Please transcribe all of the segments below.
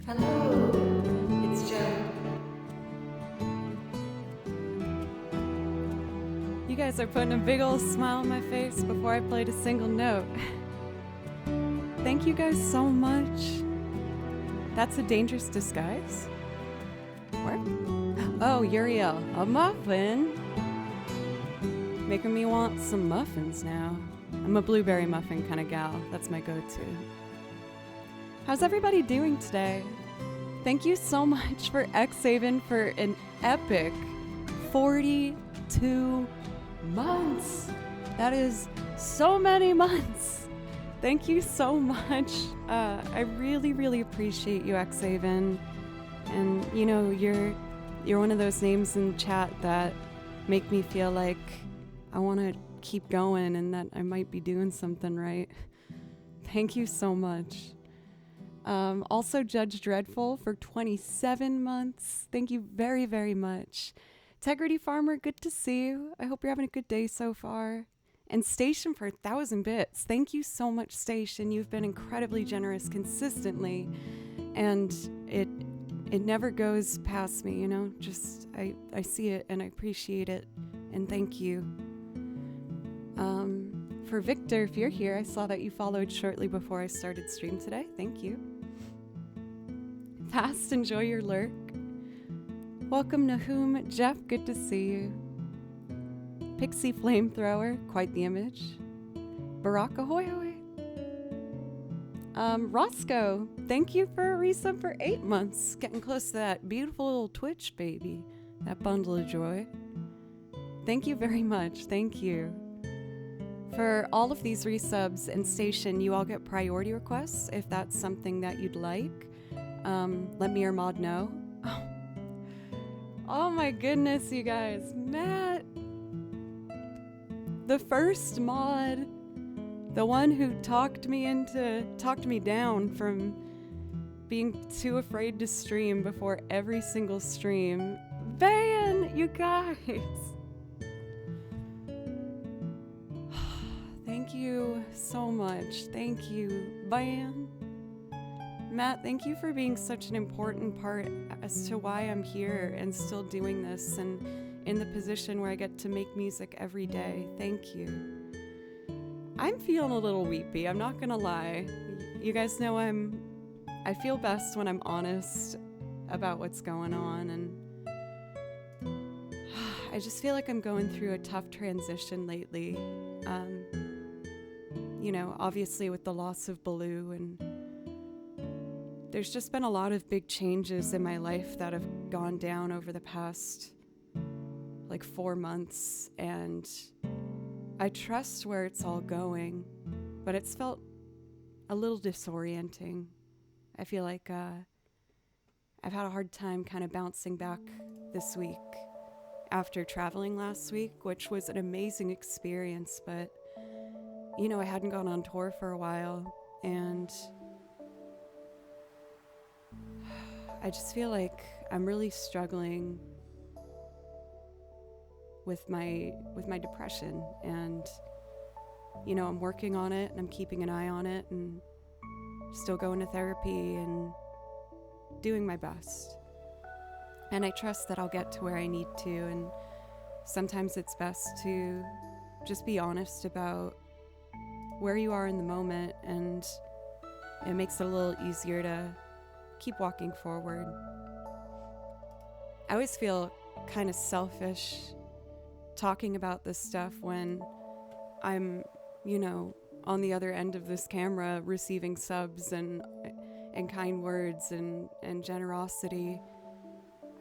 Hello, it's Joe. You guys are putting a big old smile on my face before I played a single note. Thank you guys so much. That's a dangerous disguise? Where? Oh, Uriel, a muffin? Making me want some muffins now. I'm a blueberry muffin kind of gal. That's my go-to. How's everybody doing today? Thank you so much for Xhaven for an epic 42 months. That is so many months. Thank you so much. I really appreciate you, Xhaven. And you know, you're one of those names in chat that make me feel like I want to keep going and that I might be doing something right. Thank you so much. Also, Judge Dreadful for 27 months. Thank you very much. Integrity Farmer, good to see you. I hope you're having a good day so far. And Station for 1,000 bits. Thank you so much, Station. You've been incredibly generous consistently. And it never goes past me, you know? Just, I see it and I appreciate it. And thank you. For Victor, if you're here, I saw that you followed shortly before I started stream today. Thank you. Fast, enjoy your lurk. Welcome, Nahum. Jeff, good to see you. Pixie Flamethrower, quite the image. Barack, ahoy hoy. Roscoe, thank you for a resub for 8 months. Getting close to that beautiful little Twitch baby. That bundle of joy. Thank you very much. Thank you. For all of these resubs and Station, you all get priority requests if that's something that you'd like. Let me or Mod know. Oh my goodness, you guys. Matt, the first mod, the one who talked me down from being too afraid to stream before every single stream. Van, you guys. Thank you so much. Thank you, Van. Matt, thank you for being such an important part as to why I'm here and still doing this and in the position where I get to make music every day. Thank you. I'm feeling a little weepy, I'm not gonna lie. You guys know I feel best when I'm honest about what's going on, and I just feel like I'm going through a tough transition lately. You know, obviously with the loss of Baloo, and there's just been a lot of big changes in my life that have gone down over the past like 4 months, and I trust where it's all going, but it's felt a little disorienting. I feel like I've had a hard time kind of bouncing back this week after traveling last week, which was an amazing experience, but you know, I hadn't gone on tour for a while, and I just feel like I'm really struggling with my depression, and you know, I'm working on it and I'm keeping an eye on it and still going to therapy and doing my best. And I trust that I'll get to where I need to, and sometimes it's best to just be honest about where you are in the moment, and it makes it a little easier to keep walking forward. I always feel kind of selfish talking about this stuff when I'm, you know, on the other end of this camera receiving subs and kind words and generosity.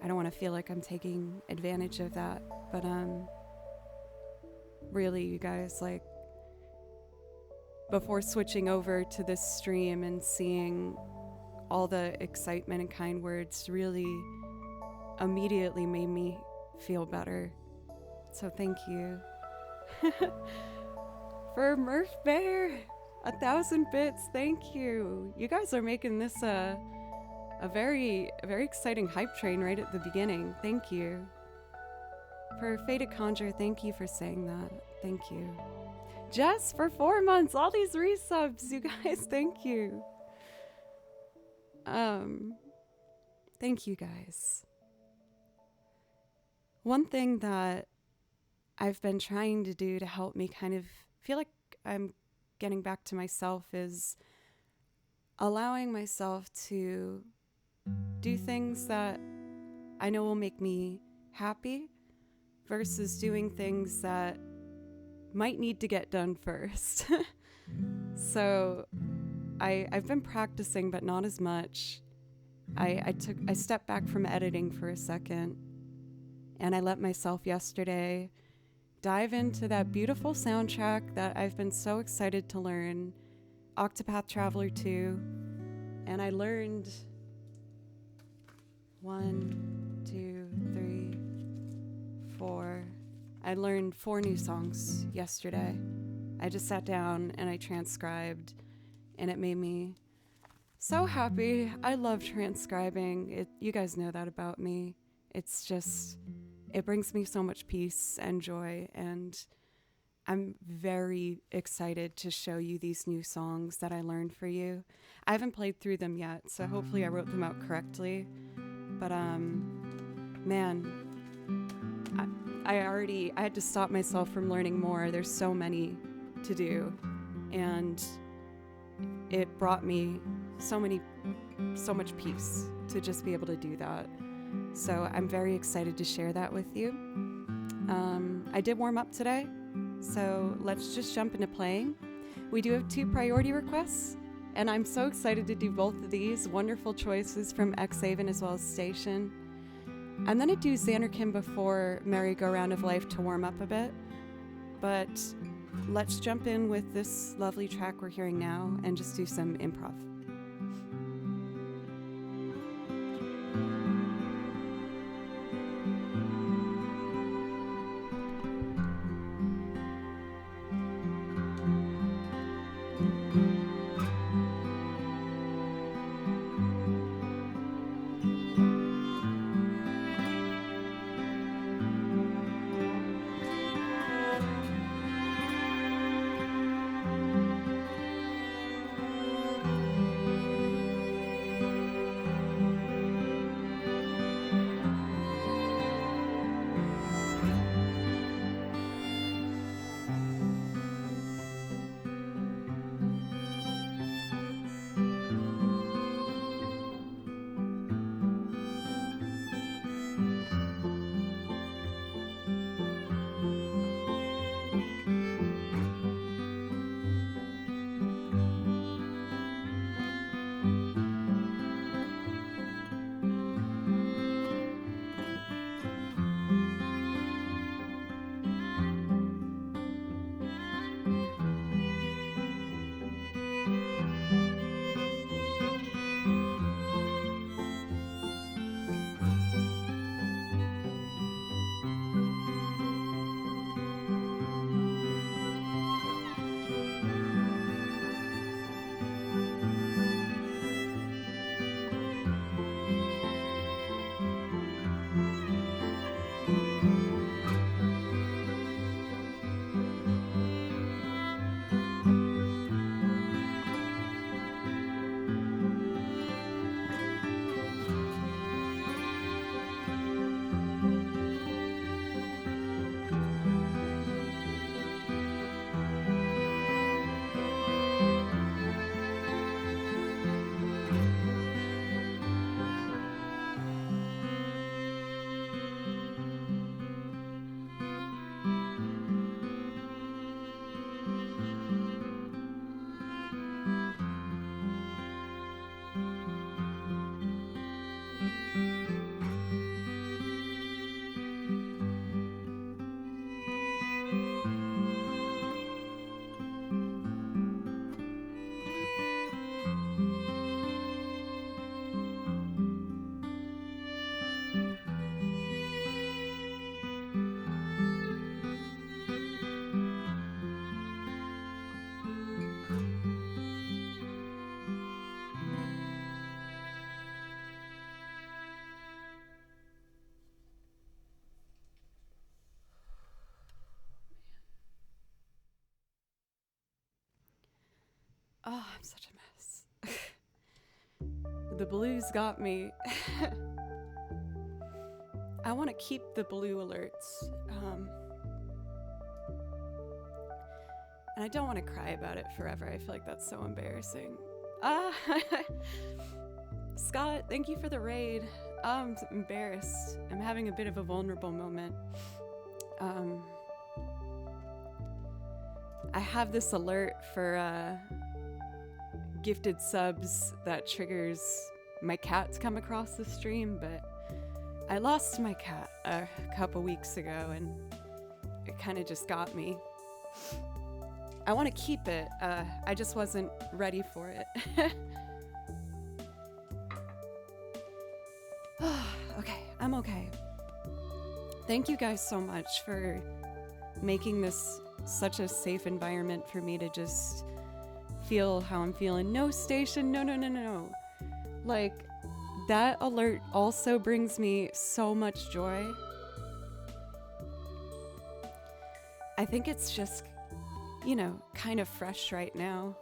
I don't want to feel like I'm taking advantage of that, but really, you guys, like, before switching over to this stream and seeing all the excitement and kind words really immediately made me feel better. So thank you. For Murph Bear, 1,000 bits, thank you. You guys are making this a very exciting hype train right at the beginning. Thank you. For Faded Conjure, thank you for saying that. Thank you. Jess, for 4 months, all these resubs, you guys, thank you. Thank you guys. One thing that I've been trying to do to help me kind of feel like I'm getting back to myself is allowing myself to do things that I know will make me happy versus doing things that might need to get done first. So I've been practicing, but not as much. I stepped back from editing for a second, and I let myself yesterday dive into that beautiful soundtrack that I've been so excited to learn, Octopath Traveler 2, and I learned 1, 2, 3, 4. I learned 4 new songs yesterday. I just sat down and I transcribed, and it made me so happy. I love transcribing. You guys know that about me. It's just, it brings me so much peace and joy, and I'm very excited to show you these new songs that I learned for you. I haven't played through them yet, so hopefully I wrote them out correctly. But man, I had to stop myself from learning more. There's so many to do, and it brought me so much peace to just be able to do that. So I'm very excited to share that with you. I did warm up today, so let's just jump into playing. We do have 2 priority requests, and I'm so excited to do both of these wonderful choices from Xhaven as well as Station. I'm going to do Xanarkin before Merry-Go-Round of Life to warm up a bit, but let's jump in with this lovely track we're hearing now and just do some improv. Oh, I'm such a mess. The blues got me. I want to keep the blue alerts. And I don't want to cry about it forever. I feel like that's so embarrassing. Scott, thank you for the raid. I'm embarrassed. I'm having a bit of a vulnerable moment. I have this alert for gifted subs that triggers my cat to come across the stream, but I lost my cat a couple weeks ago and it kind of just got me. I want to keep it. I just wasn't ready for it. Okay, I'm okay. Thank you guys so much for making this such a safe environment for me to just feel how I'm feeling. No station, no. Like, that alert also brings me so much joy. I think it's just, kind of fresh right now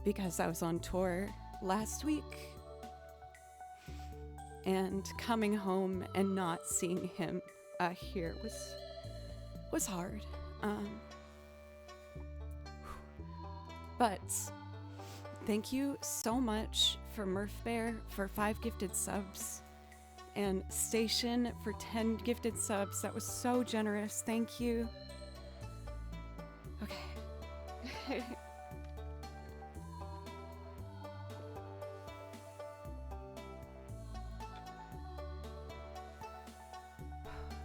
because I was on tour last week. And coming home and not seeing him here was hard. But thank you so much for Murph Bear for 5 gifted subs and Station for 10 gifted subs. That was so generous. Thank you. Okay.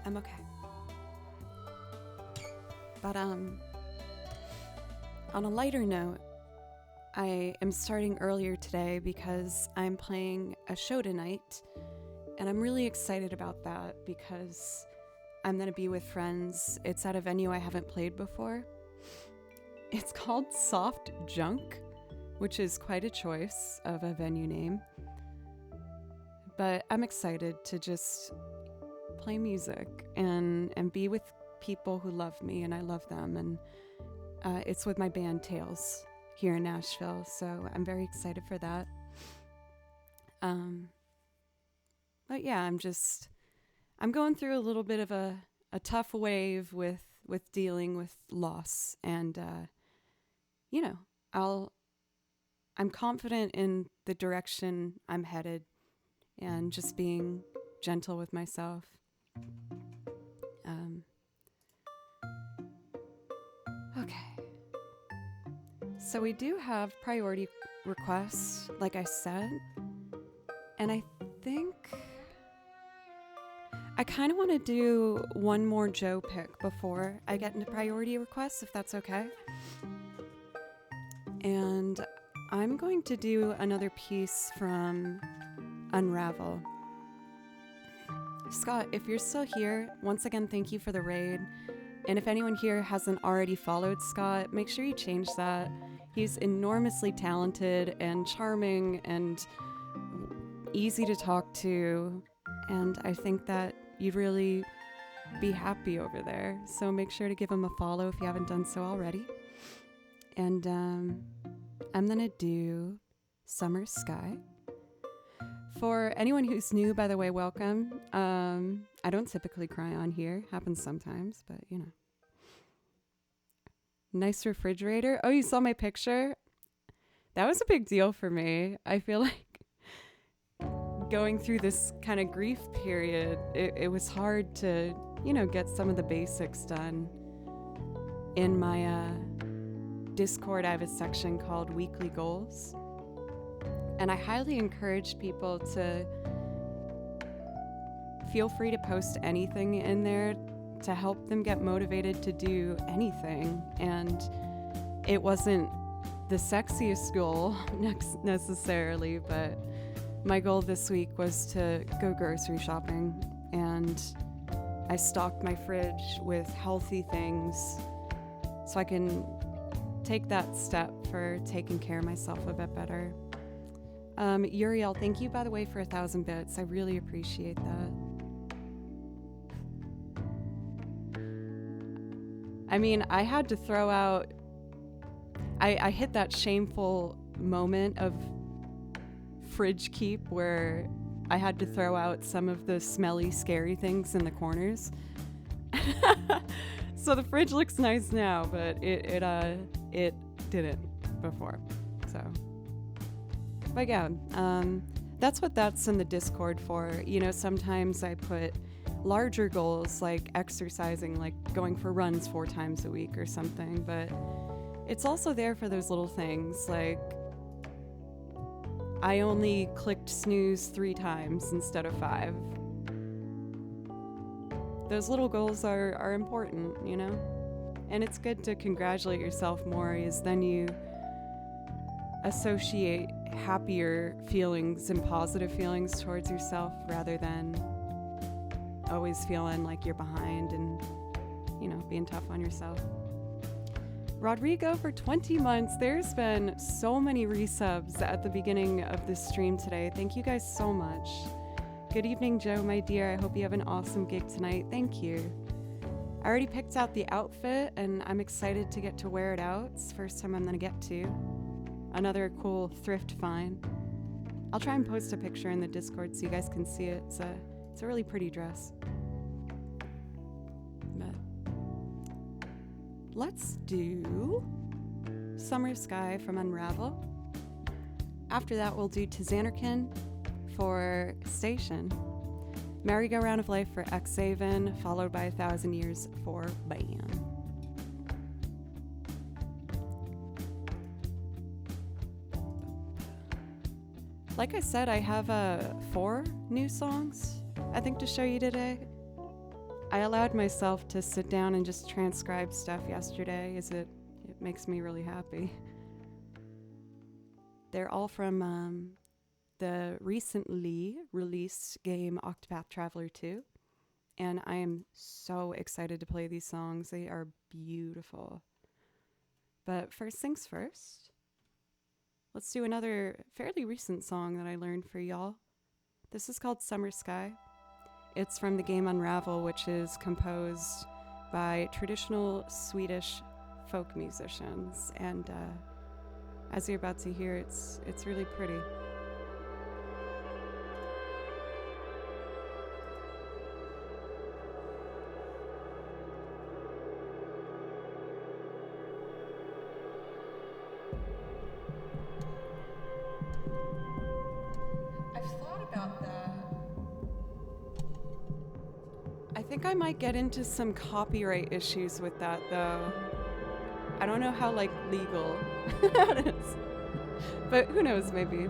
I'm okay. But on a lighter note, I am starting earlier today because I'm playing a show tonight, and I'm really excited about that because I'm going to be with friends. It's at a venue I haven't played before. It's called Soft Junk, which is quite a choice of a venue name. But I'm excited to just play music and be with people who love me and I love them, and it's with my band Tails here in Nashville, so I'm very excited for that. But yeah, I'm going through a little bit of a tough wave with dealing with loss, and I'm confident in the direction I'm headed and just being gentle with myself. Okay. So we do have priority requests, like I said, and I think I kind of want to do one more Joe pick before I get into priority requests, if that's okay. And I'm going to do another piece from Unravel. Scott, if you're still here, once again, thank you for the raid. And if anyone here hasn't already followed Scott, make sure you change that. He's enormously talented and charming and easy to talk to. And I think that you'd really be happy over there. So make sure to give him a follow if you haven't done so already. And I'm going to do Summer Sky. For anyone who's new, by the way, welcome. I don't typically cry on here. Happens sometimes, but Nice refrigerator. Oh, you saw my picture? That was a big deal for me. I feel like going through this kind of grief period, it was hard to, get some of the basics done. In my Discord, I have a section called Weekly Goals. And I highly encourage people to feel free to post anything in there to help them get motivated to do anything. And it wasn't the sexiest goal necessarily, but my goal this week was to go grocery shopping. And I stocked my fridge with healthy things so I can take that step for taking care of myself a bit better. Uriel, thank you, by the way, for 1,000 bits. I really appreciate that. I mean, I had to throw out... I hit that shameful moment of fridge keep where I had to throw out some of the smelly, scary things in the corners. So the fridge looks nice now, but it didn't before. So, but yeah, that's what that's in the Discord for. You know, sometimes I put larger goals like exercising, like going for runs 4 times a week or something, but it's also there for those little things like I only clicked snooze 3 times instead of 5. Those little goals are important, you know? And it's good to congratulate yourself more, as then you associate happier feelings and positive feelings towards yourself rather than always feeling like you're behind and, you know, being tough on yourself. Rodrigo for 20 months. There's been so many resubs at the beginning of this stream today. Thank you guys so much. Good evening, Joe, my dear. I hope you have an awesome gig tonight. Thank you. I already picked out the outfit and I'm excited to get to wear it out. It's the first time I'm gonna get to. Another cool thrift find. I'll try and post a picture in the Discord so you guys can see it. It's a really pretty dress. But let's do Summer Sky from Unravel. After that, we'll do Tizanarkin for Station. Merry-Go-Round of Life for Xaven, followed by 1,000 Years for Ban. Like I said, I have 4 new songs, I think, to show you today. I allowed myself to sit down and just transcribe stuff yesterday, as it makes me really happy. They're all from the recently released game Octopath Traveler 2, and I am so excited to play these songs. They are beautiful. But first things first, let's do another fairly recent song that I learned for y'all. This is called Summer Sky. It's from the game Unravel, which is composed by traditional Swedish folk musicians, and as you're about to hear, it's really pretty. I've thought about that. I think I might get into some copyright issues with that, though. I don't know how, like, legal that is. But who knows, maybe.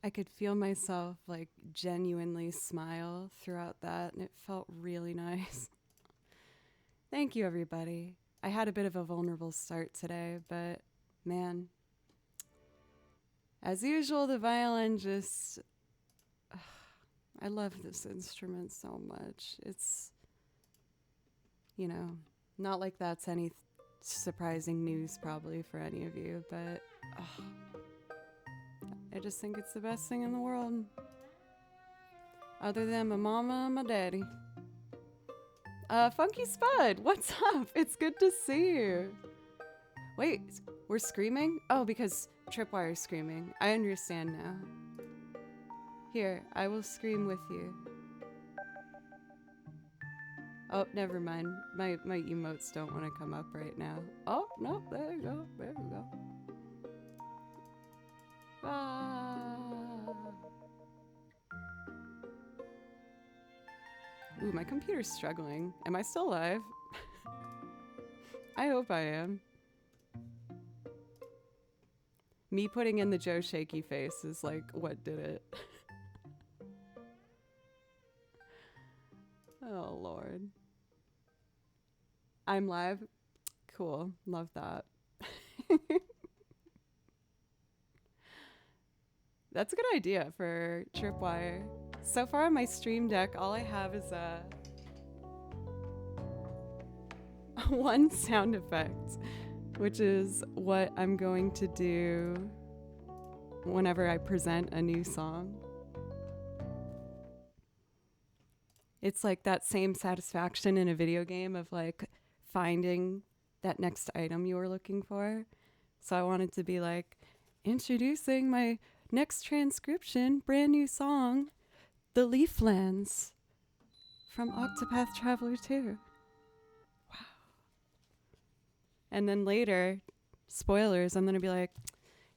I could feel myself like genuinely smile throughout that, and it felt really nice. Thank you, everybody. I had a bit of a vulnerable start today, but man, as usual, the violin just. I love this instrument so much. It's, not like that's any surprising news probably for any of you, but I just think it's the best thing in the world. Other than my mama and my daddy. Funky Spud, what's up? It's good to see you. Wait, we're screaming? Oh, because Tripwire's screaming. I understand now. Here, I will scream with you. Oh, never mind. My emotes don't want to come up right now. Oh, no, there you go. There we go. Ooh, my computer's struggling. Am I still live? I hope I am. Me putting in the Joe shaky face is like what did it. Oh, Lord. I'm live. Cool. Love that. That's a good idea for Tripwire. So far on my stream deck, all I have is one sound effect, which is what I'm going to do whenever I present a new song. It's like that same satisfaction in a video game of like finding that next item you were looking for. So I wanted to be like, introducing my next transcription, brand new song, The Leaflands from Octopath Traveler 2. Wow. And then later, spoilers, I'm going to be like,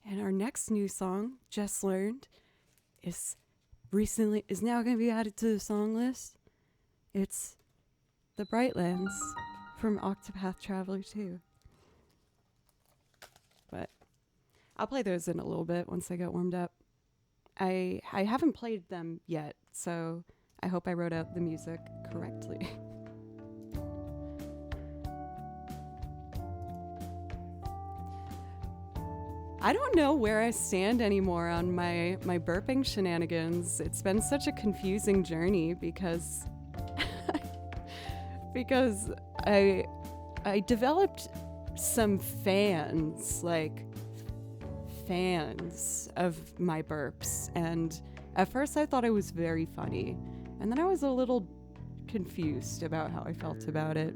and our next new song, just learned, is now going to be added to the song list. It's The Brightlands from Octopath Traveler 2. But I'll play those in a little bit once I get warmed up. I haven't played them yet, so I hope I wrote out the music correctly. I don't know where I stand anymore on my burping shenanigans. It's been such a confusing journey because I developed some fans of my burps, and at first I thought it was very funny, and then I was a little confused about how I felt about it.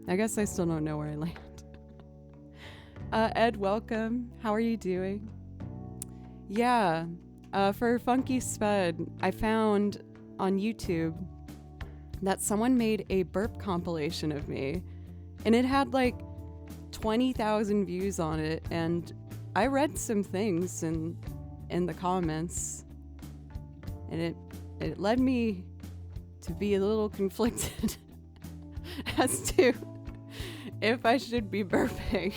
I guess I still don't know where I land. Ed, welcome. How are you doing? Yeah, for Funky Spud, I found on YouTube that someone made a burp compilation of me, and it had like 20,000 views on it, and I read some things in the comments, and it led me to be a little conflicted as to if I should be burping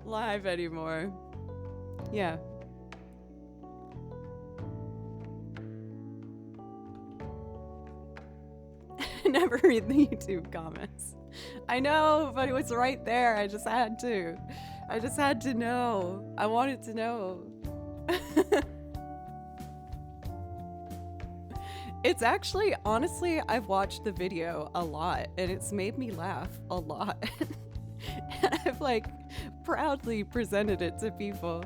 live anymore. Yeah. Never read the YouTube comments. I know, but it was right there. I just had to know. I wanted to know. It's actually, honestly, I've watched the video a lot, and it's made me laugh a lot. And I've like proudly presented it to people.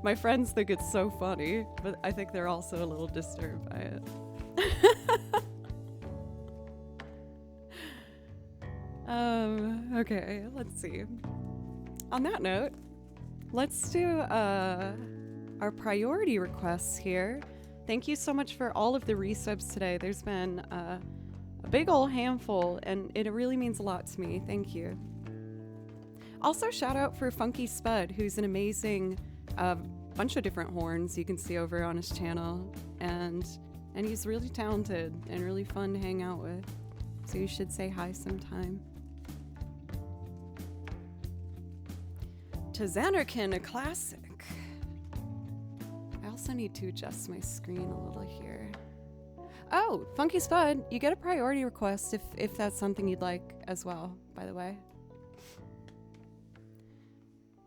My friends think it's so funny, but I think they're also a little disturbed by it. Okay, let's see. On that note, let's do our priority requests here. Thank you so much for all of the resubs today. There's been a big ol' handful, and it really means a lot to me. Thank you. Also, shout out for Funky Spud, who's an amazing bunch of different horns you can see over on his channel, and he's really talented and really fun to hang out with. So you should say hi sometime. To Xanarkin, a classic. also need to adjust my screen a little here. Oh, Funky Spud, you get a priority request if that's something you'd like as well, by the way.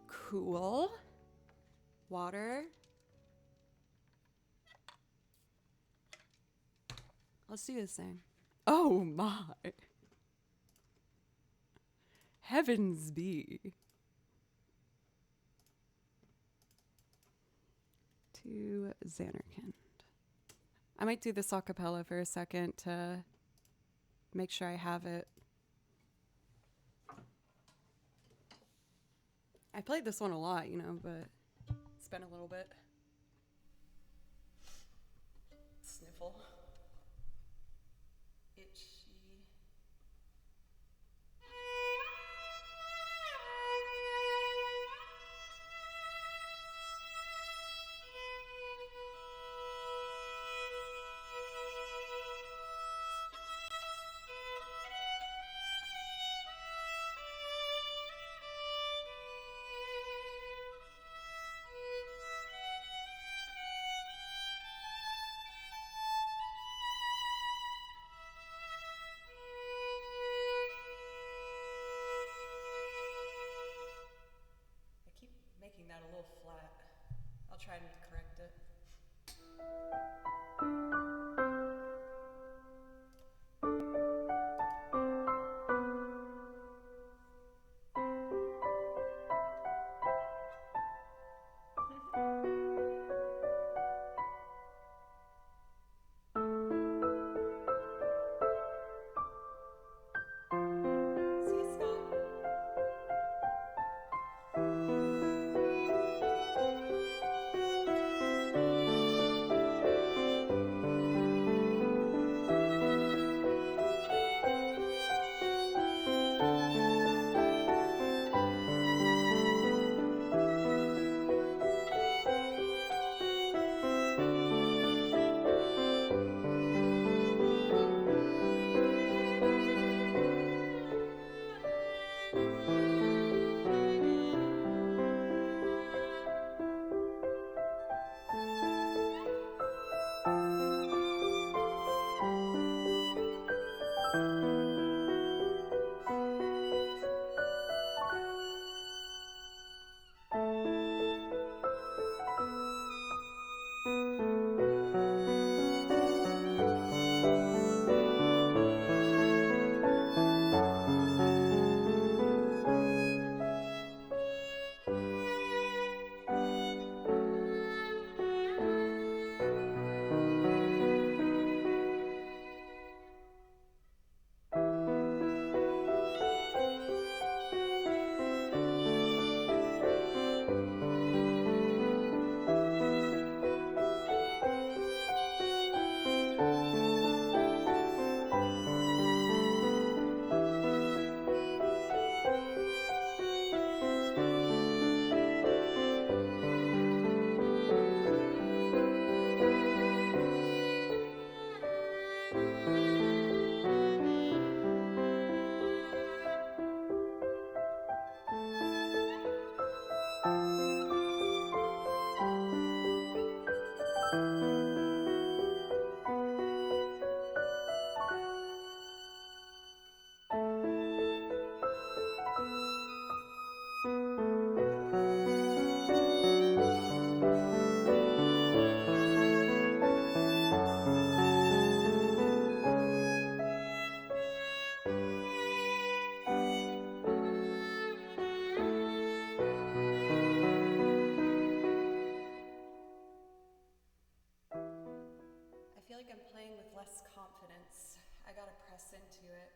Cool. Water. Let's do this thing. Oh my. Heavens be. To Xanarkand. I might do this a cappella for a second to make sure I have it. I played this one a lot, you know, but it's been a little bit. Sniffle. Itchy. I keep making that a little flat. I'll try and correct it. See, it's not. I feel like I'm playing with less confidence. I gotta press into it.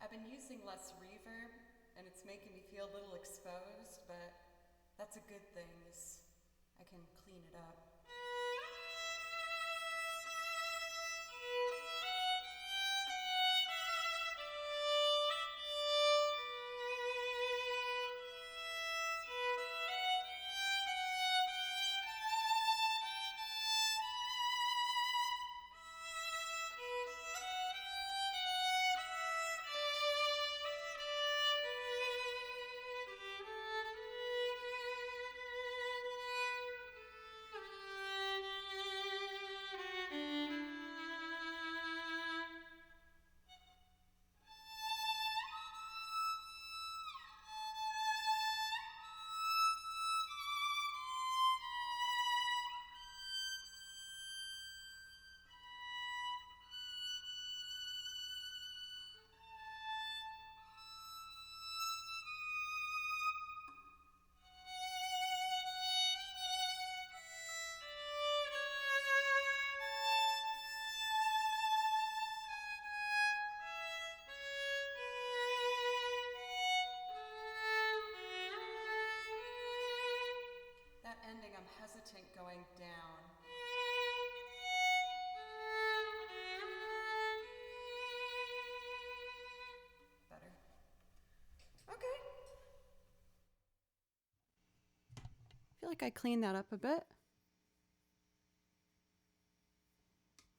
I've been using less reverb, and it's making me feel a little exposed, but that's a good thing, is I can clean it up. irritant going down. Better. Okay. I feel like I cleaned that up a bit.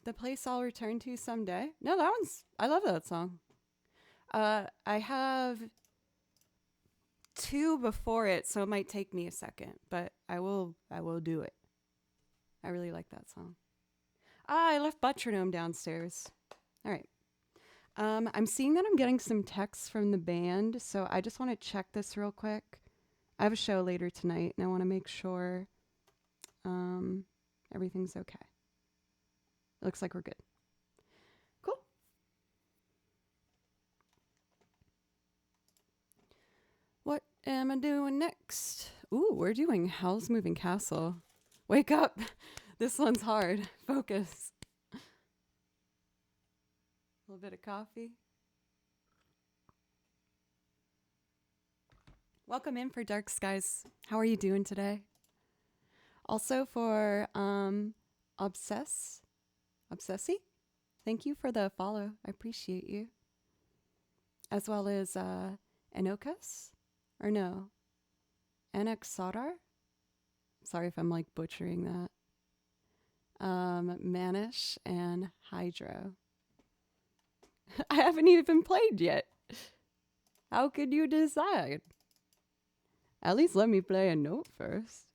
The place I'll return to someday. No, that one's, I love that song. I have two before it, so it might take me a second, but I will do it. I really like that song. I left Butronome downstairs. All right. I'm seeing that I'm getting some texts from the band, so I just want to check this real quick. I have a show later tonight, and I want to make sure everything's okay. It looks like we're good. Cool. What am I doing next? Ooh, we're doing Howl's Moving Castle. Wake up. This one's hard. Focus. A little bit of coffee. Welcome in for Dark Skies. How are you doing today? Also for Obsessi, thank you for the follow. I appreciate you. As well as Enokas, or no, Anaxodar. Sorry if I'm like butchering that. Manish and Hydro. I haven't even played yet. How could you decide? At least let me play a note first.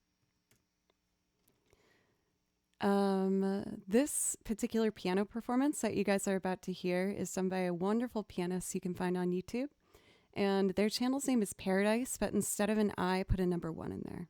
This particular piano performance that you guys are about to hear is done by a wonderful pianist you can find on YouTube. And their channel's name is Paradise, but instead of an I, put a number 1 in there.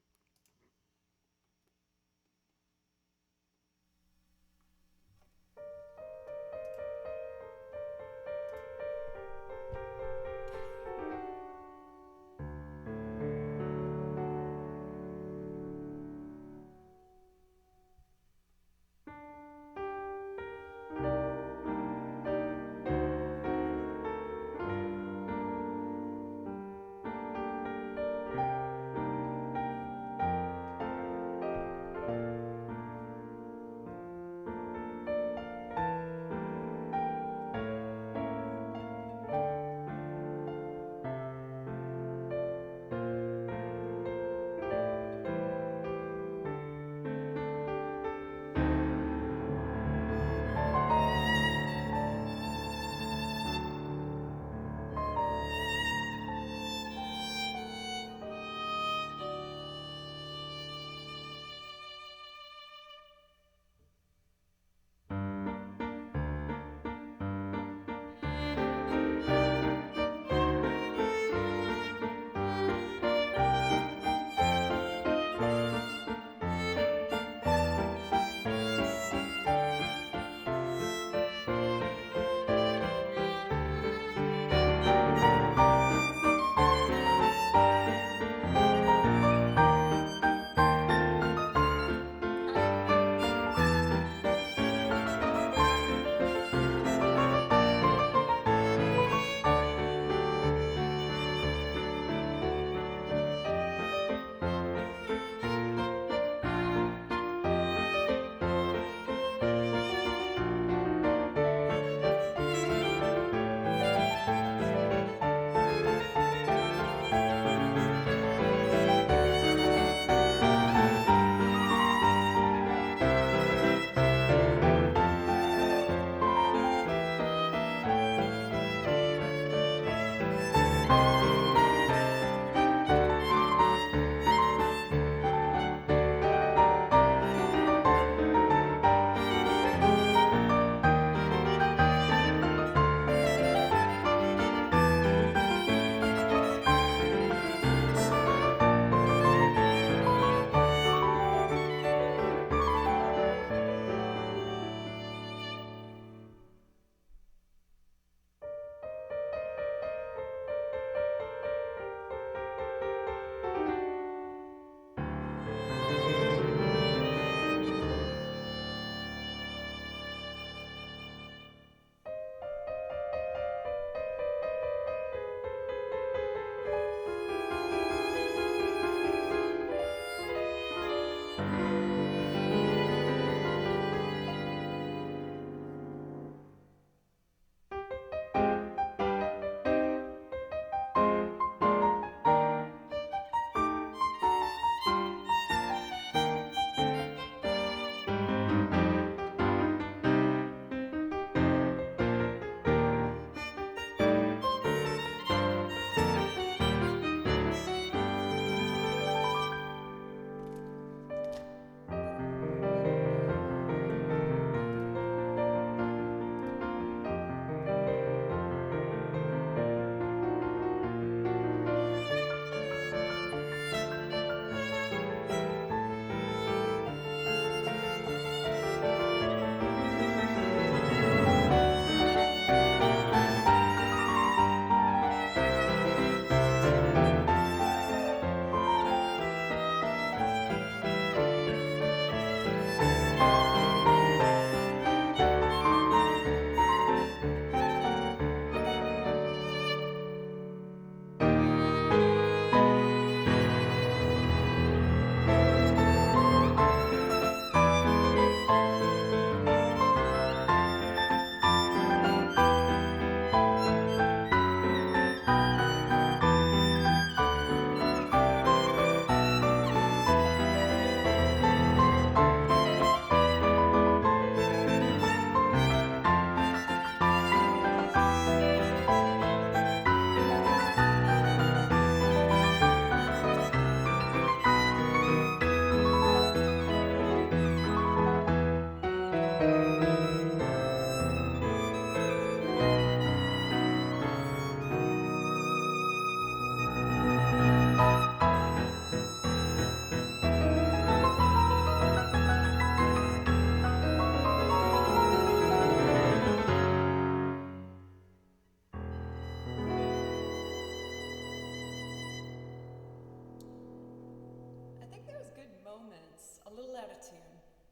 moments, a little out of tune.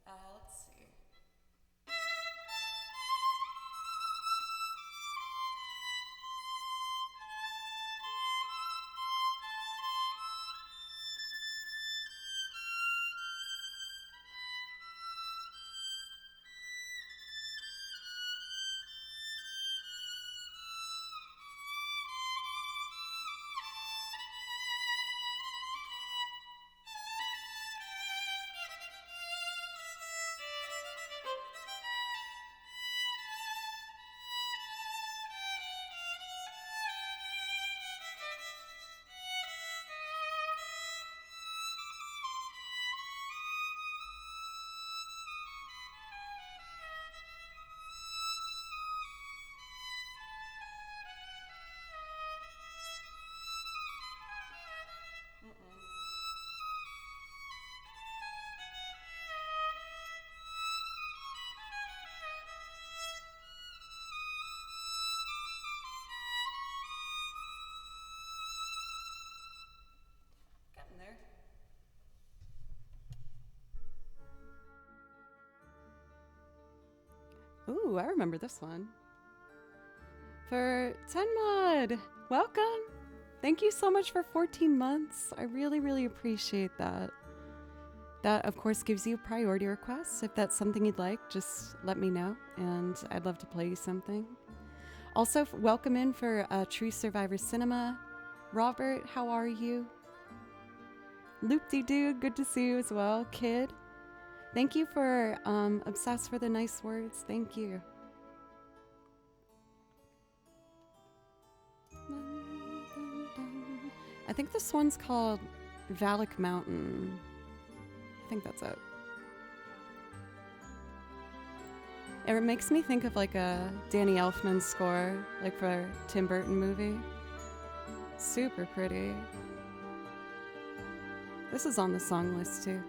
Let's see. Getting there. Ooh, I remember this one. For 10 Mod, welcome. Thank you so much for 14 months. I really, really appreciate that. That, of course, gives you priority requests. If that's something you'd like, just let me know, and I'd love to play you something. Also, welcome in for True Survivor Cinema. Robert, how are you? Loop-de-doo, good to see you as well. Kid, thank you for Obsessed for the nice words. Thank you. I think this one's called Valak Mountain. I think that's it. It makes me think of like a Danny Elfman score, like for a Tim Burton movie. Super pretty. This is on the song list too.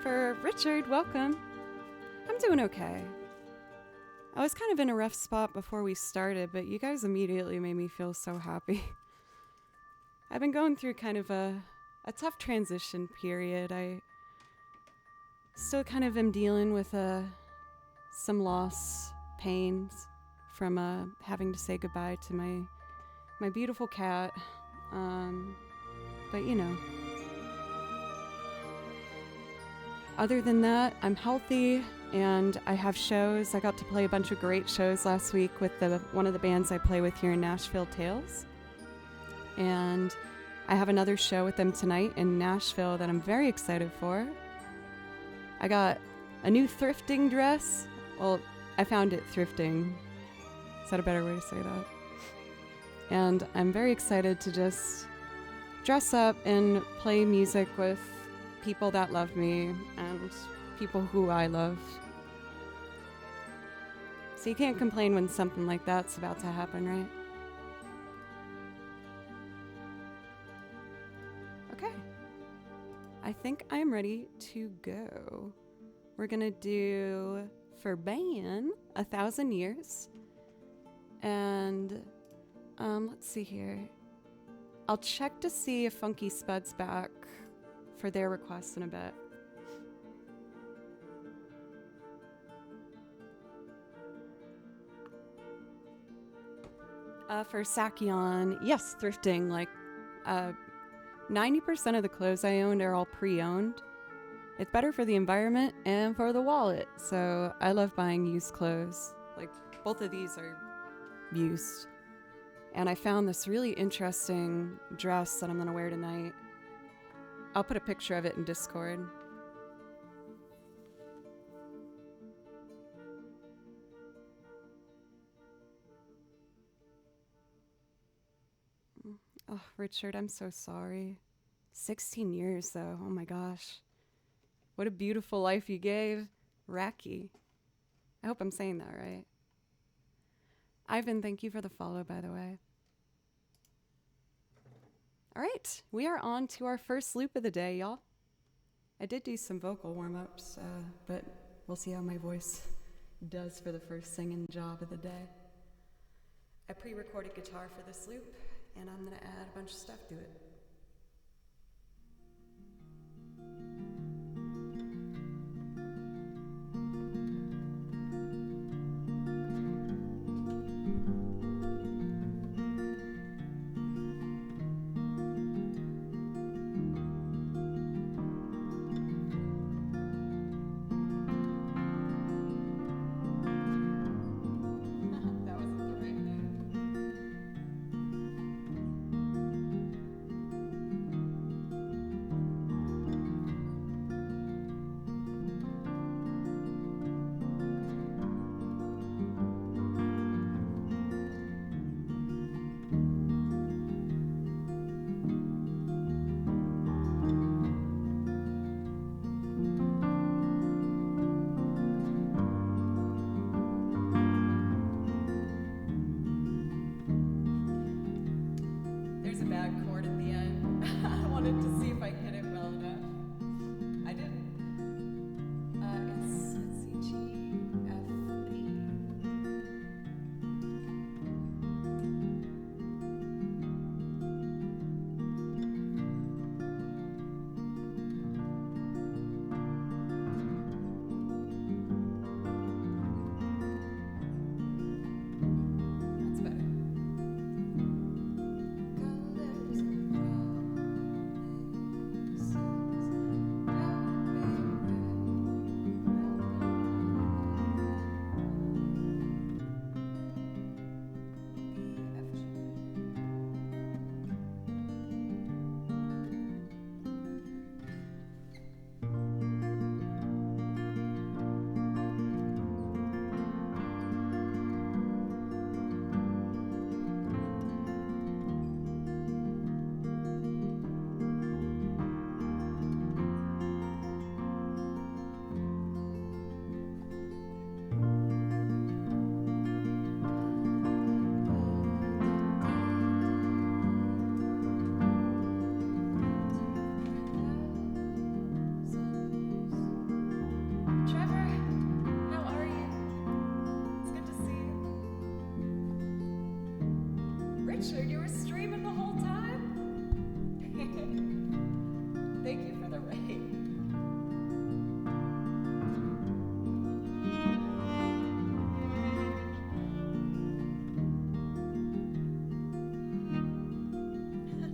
For Richard, welcome. I'm doing okay. I was kind of in a rough spot before we started, but you guys immediately made me feel so happy. I've been going through kind of a tough transition period. I still kind of am dealing with some loss, pains from having to say goodbye to my beautiful cat. But you know. Other than that, I'm healthy and I have shows. I got to play a bunch of great shows last week with one of the bands I play with here in Nashville, Tales. And I have another show with them tonight in Nashville that I'm very excited for. I got a new thrifting dress. Well, I found it thrifting. Is that a better way to say that? And I'm very excited to just dress up and play music with people that love me and people who I love. So you can't complain when something like that's about to happen, right? Okay. I think I'm ready to go. We're gonna do for Ban 1,000 Years. And let's see here. I'll check to see if Funky Spud's back for their requests in a bit. For Sakyon, yes, thrifting. Like 90% of the clothes I owned are all pre-owned. It's better for the environment and for the wallet. So I love buying used clothes. Like both of these are used. And I found this really interesting dress that I'm gonna wear tonight. I'll put a picture of it in Discord. Oh, Richard, I'm so sorry. 16 years, though. Oh my gosh. What a beautiful life you gave. Raki. I hope I'm saying that right. Ivan, thank you for the follow, by the way. All right, we are on to our first loop of the day, y'all. I did do some vocal warm-ups, but we'll see how my voice does for the first singing job of the day. I pre-recorded guitar for this loop, and I'm gonna add a bunch of stuff to it. That wasn't the right note. There's a bad chord at the end. I wanted to see if I hit it well enough. I didn't. Let's see, G, F, B. That's better. Colors and Trevor, how are you? It's good to see you. Richard, you were streaming the whole time? Thank you for the raid.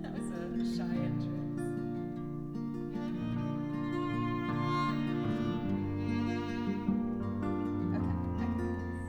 That was a shy entrance. Okay, I can do this.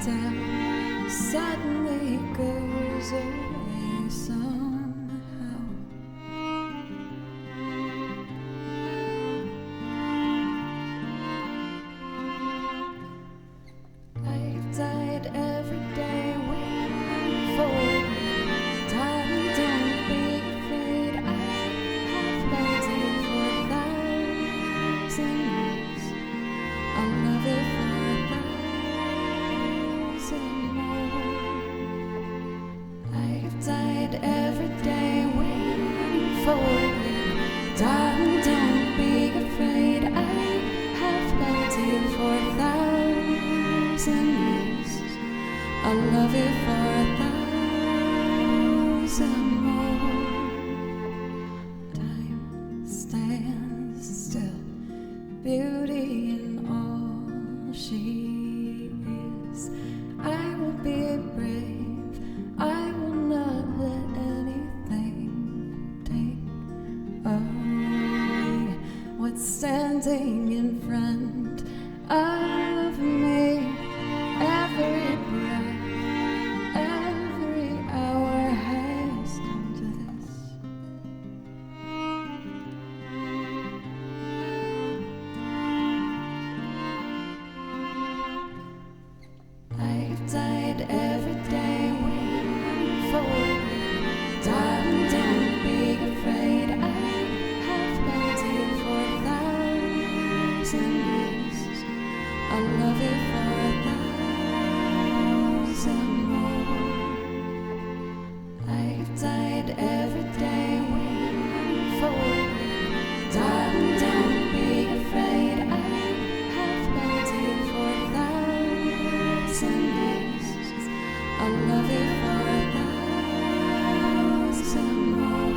still suddenly goes away somehow. I've died every day waiting for you. Darling, don't be afraid. I have loved you for 1,000 years. I'll love it for 1,000 more. I've died every day waiting for you. Darling, don't be afraid. I have loved you for 1,000 years. I'll love you for 1,000 more. Time stands still, beauty in all she is. I will be brave, I will not let anything take away what's standing in front of me. Every breath, every hour has come to this. I've died every day waiting for you. Darling, don't be afraid. I have loved you for 1,000 years. I'll love you for 1,000 more. I've died every day waiting for you. Darling, don't be afraid. I have loved you for 1,000 years. I'll love you for 1,000 more.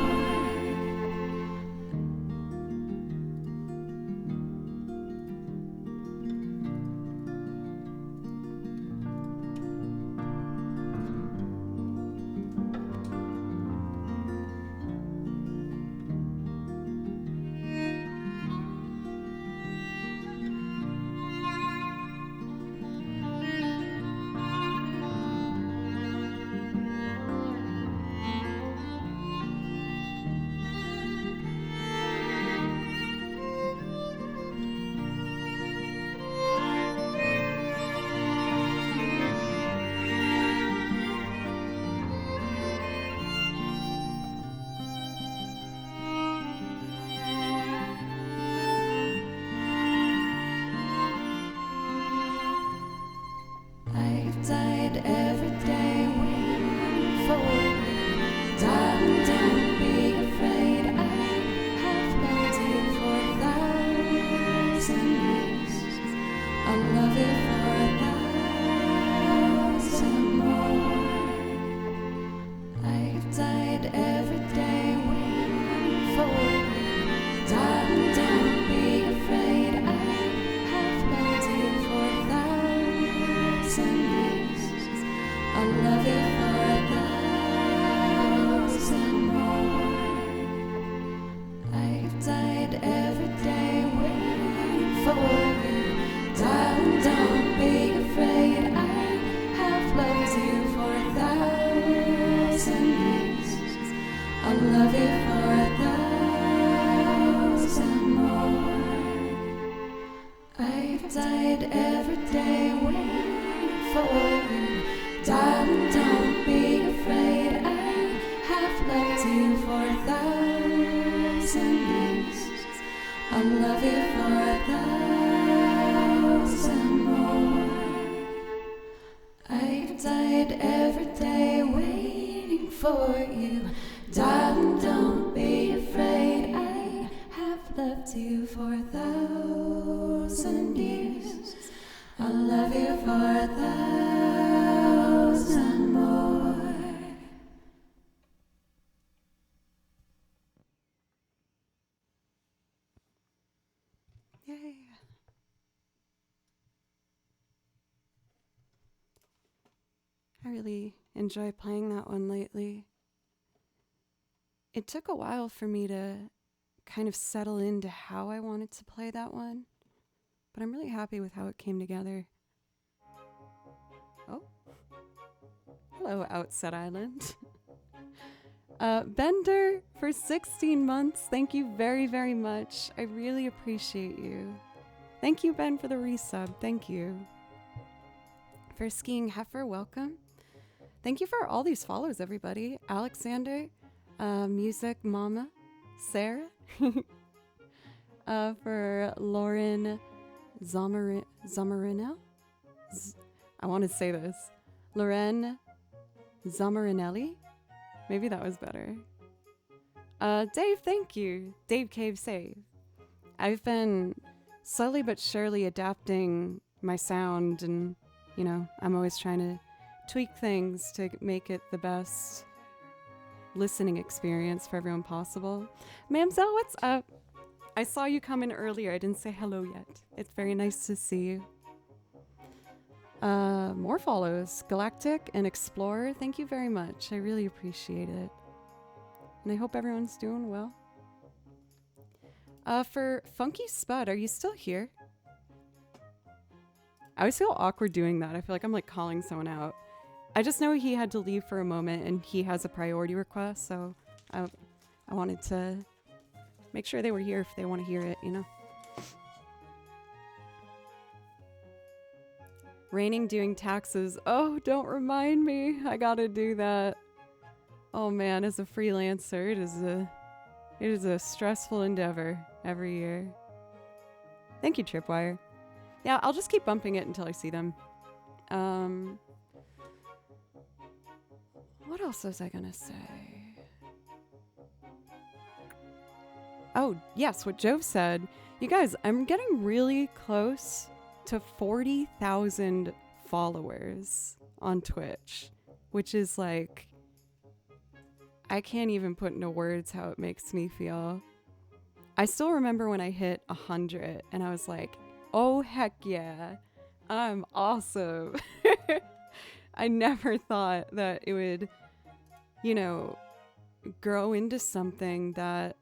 I've died every day waiting for you. Darling, don't be afraid. I have loved you for 1,000 years. I'll love you for 1,000 more. I've died every day waiting for you. Darling, don't be afraid. I have loved you for 1,000 years. I'll love you for 1,000 more. I've died every day waiting for you. Darling, don't be afraid. I have loved you for 1,000 years. I'll love you for 1,000 more. I've died every day waiting for you. Darling, don't be afraid. I have loved you for 1,000 years. I'll love you for 1,000 more. I've died every day waiting for you. Darling, don't be afraid. I have loved you for 1,000 years. I'll love you for 1,000 more. Yay. I really enjoy playing that one lately. It took a while for me to kind of settle into how I wanted to play that one, but I'm really happy with how it came together. Oh. Hello, Outset Island. Bender for 16 months. Thank you very, very much. I really appreciate you. Thank you, Ben, for the resub. Thank you. For Skiing Heifer, welcome. Thank you for all these follows, everybody. Alexander, Music Mama, Sarah, for Lauren Zamarinel. I want to say this. Loren Zamarinelli. Maybe that was better. Dave, thank you. Dave Cave Save. I've been slowly but surely adapting my sound, and, you know, I'm always trying to tweak things to make it the best listening experience for everyone possible. Mamzelle, what's up? I saw you come in earlier. I didn't say hello yet. It's very nice to see you. More follows. Galactic and Explorer, thank you very much. I really appreciate it. And I hope everyone's doing well. For Funky Spud, are you still here? I always feel awkward doing that. I feel like I'm like calling someone out. I just know he had to leave for a moment and he has a priority request, so I wanted to make sure they were here if they want to hear it, you know? Raining doing taxes. Oh, don't remind me. I gotta do that. Oh man, as a freelancer, it is a stressful endeavor every year. Thank you, Tripwire. Yeah, I'll just keep bumping it until I see them. What else was I gonna say? Oh, yes, what Jove said. You guys, I'm getting really close to 40,000 followers on Twitch, which is like, I can't even put into words how it makes me feel. I still remember when I hit 100 and I was like, oh heck yeah, I'm awesome. I never thought that it would, you know, grow into something that's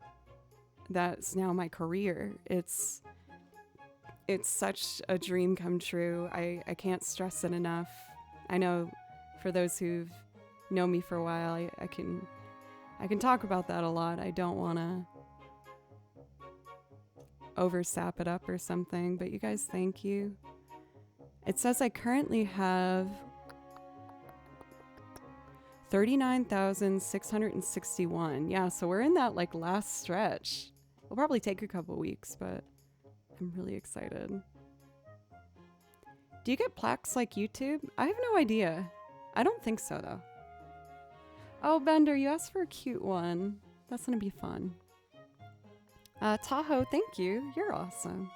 now my career. It's such a dream come true. I can't stress it enough. I know for those who've known me for a while, I can talk about that a lot. I don't want to oversap it up or something, but you guys, thank you. It says I currently have 39,661. Yeah, so we're in that like last stretch. It'll probably take a couple weeks, but I'm really excited. Do you get plaques like YouTube? I have no idea. I don't think so, though. Oh, Bender, you asked for a cute one. That's gonna be fun. Tahoe, thank you. You're awesome.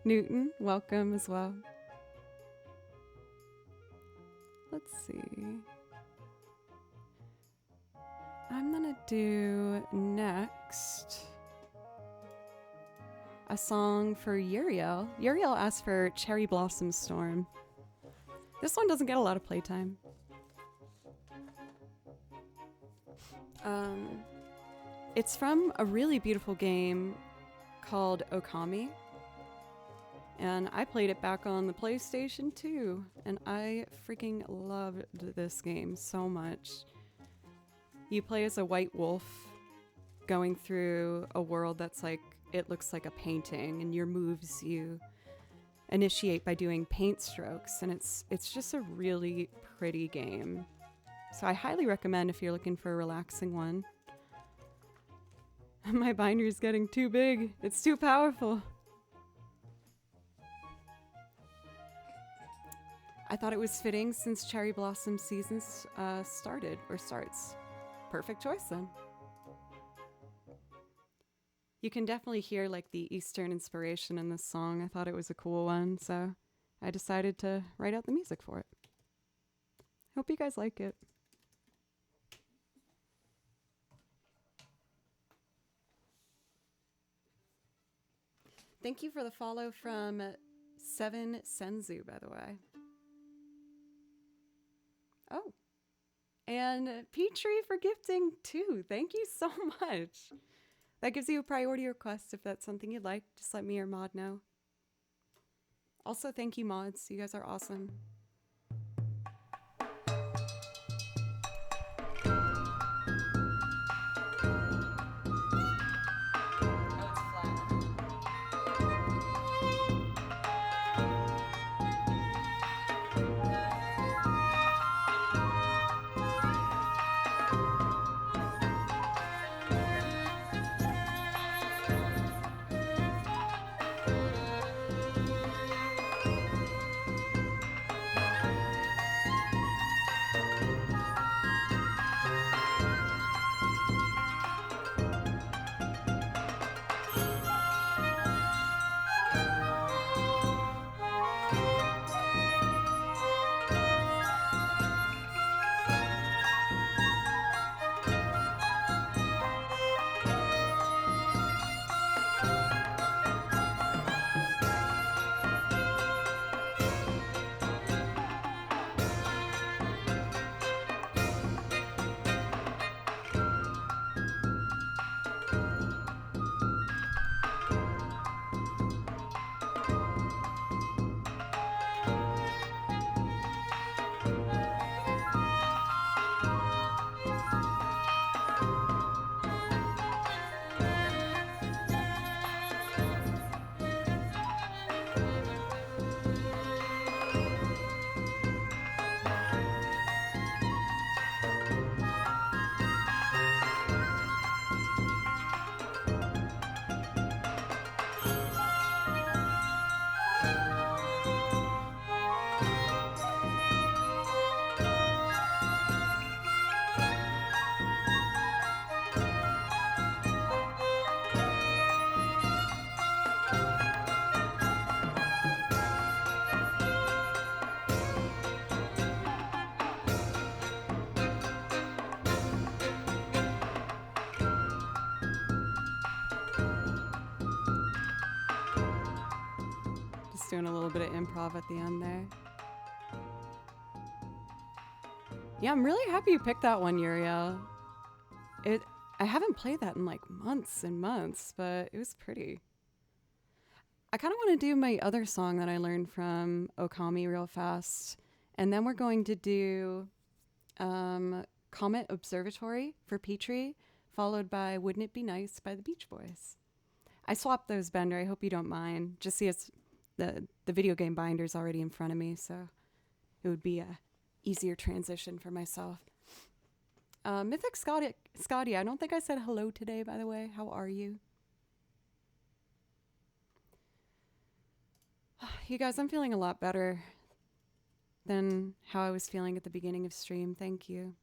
Newton, welcome as well. Let's see. I'm gonna do next a song for Uriel. Uriel asked for Cherry Blossom Storm. This one doesn't get a lot of playtime. It's from a really beautiful game called Okami. And I played it back on the PlayStation 2. And I freaking loved this game so much. You play as a white wolf going through a world that's like, it looks like a painting, and your moves you initiate by doing paint strokes, and it's just a really pretty game. So I highly recommend if you're looking for a relaxing one. My binder's getting too big. It's too powerful. I thought it was fitting since cherry blossom season starts. Perfect choice then. You can definitely hear like the Eastern inspiration in this song. I thought it was a cool one, so I decided to write out the music for it. Hope you guys like it. Thank you for the follow from Seven Senzu, by the way. Oh, and Petrie for gifting too. Thank you so much. That gives you a priority request if that's something you'd like. Just let me or Mod know. Also, thank you, mods. You guys are awesome. Just doing a little bit of improv at the end there. Yeah, I'm really happy you picked that one, Uriel. I haven't played that in like months and months, but it was pretty. I kind of want to do my other song that I learned from Okami real fast. And then we're going to do Comet Observatory for Petrie, followed by Wouldn't It Be Nice by the Beach Boys. I swapped those, Bender. I hope you don't mind. Just see it's the video game binder's already in front of me, so it would be a easier transition for myself. Mythic Scotty, I don't think I said hello today, by the way. How are you? You guys, I'm feeling a lot better than how I was feeling at the beginning of stream. Thank you.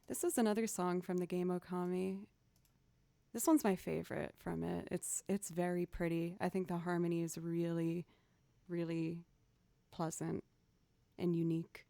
This is another song from the game Okami. This one's my favorite from it. It's very pretty. I think the harmony is really, really pleasant and unique.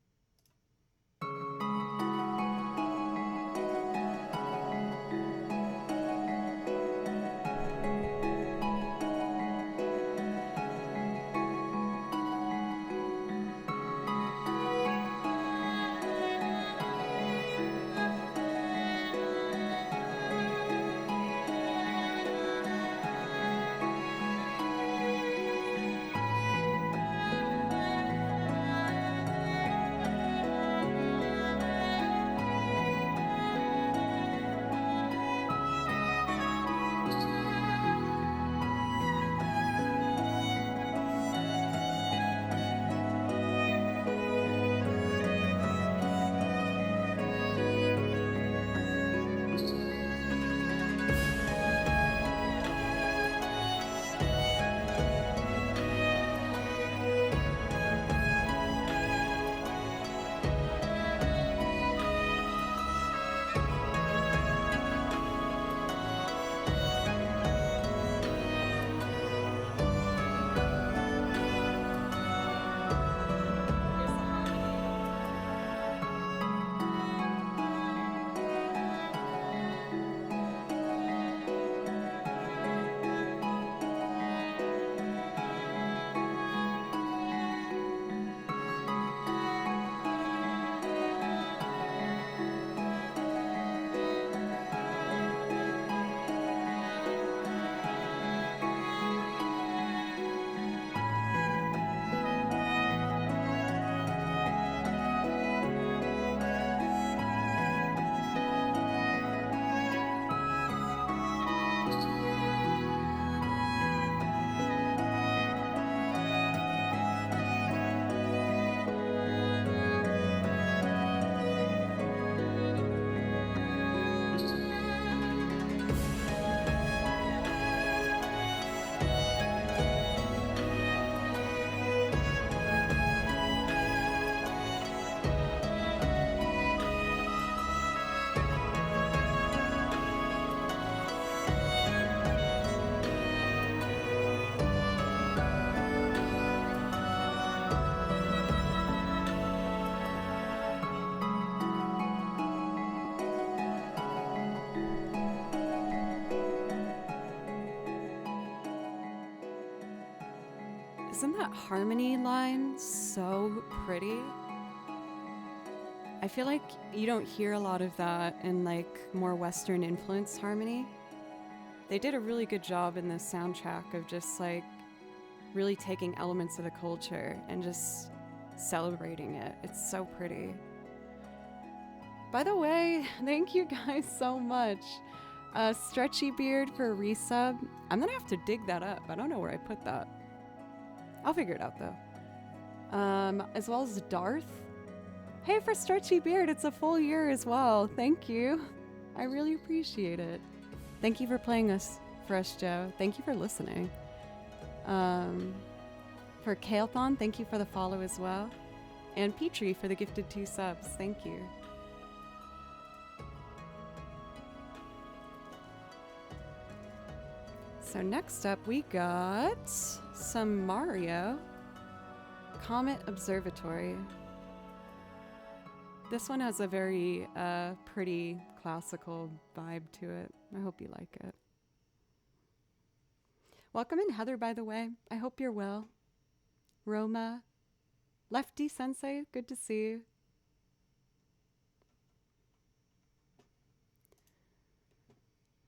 Isn't that harmony line so pretty? I feel like you don't hear a lot of that in like more Western influenced harmony. They did a really good job in the soundtrack of just like really taking elements of the culture and just celebrating it. It's so pretty. By the way, thank you guys so much. Stretchy Beard for a resub. I'm gonna have to dig that up. I don't know where I put that. I'll figure it out though. As well as Darth. Hey, for Stretchy Beard, it's a full year as well. Thank you. I really appreciate it. Thank you for playing for us, Joe. Thank you for listening. For Kalethon, thank you for the follow as well. And Petrie for the gifted 2 subs. Thank you. So next up we got some Mario. Comet Observatory. This one has a very pretty classical vibe to it. I hope you like it. Welcome in, Heather, by the way. I hope you're well. Roma, Lefty Sensei, good to see you.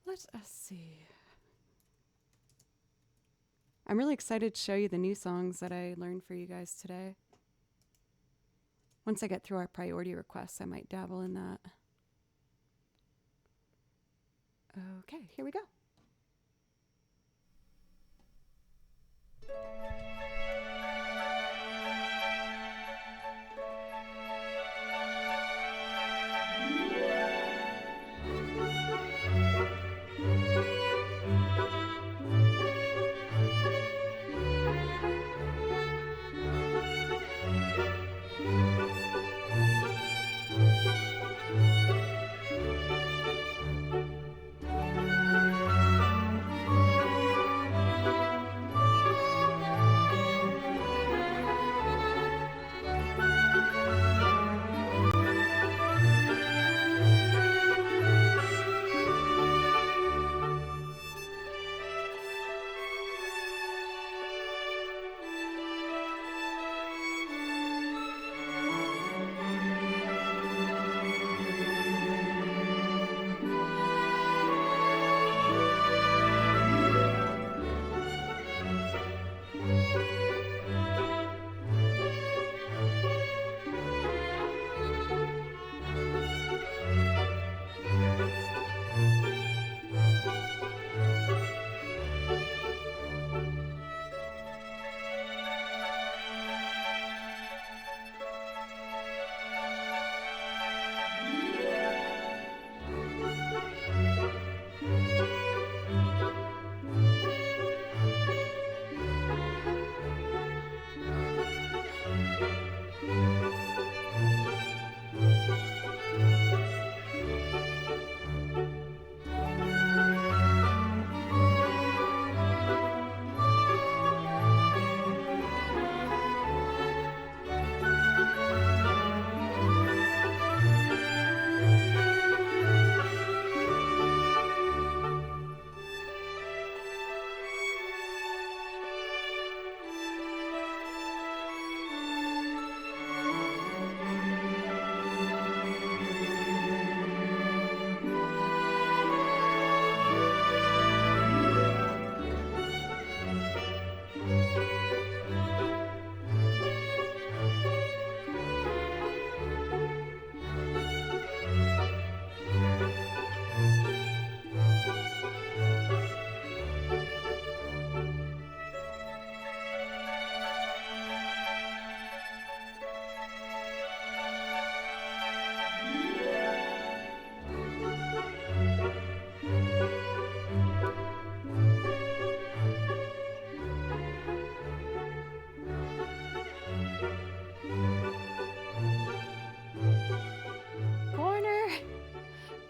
Let us see. I'm really excited to show you the new songs that I learned for you guys today. Once I get through our priority requests, I might dabble in that. Okay, here we go.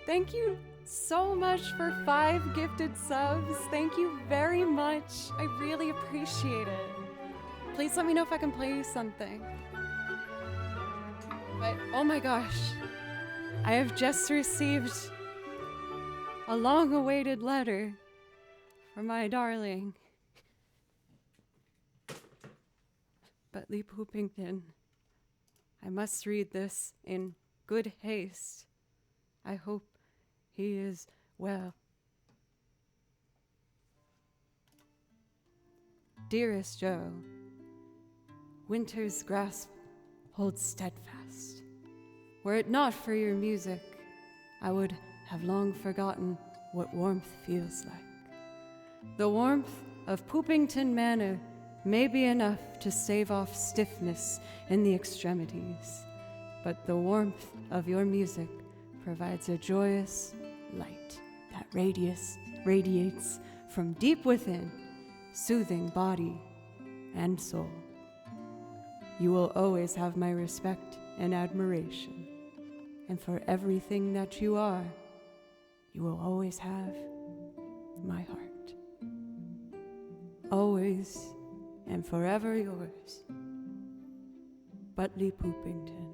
Thank you so much for 5 gifted subs. Thank you very much. I really appreciate it. Please let me know if I can play you something. But oh my gosh, I have just received a long-awaited letter from my darling, Butley Poopington. I must read this in good haste. I hope he is well. Dearest Joe, winter's grasp holds steadfast. Were it not for your music, I would have long forgotten what warmth feels like. The warmth of Poopington Manor may be enough to stave off stiffness in the extremities, but the warmth of your music provides a joyous light that radiates from deep within, soothing body and soul. You will always have my respect and admiration, and for everything that you are, you will always have my heart. Always and forever yours, Butley Poopington.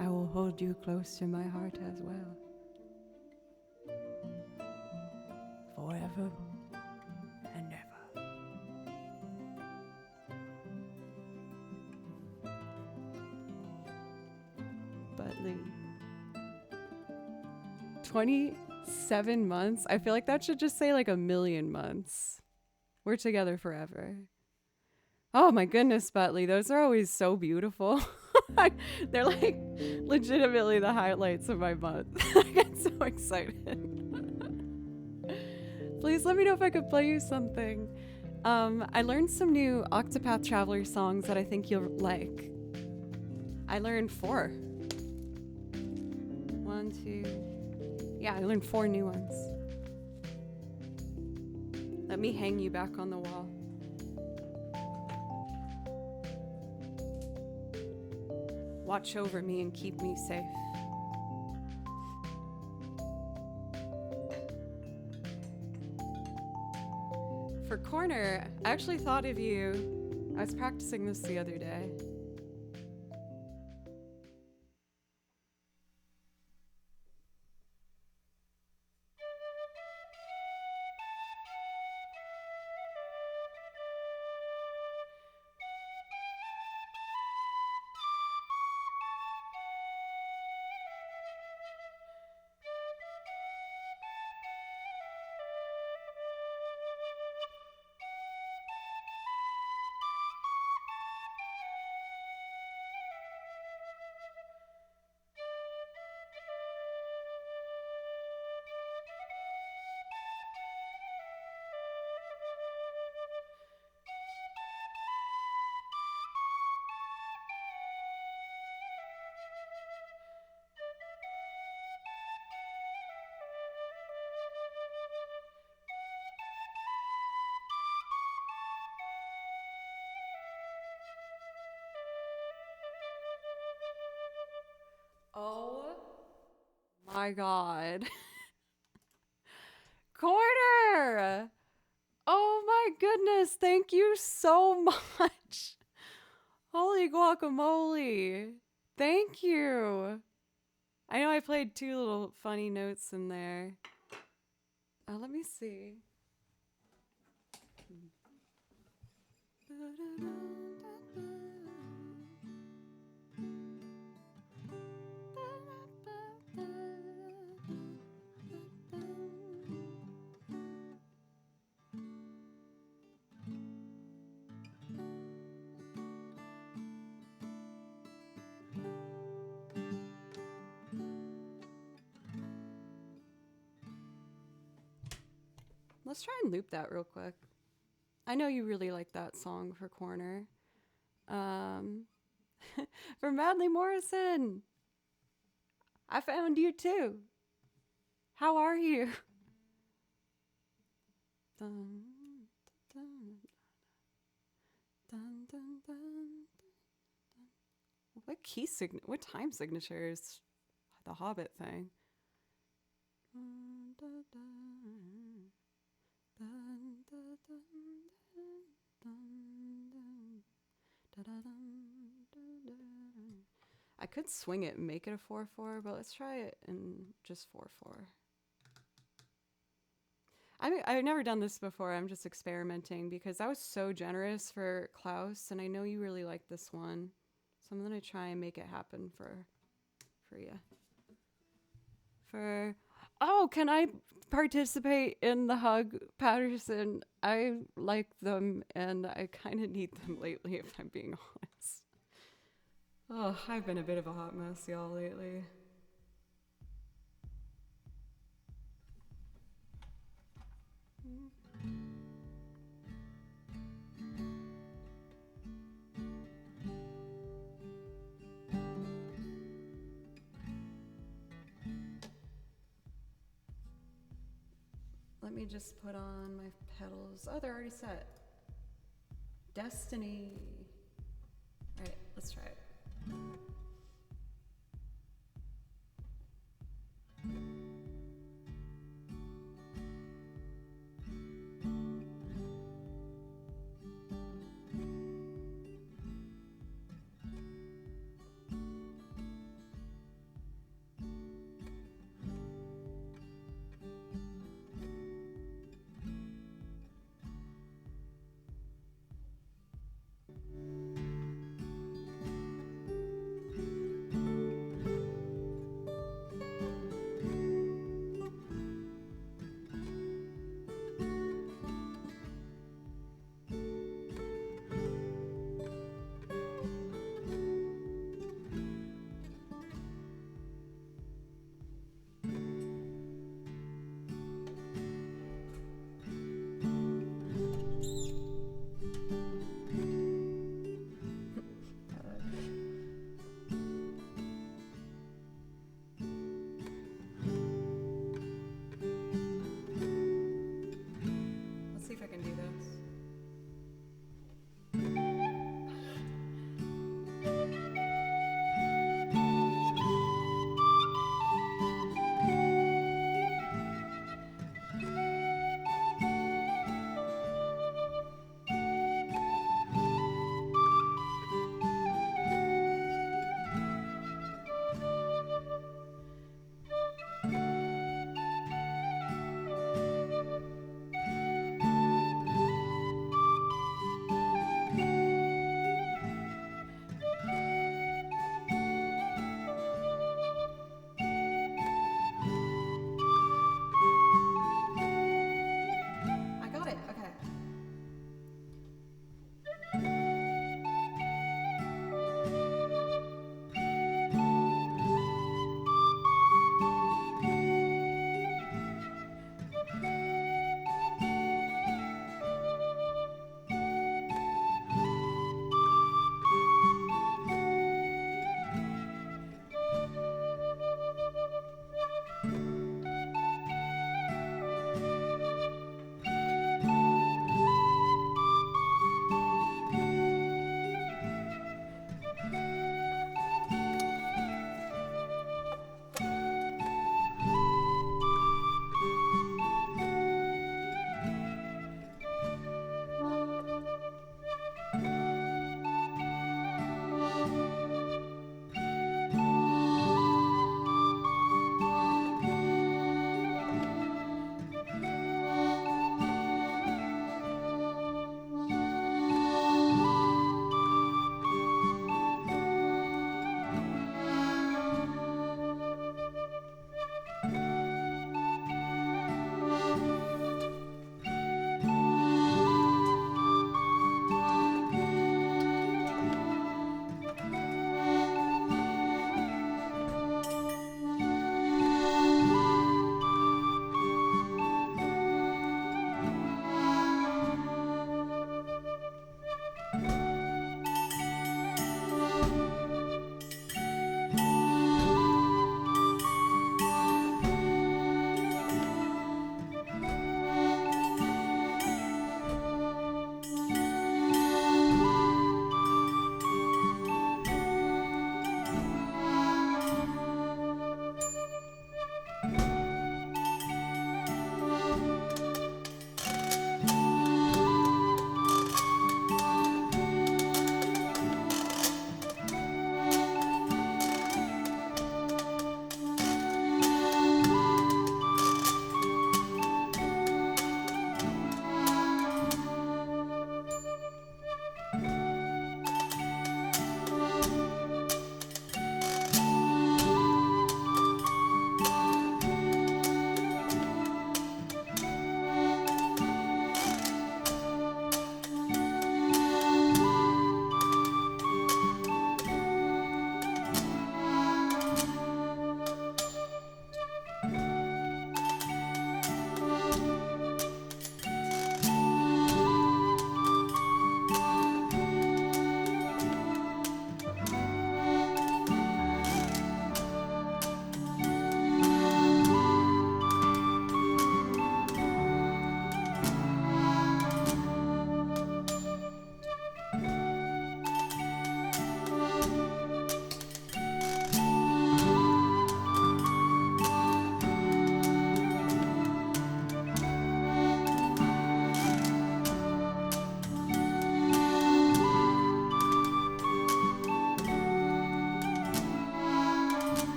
I will hold you close to my heart as well. forever and ever. Butley. 27 months? I feel like that should just say like a million months. We're together forever. Oh my goodness, Butley. Those are always so beautiful. They're like legitimately the highlights of my month. I get so excited. Please let me know if I could play you something. I learned some new Octopath Traveler songs that I think you'll like. I learned 4. 1, 2. Yeah, I learned 4 new ones. Let me hang you back on the wall. Watch over me and keep me safe. For corner, I actually thought of you. I was practicing this the other day. Oh my god. Corner! Oh my goodness, thank you so much. Holy guacamole. Thank you. I know I played 2 little funny notes in there. Let me see. Let's try and loop that real quick. I know you really like that song for corner. For Madly Morrison. I found you too. How are you? Dun, dun, dun, dun, dun, dun. What time signature is the Hobbit thing? I could swing it and make it a 4/4, but let's try it in just 4/4. I've never done this before. I'm just experimenting because I was so generous for Klaus, and I know you really like this one, so I'm gonna try and make it happen for you. Can I participate in the hug, Patterson? I like them, and I kind of need them lately, if I'm being honest. Oh, I've been a bit of a hot mess, y'all, lately. Let me just put on my pedals. Oh, they're already set. Destiny. All right, let's try it.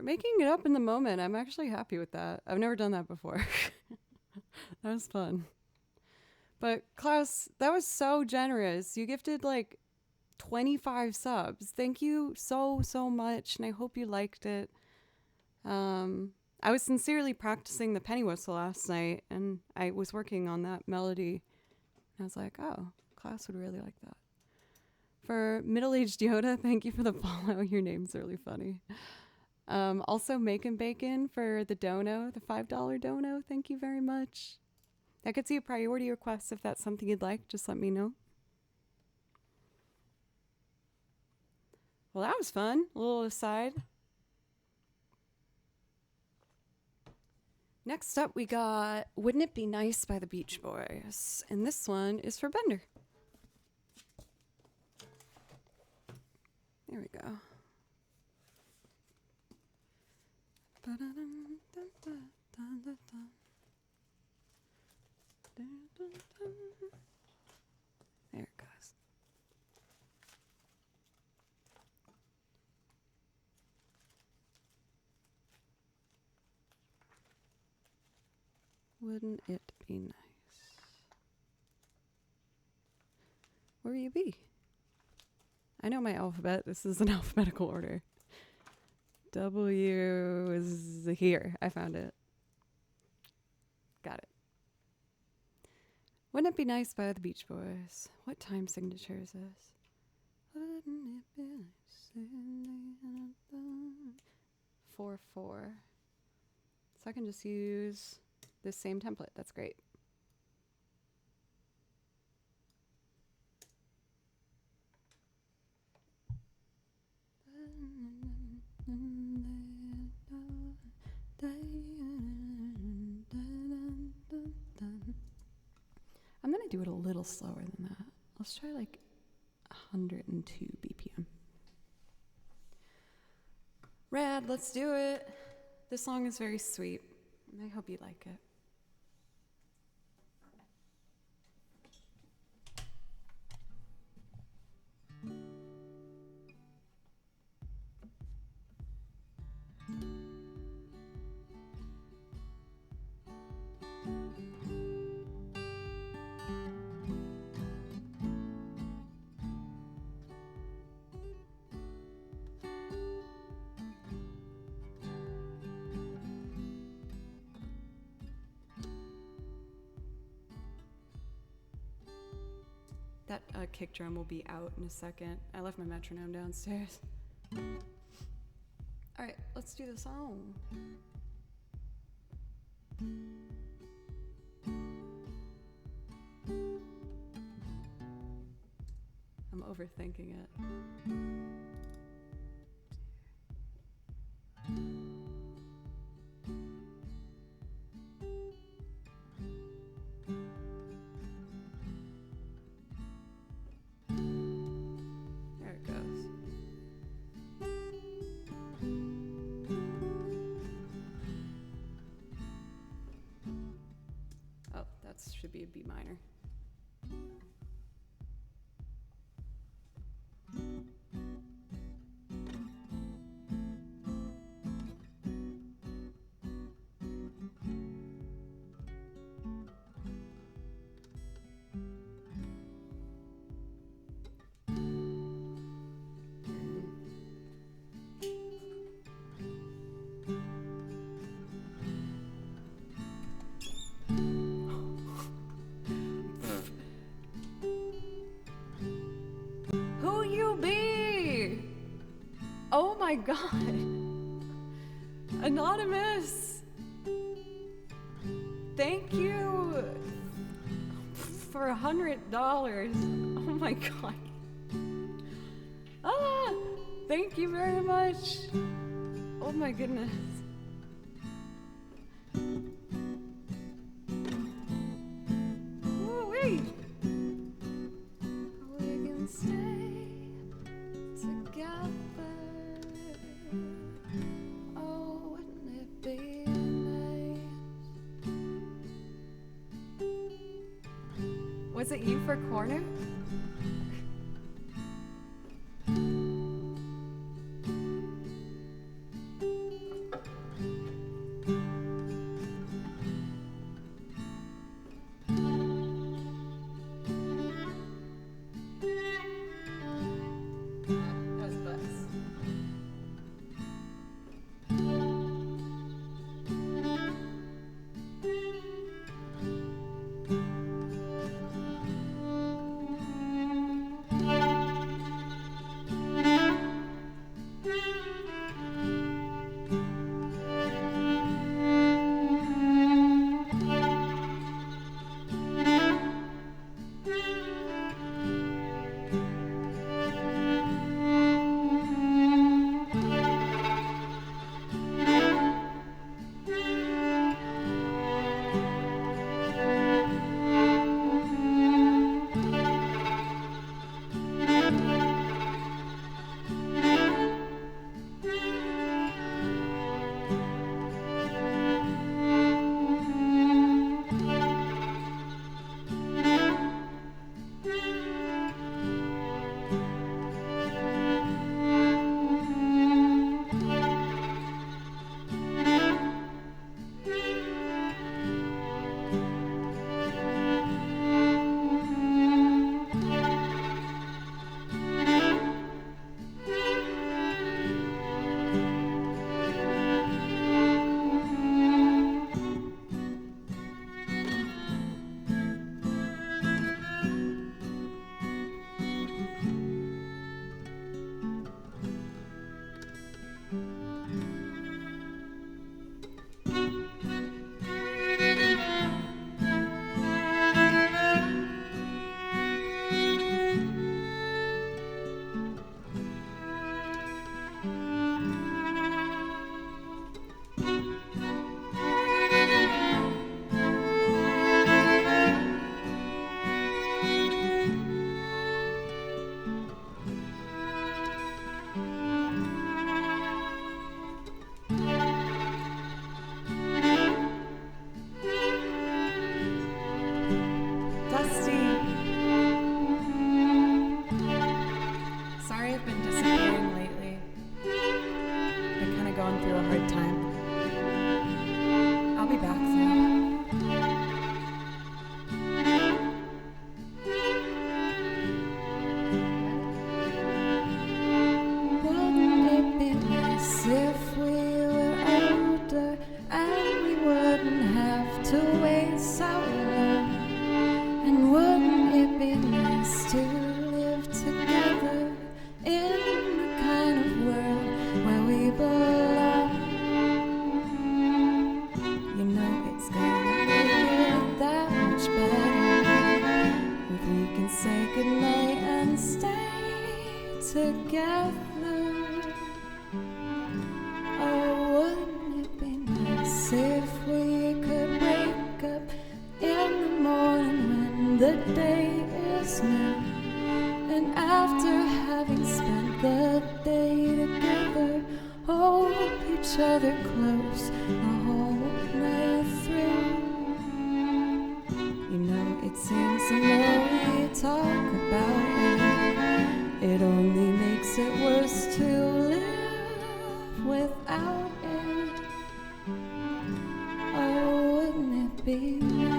making it up in the moment. I'm actually happy with that. I've never done that before. That was fun. But Klaus, that was so generous. You gifted like 25 subs. Thank you so, so much. And I hope you liked it. I was sincerely practicing the penny whistle last night, and I was working on that melody. And I was like, oh, Klaus would really like that. For middle-aged Yoda, thank you for the follow. Your name's really funny. Also, Makin' Bacon for the dono, the $5 dono. Thank you very much. That gets you a priority request if that's something you'd like. Just let me know. Well, that was fun. A little aside. Next up, we got Wouldn't It Be Nice by the Beach Boys. And this one is for Bender. There we go. There it goes. Wouldn't it be nice? Where you be? I know my alphabet. This is an alphabetical order. W is here. I found it. Got it. Wouldn't It Be Nice by the Beach Boys. What time signature is this? Wouldn't it be nice? 4/4. So I can just use this same template. That's great. I'm gonna do it a little slower than that. Let's try like 102 BPM. Rad, let's do it. This song is very sweet, and I hope you like it. That kick drum will be out in a second. I left my metronome downstairs. All right, let's do the song. I'm overthinking it. Should be a B minor. Oh my God. Anonymous. Thank you for $100. Oh my God. Ah, thank you very much. Oh my goodness. Woo-wee. We can stay together. Oh, wouldn't it be nice? Was it you for corner? Dusty. Sorry I've been disappearing lately. Been kind of going through a hard time. I'll be back though. Wouldn't it be nice if we were older and we wouldn't have to wait so long? And wouldn't it be nice to live together in the kind of world where we belong? You know it's gonna make it that much better if we can say goodnight and stay together. Oh, wouldn't it be nice if we could wake up in the morning when the day is new, and after having spent the day together, hold each other close the whole night through? You know it seems the more we talk about it, it only makes it worse to live without it. Oh, wouldn't it be nice?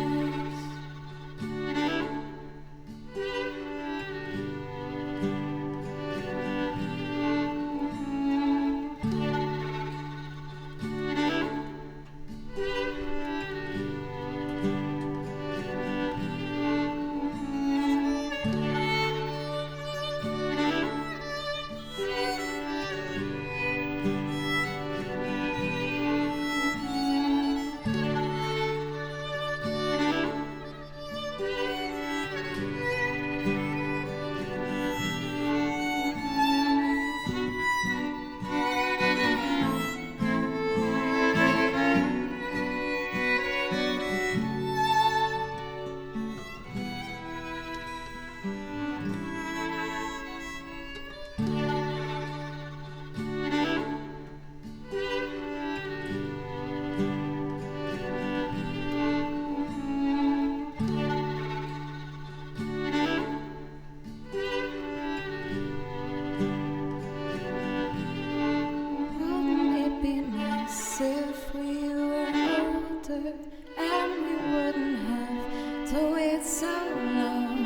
If we were older and we wouldn't have to wait so long,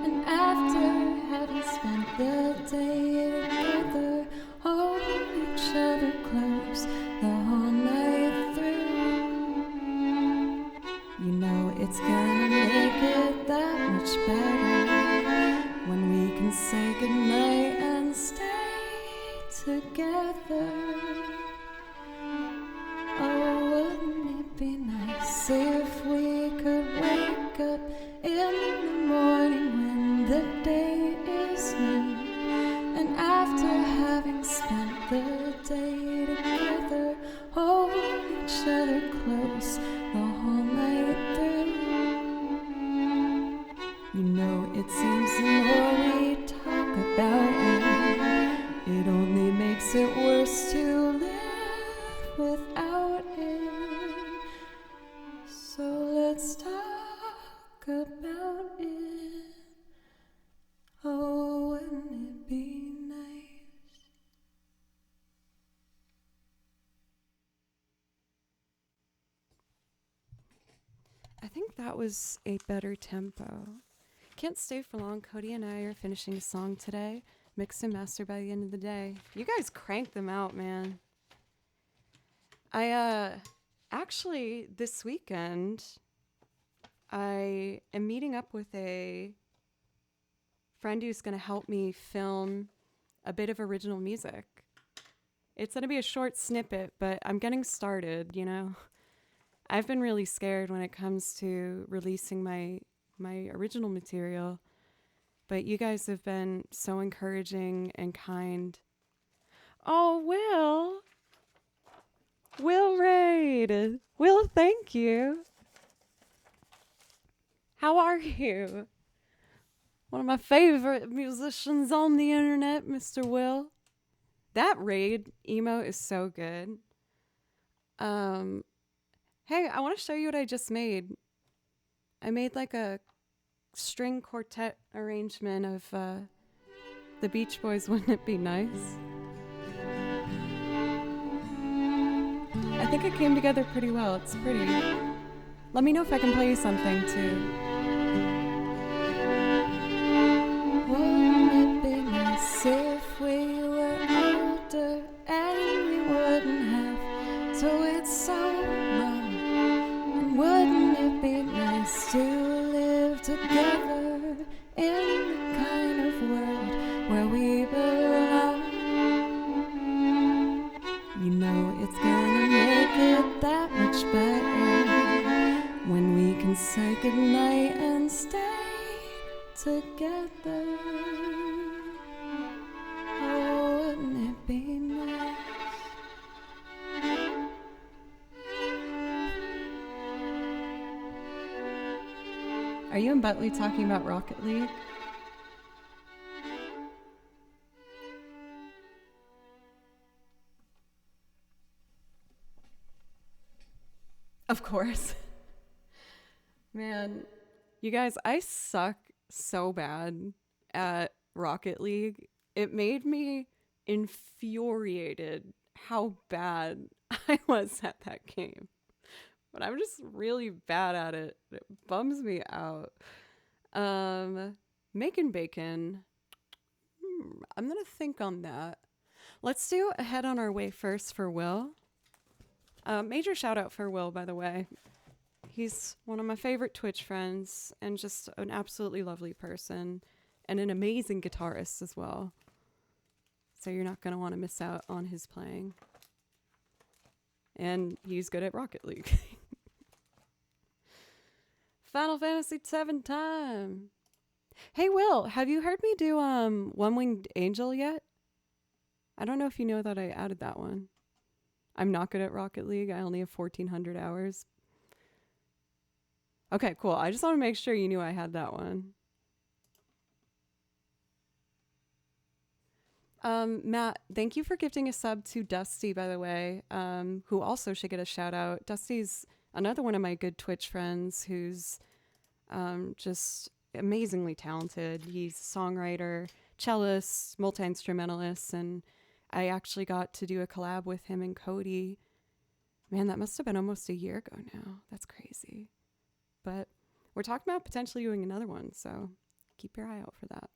and after having spent the day together, hold each other close the whole night through. You know it's gonna make it that much better when we can say goodnight and stay together. Oh, wouldn't it be nice if we could wake up in the morning when the day is new, and after having spent the day together, hold each other close the whole night through? You know it seems the more we talk about it, it only makes it worse to live without it. So let's talk about it. Oh, wouldn't it be nice? I think that was a better tempo. Can't stay for long. Cody and I are finishing a song today. Mix and master by the end of the day. You guys crank them out, man. I actually this weekend I am meeting up with a friend who's going to help me film a bit of original music. It's going to be a short snippet, but I'm getting started, you know. I've been really scared when it comes to releasing my original material, but you guys have been so encouraging and kind. Oh, Will Raid. Will, thank you. How are you? One of my favorite musicians on the internet, Mr. Will. That raid emo is so good. Hey, I want to show you what I just made. I made like a string quartet arrangement of the Beach Boys' Wouldn't It Be Nice? I think it came together pretty well. It's pretty. Let me know if I can play you something too. Wouldn't it be nice if we were older and we wouldn't have to wait so long? And wouldn't it be nice to live together in the kind of world where we belong? You know it's gonna make it that much better when we can say goodnight and stay together. Oh, wouldn't it be nice? Are you and Butley talking about Rocket League? Of course. Man, you guys, I suck so bad at Rocket League. It made me infuriated how bad I was at that game. But I'm just really bad at it. It bums me out. Making bacon. I'm gonna think on that. Let's do a head on our way first for Will. Major shout out for Will, by the way. He's one of my favorite Twitch friends and just an absolutely lovely person and an amazing guitarist as well. So you're not going to want to miss out on his playing. And he's good at Rocket League. Final Fantasy VII time. Hey, Will, have you heard me do One Winged Angel yet? I don't know if you know that I added that one. I'm not good at Rocket League. I only have 1,400 hours. Okay, cool. I just want to make sure you knew I had that one. Matt, thank you for gifting a sub to Dusty, by the way, who also should get a shout out. Dusty's another one of my good Twitch friends who's just amazingly talented. He's a songwriter, cellist, multi-instrumentalist, and I actually got to do a collab with him and Cody. Man, that must have been almost a year ago now. That's crazy. But we're talking about potentially doing another one, so keep your eye out for that.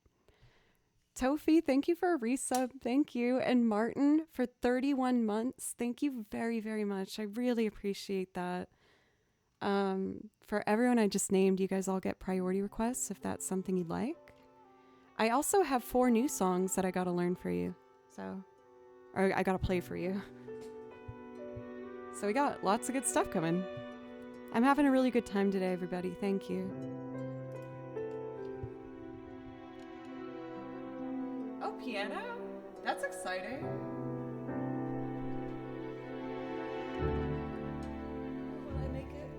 Tofi, thank you for a resub. Thank you. And Martin for 31 months. Thank you very, very much. I really appreciate that. For everyone I just named, you guys all get priority requests if that's something you'd like. I also have 4 new songs that I got to learn for you. Or I got to play for you. So we got lots of good stuff coming. I'm having a really good time today, everybody. Thank you. Oh, piano? That's exciting. Will I make it?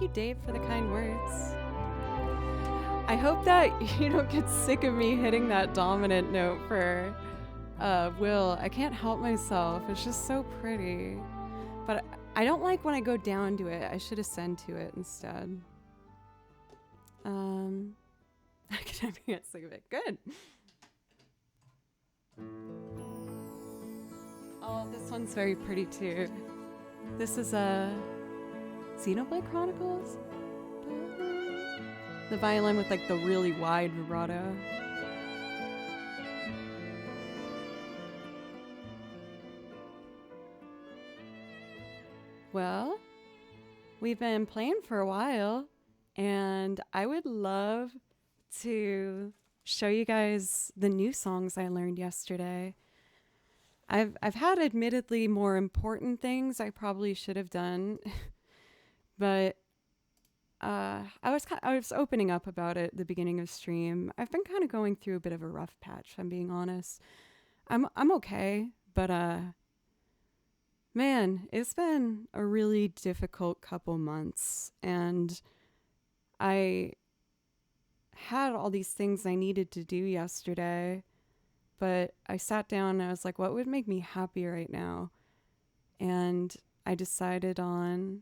Thank you, Dave, for the kind words. I hope that you don't get sick of me hitting that dominant note for Will. I can't help myself. It's just so pretty. But I don't like when I go down to it. I should ascend to it instead. I can never get sick of it. Good. Oh, this one's very pretty too. This is a Xenoblade Chronicles? The violin with like the really wide vibrato. Well, we've been playing for a while, and I would love to show you guys the new songs I learned yesterday. I've had admittedly more important things I probably should have done, but I was opening up about it at the beginning of stream. I've been kind of going through a bit of a rough patch, if I'm being honest. I'm okay, but man, it's been a really difficult couple months, and I had all these things I needed to do yesterday, but I sat down and I was like, what would make me happy right now? And I decided on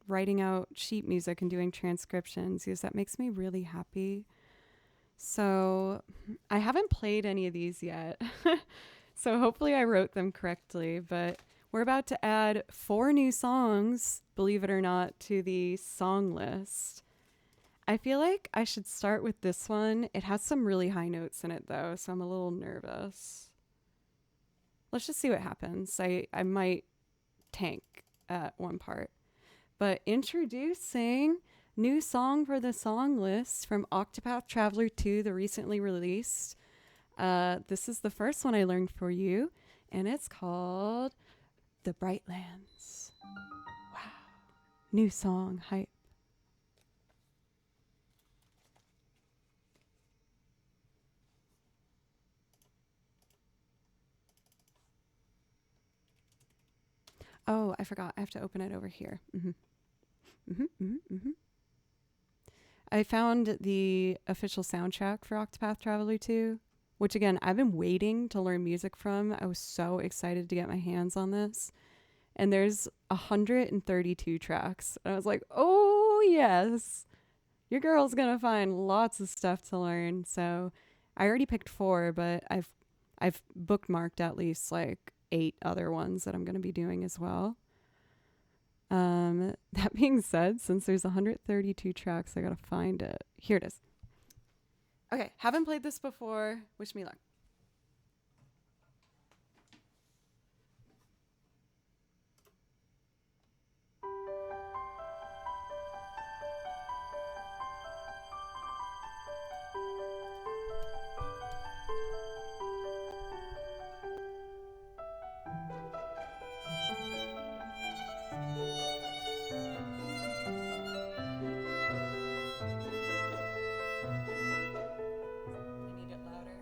writing out sheet music and doing transcriptions because that makes me really happy. So I haven't played any of these yet. So hopefully I wrote them correctly, but we're about to add 4 new songs, believe it or not, to the song list. I feel like I should start with this one. It has some really high notes in it though, so I'm a little nervous. Let's just see what happens. I might tank at one part. But introducing new song for the song list from Octopath Traveler 2, the recently released. This is the first one I learned for you, and it's called The Brightlands. Wow. New song, hype. Oh, I forgot. I have to open it over here. I found the official soundtrack for Octopath Traveler 2, which again, I've been waiting to learn music from. I was so excited to get my hands on this. And there's 132 tracks. And I was like, oh yes, your girl's gonna find lots of stuff to learn. So I already picked 4, but I've bookmarked at least like 8 other ones that I'm going to be doing as well. That being said, since there's 132 tracks, I got to find it. Here it is. Okay, haven't played this before. Wish me luck. I need it louder.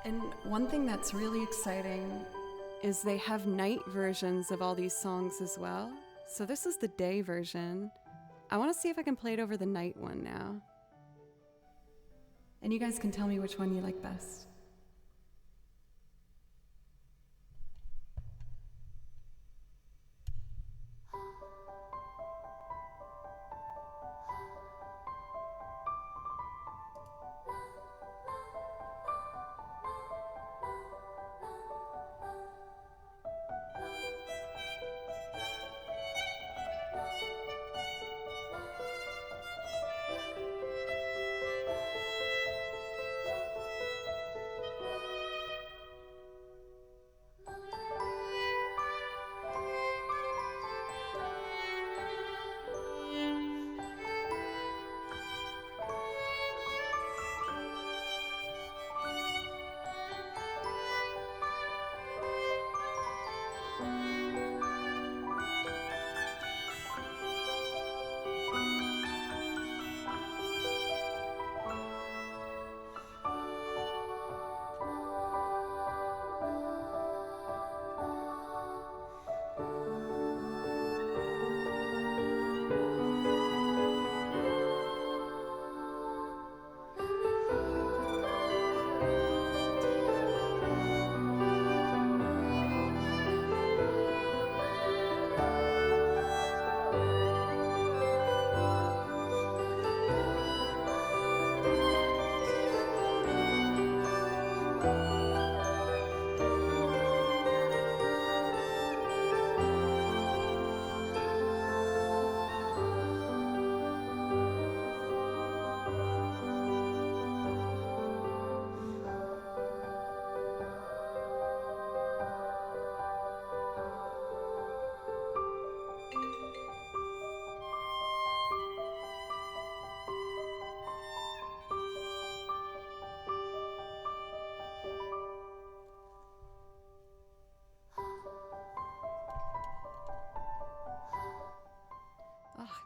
And one thing that's really exciting is they have night versions of all these songs as well. So this is the day version. I want to see if I can play it over the night one now. And you guys can tell me which one you like best.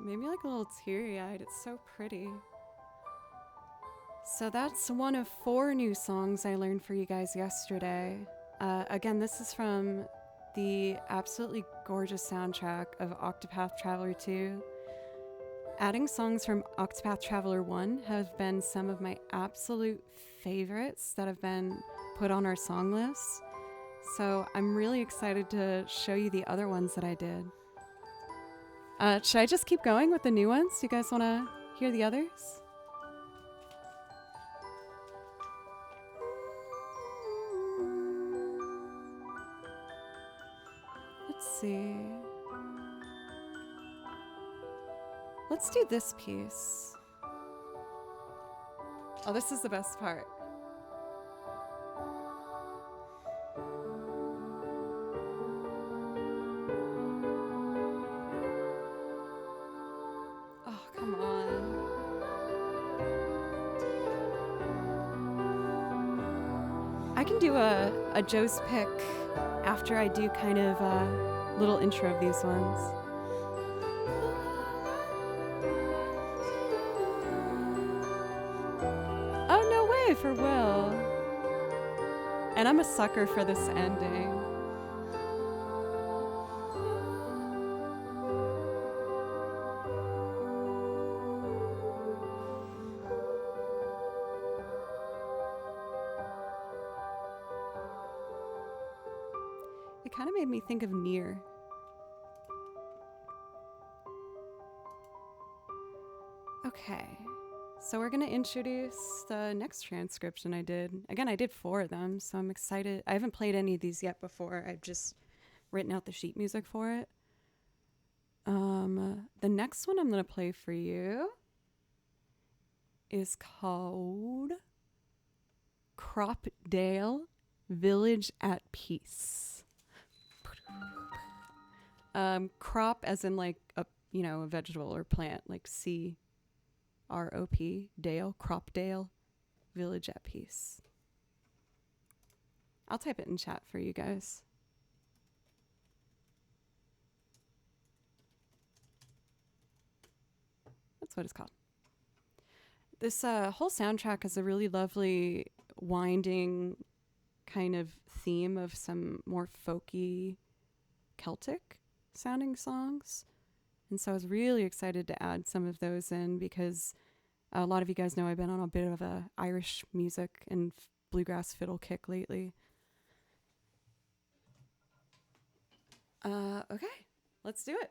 Made me like a little teary-eyed. It's so pretty. So that's one of 4 new songs I learned for you guys yesterday. Again, this is from the absolutely gorgeous soundtrack of Octopath Traveler 2. Adding songs from Octopath Traveler 1 have been some of my absolute favorites that have been put on our song list. So I'm really excited to show you the other ones that I did. Should I just keep going with the new ones? You guys want to hear the others? Let's see. Let's do this piece. Oh, this is the best part. I can do a Joe's pick after I do kind of a little intro of these ones. Oh, no way, for Will. And I'm a sucker for this ending. It kind of made me think of Nier. Okay, so we're gonna introduce the next transcription I did. Again, I did 4 of them, so I'm excited. I haven't played any of these yet before. I've just written out the sheet music for it. The next one I'm gonna play for you is called Cropdale Village at Peace. Crop as in like a vegetable or plant, like CROP, Dale, Cropdale Village at Peace. I'll type it in chat for you guys. That's what it's called. This whole soundtrack is a really lovely, winding kind of theme of some more folky Celtic sounding songs. And so I was really excited to add some of those in because a lot of you guys know I've been on a bit of a Irish music and bluegrass fiddle kick lately. Okay, let's do it.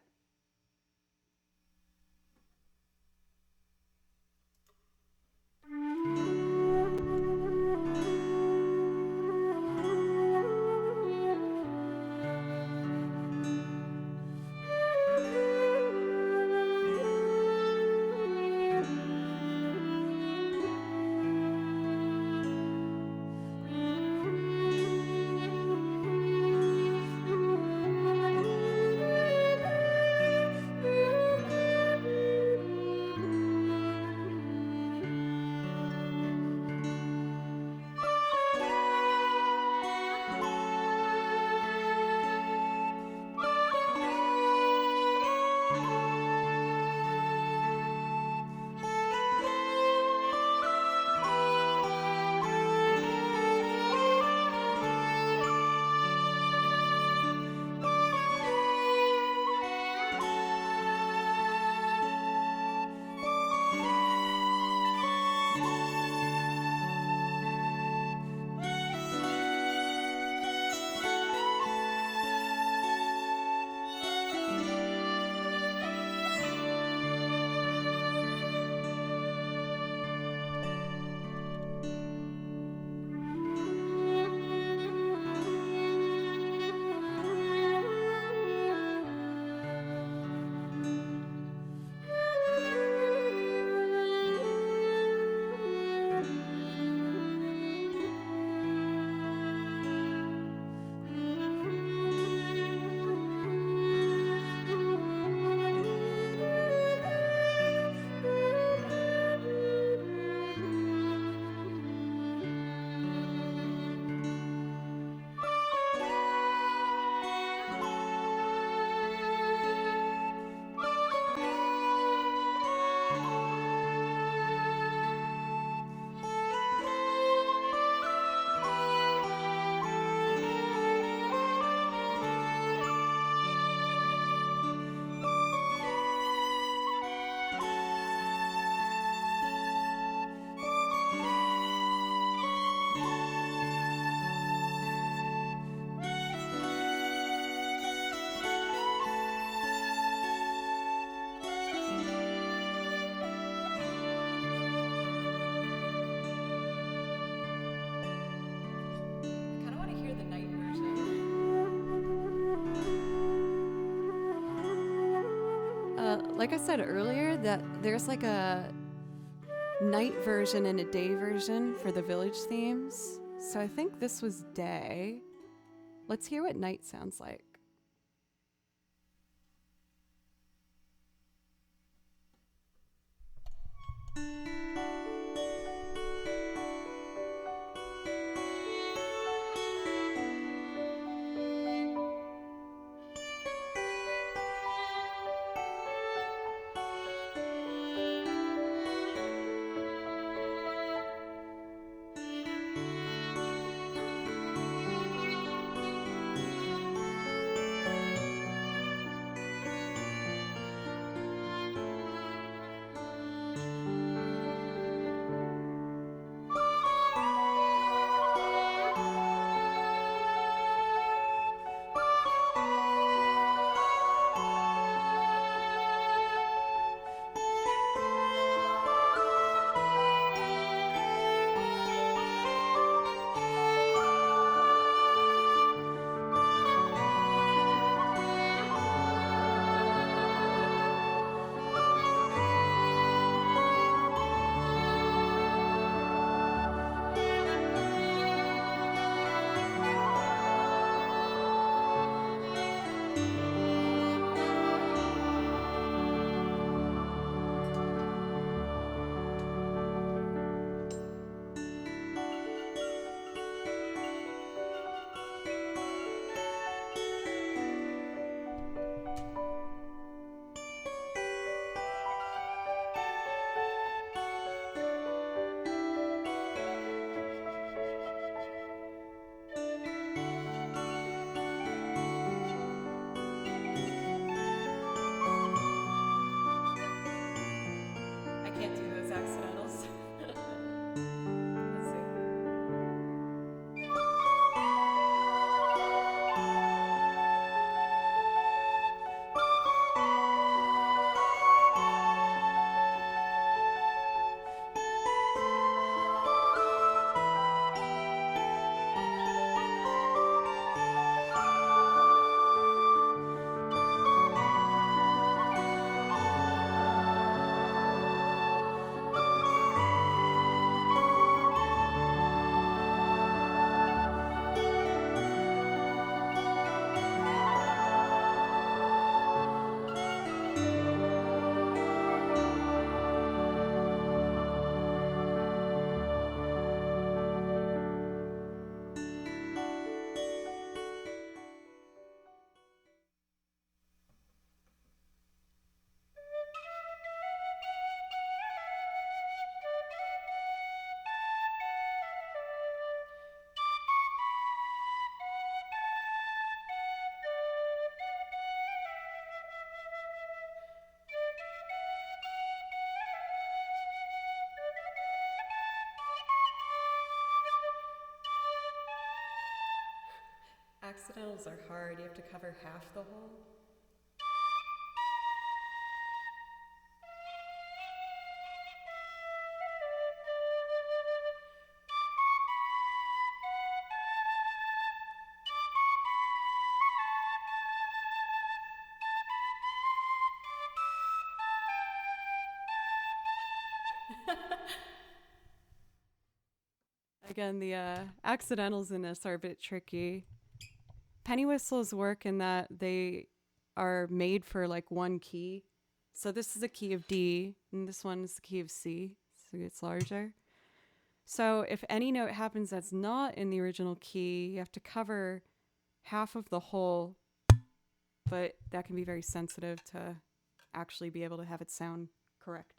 Like I said earlier, that there's like a night version and a day version for the village themes. So I think this was day. Let's hear what night sounds like. Accidentals are hard. You have to cover half the hole. Again, the accidentals in this are a bit tricky. Penny whistles work in that they are made for like one key. So this is the key of D, and this one is the key of C, so it's larger. So if any note happens that's not in the original key, you have to cover half of the whole, but that can be very sensitive to actually be able to have it sound correct.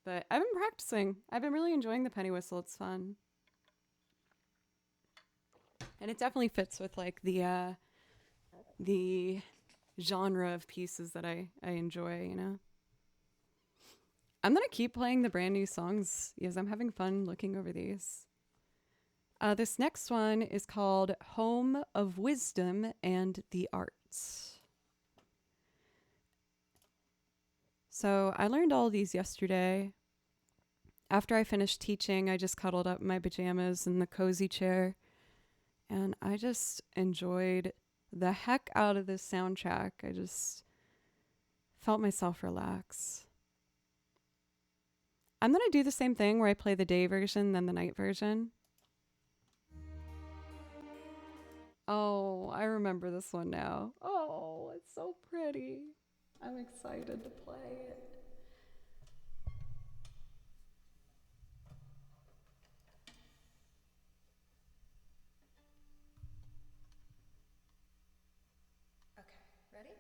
But I've been practicing. I've been really enjoying the penny whistle. It's fun. And it definitely fits with like the genre of pieces that I enjoy, you know. I'm gonna keep playing the brand new songs because I'm having fun looking over these. This next one is called Home of Wisdom and the Arts. So I learned all these yesterday. After I finished teaching, I just cuddled up in my pajamas in the cozy chair, and I just enjoyed the heck out of this soundtrack. I just felt myself relax. I'm going to do the same thing where I play the day version, then the night version. Oh, I remember this one now. Oh, it's so pretty. I'm excited to play it. Okay, ready?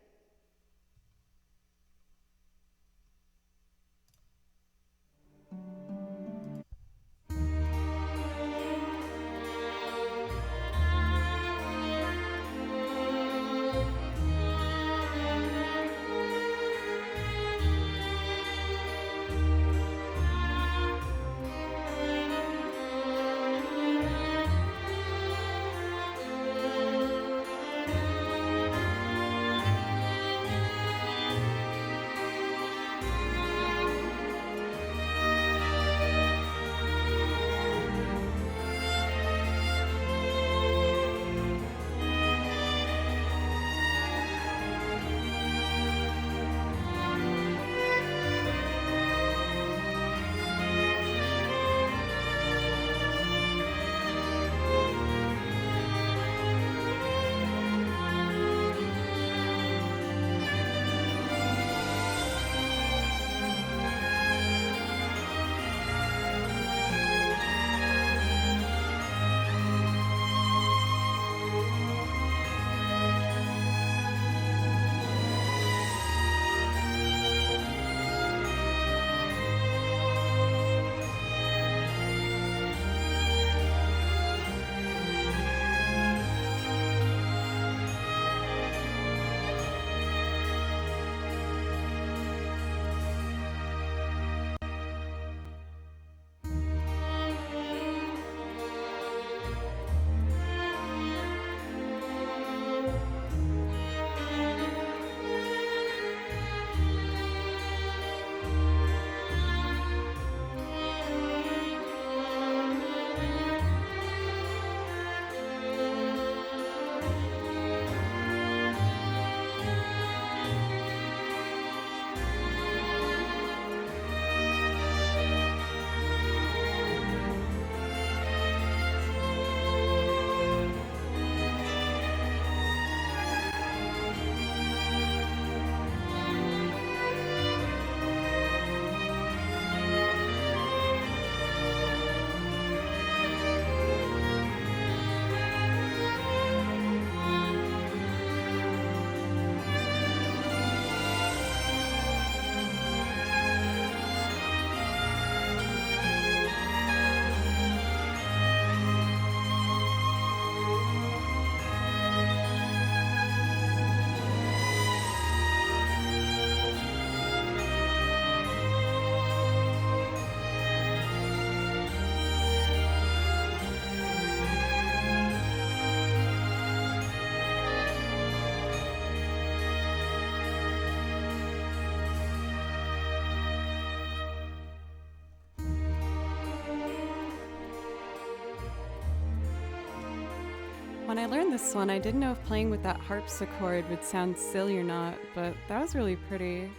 When I learned this one, I didn't know if playing with that harpsichord would sound silly or not, but that was really pretty.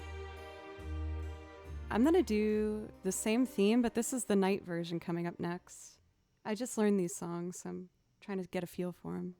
I'm gonna do the same theme, but this is the night version coming up next. I just learned these songs, so I'm trying to get a feel for them.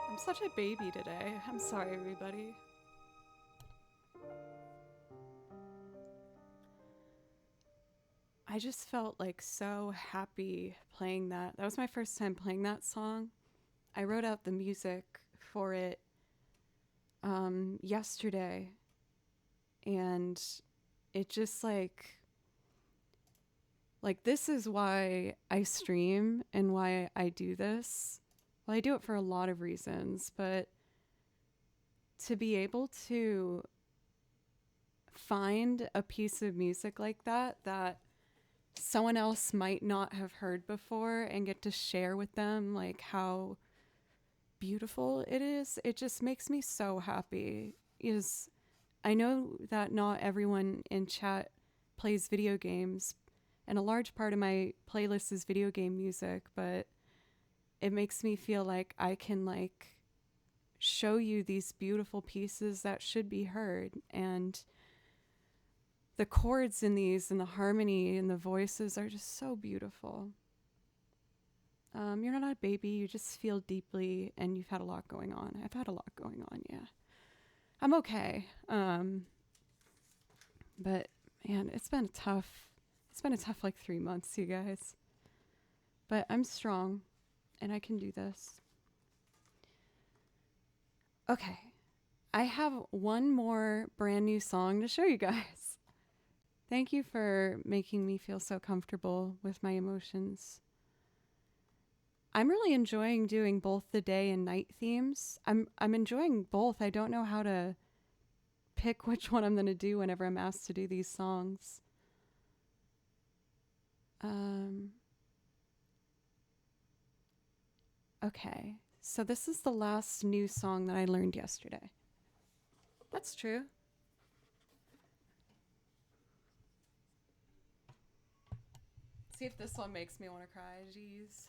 I'm such a baby today. I'm sorry, everybody. I just felt like so happy playing that. That was my first time playing that song. I wrote out the music for it yesterday, and it just like this is why I stream and why I do this. Well, I do it for a lot of reasons, but to be able to find a piece of music like that someone else might not have heard before and get to share with them like how beautiful it is, it just makes me so happy. Is I know that not everyone in chat plays video games, and a large part of my playlist is video game music, but it makes me feel like I can like show you these beautiful pieces that should be heard. And the chords in these and the harmony and the voices are just so beautiful. You're not a baby, you just feel deeply, and you've had a lot going on. I've had a lot going on, yeah. I'm okay. But man, it's been a tough like 3 months, you guys. But I'm strong and I can do this. Okay. I have one more brand new song to show you guys. Thank you for making me feel so comfortable with my emotions. I'm really enjoying doing both the day and night themes. I'm enjoying both. I don't know how to pick which one I'm going to do whenever I'm asked to do these songs. Okay. So this is the last new song that I learned yesterday. That's true. See if this one makes me want to cry. Jeez.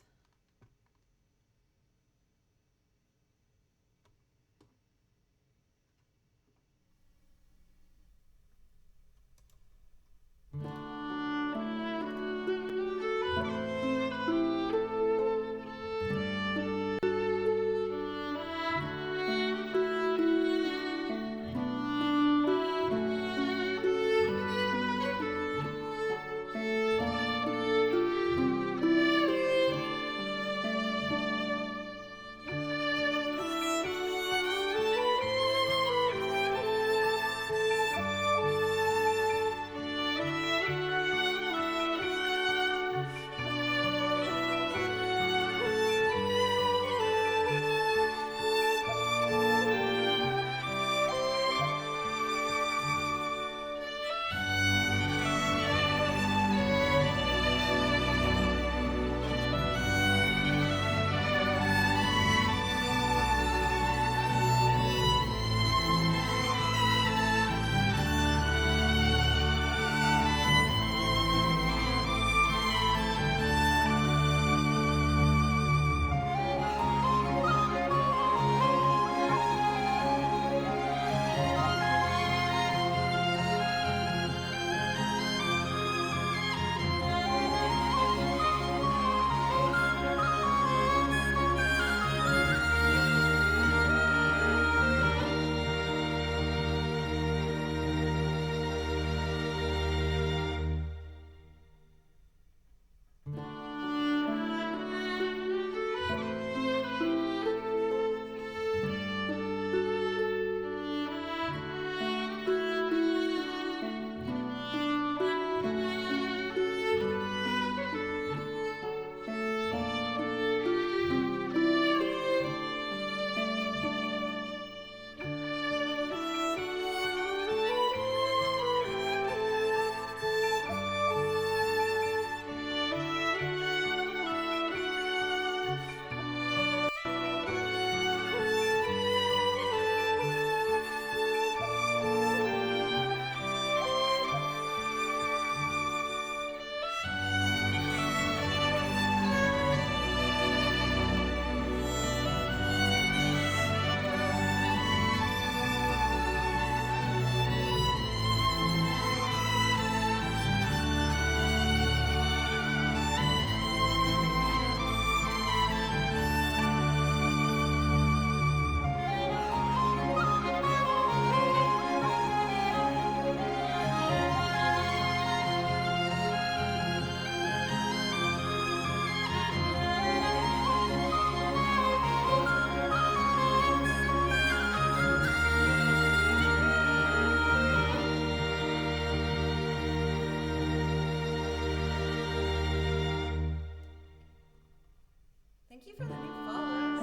Thank you for the new follows.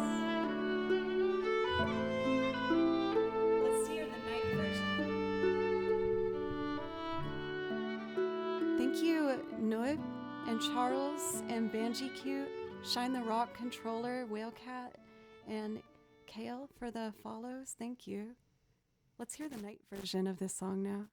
Let's hear the night version. Thank you, Noib and Charles and Banji Cute, Shine the Rock Controller, Whalecat, and Kale for the follows. Thank you. Let's hear the night version of this song now.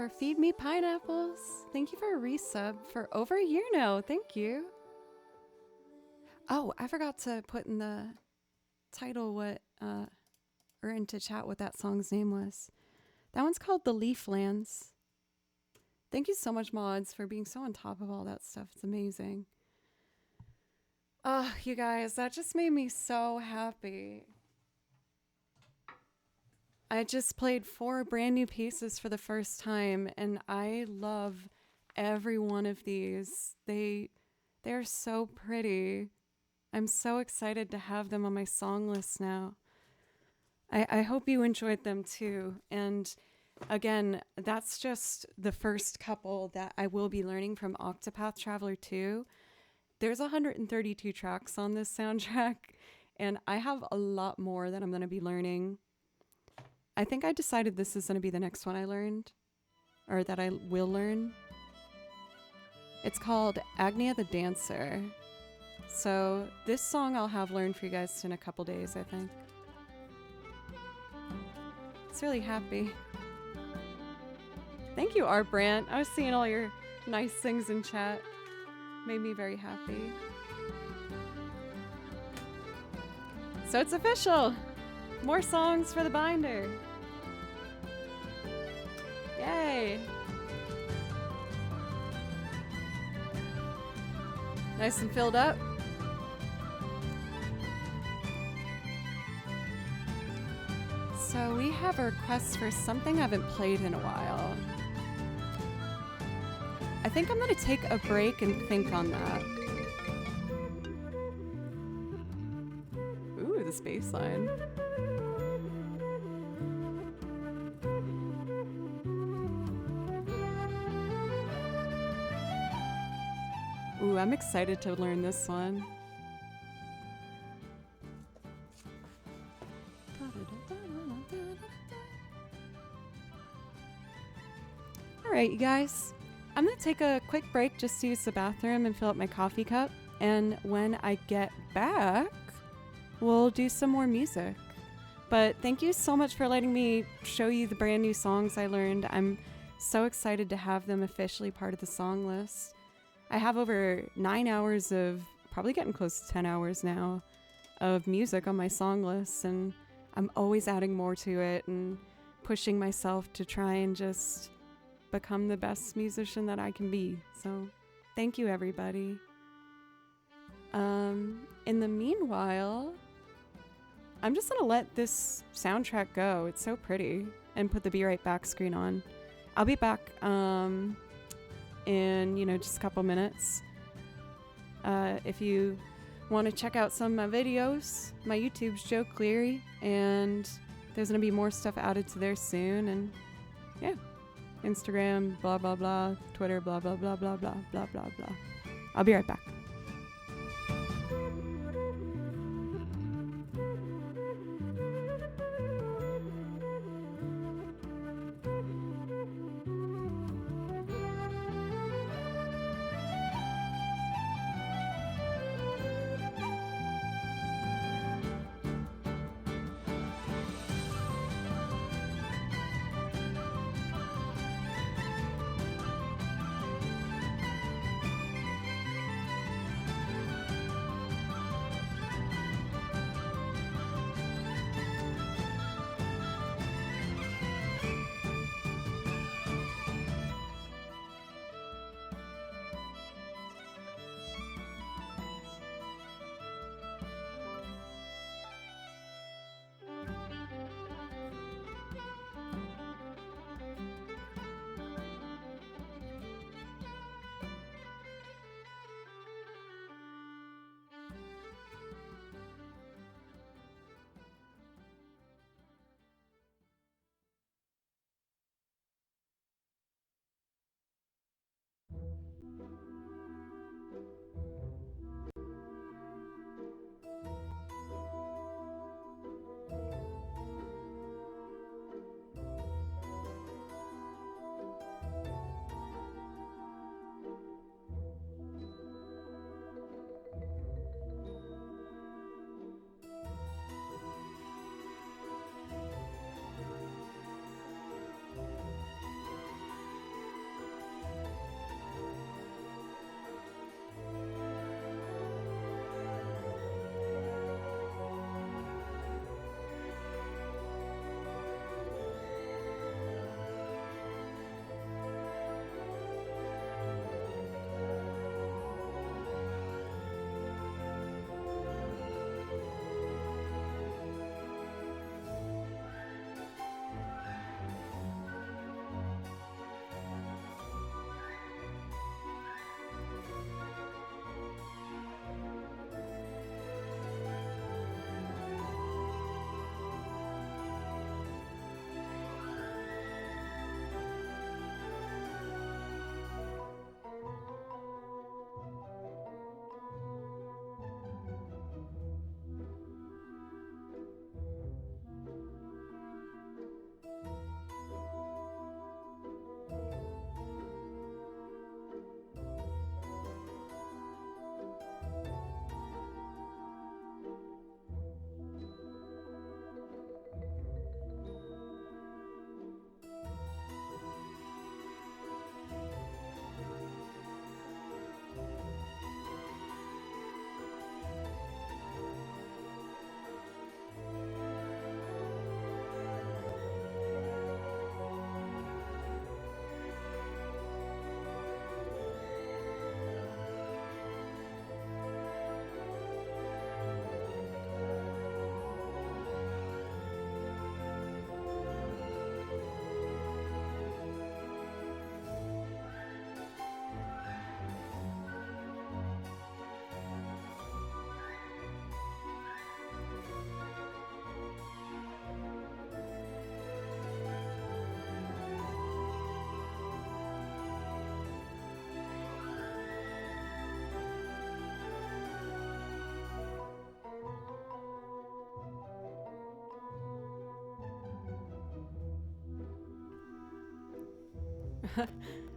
for Feed Me Pineapples. Thank you for a resub for over a year now. Thank you. Oh, I forgot to put in the title or into chat what that song's name was. That one's called The Leaflands. Thank you so much, mods, for being so on top of all that stuff. It's amazing. Oh, you guys, that just made me so happy. I just played 4 brand new pieces for the first time, and I love every one of these. They're so pretty. I'm so excited to have them on my song list now. I hope you enjoyed them too. And again, that's just the first couple that I will be learning from Octopath Traveler 2. There's 132 tracks on this soundtrack, and I have a lot more that I'm going to be learning. I think I decided this is going to be the next one I learned, or that I will learn. It's called Agnia the Dancer. So this song I'll have learned for you guys in a couple days, I think. It's really happy. Thank you, Art Brandt. I was seeing all your nice things in chat. Made me very happy. So it's official. More songs for the binder. Yay. Nice and filled up. So we have a request for something I haven't played in a while. I think I'm gonna take a break and think on that. Ooh, the space line. Ooh, I'm excited to learn this one. All right, you guys. I'm gonna take a quick break just to use the bathroom and fill up my coffee cup. And when I get back, we'll do some more music. But thank you so much for letting me show you the brand new songs I learned. I'm so excited to have them officially part of the song list. I have over 9 hours of, probably getting close to 10 hours now, of music on my song list. And I'm always adding more to it and pushing myself to try and just become the best musician that I can be. So thank you, everybody. In the meanwhile, I'm just gonna let this soundtrack go. It's so pretty. And put the Be Right Back screen on. I'll be back in, just a couple minutes. If you want to check out some of my videos, my YouTube's Joe Cleary, and there's gonna be more stuff added to there soon. And yeah, Instagram, blah blah blah, Twitter, blah blah blah blah blah blah blah blah. I'll be right back.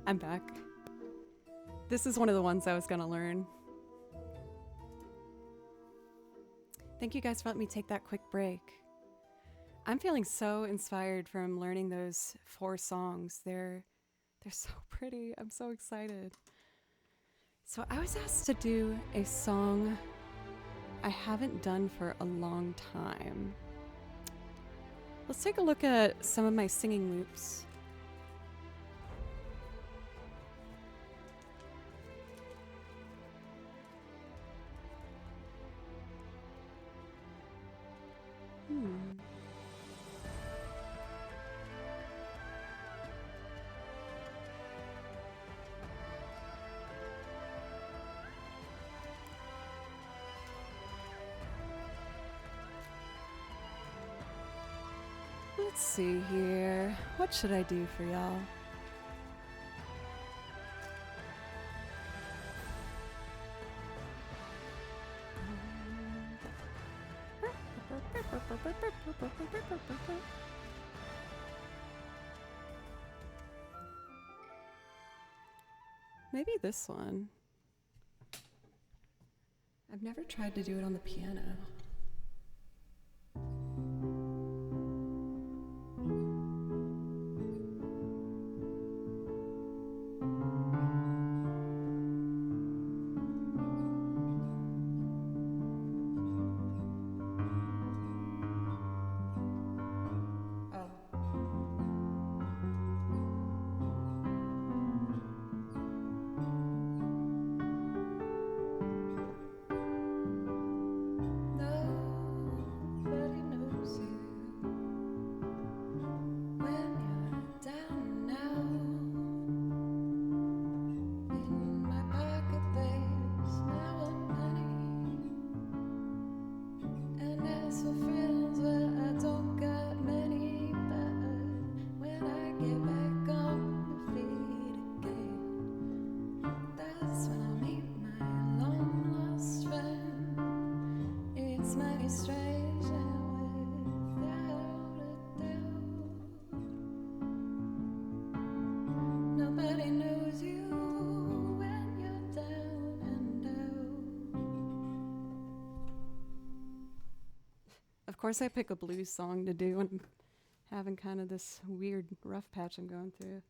I'm back. This is one of the ones I was gonna learn. Thank you guys for letting me take that quick break. I'm feeling so inspired from learning those 4 songs. They're so pretty. I'm so excited. So I was asked to do a song I haven't done for a long time. Let's take a look at some of my singing loops. Let's see here. What should I do for y'all? Maybe this one. I've never tried to do it on the piano. Of course, I pick a blues song to do when I'm having kind of this weird rough patch I'm going through.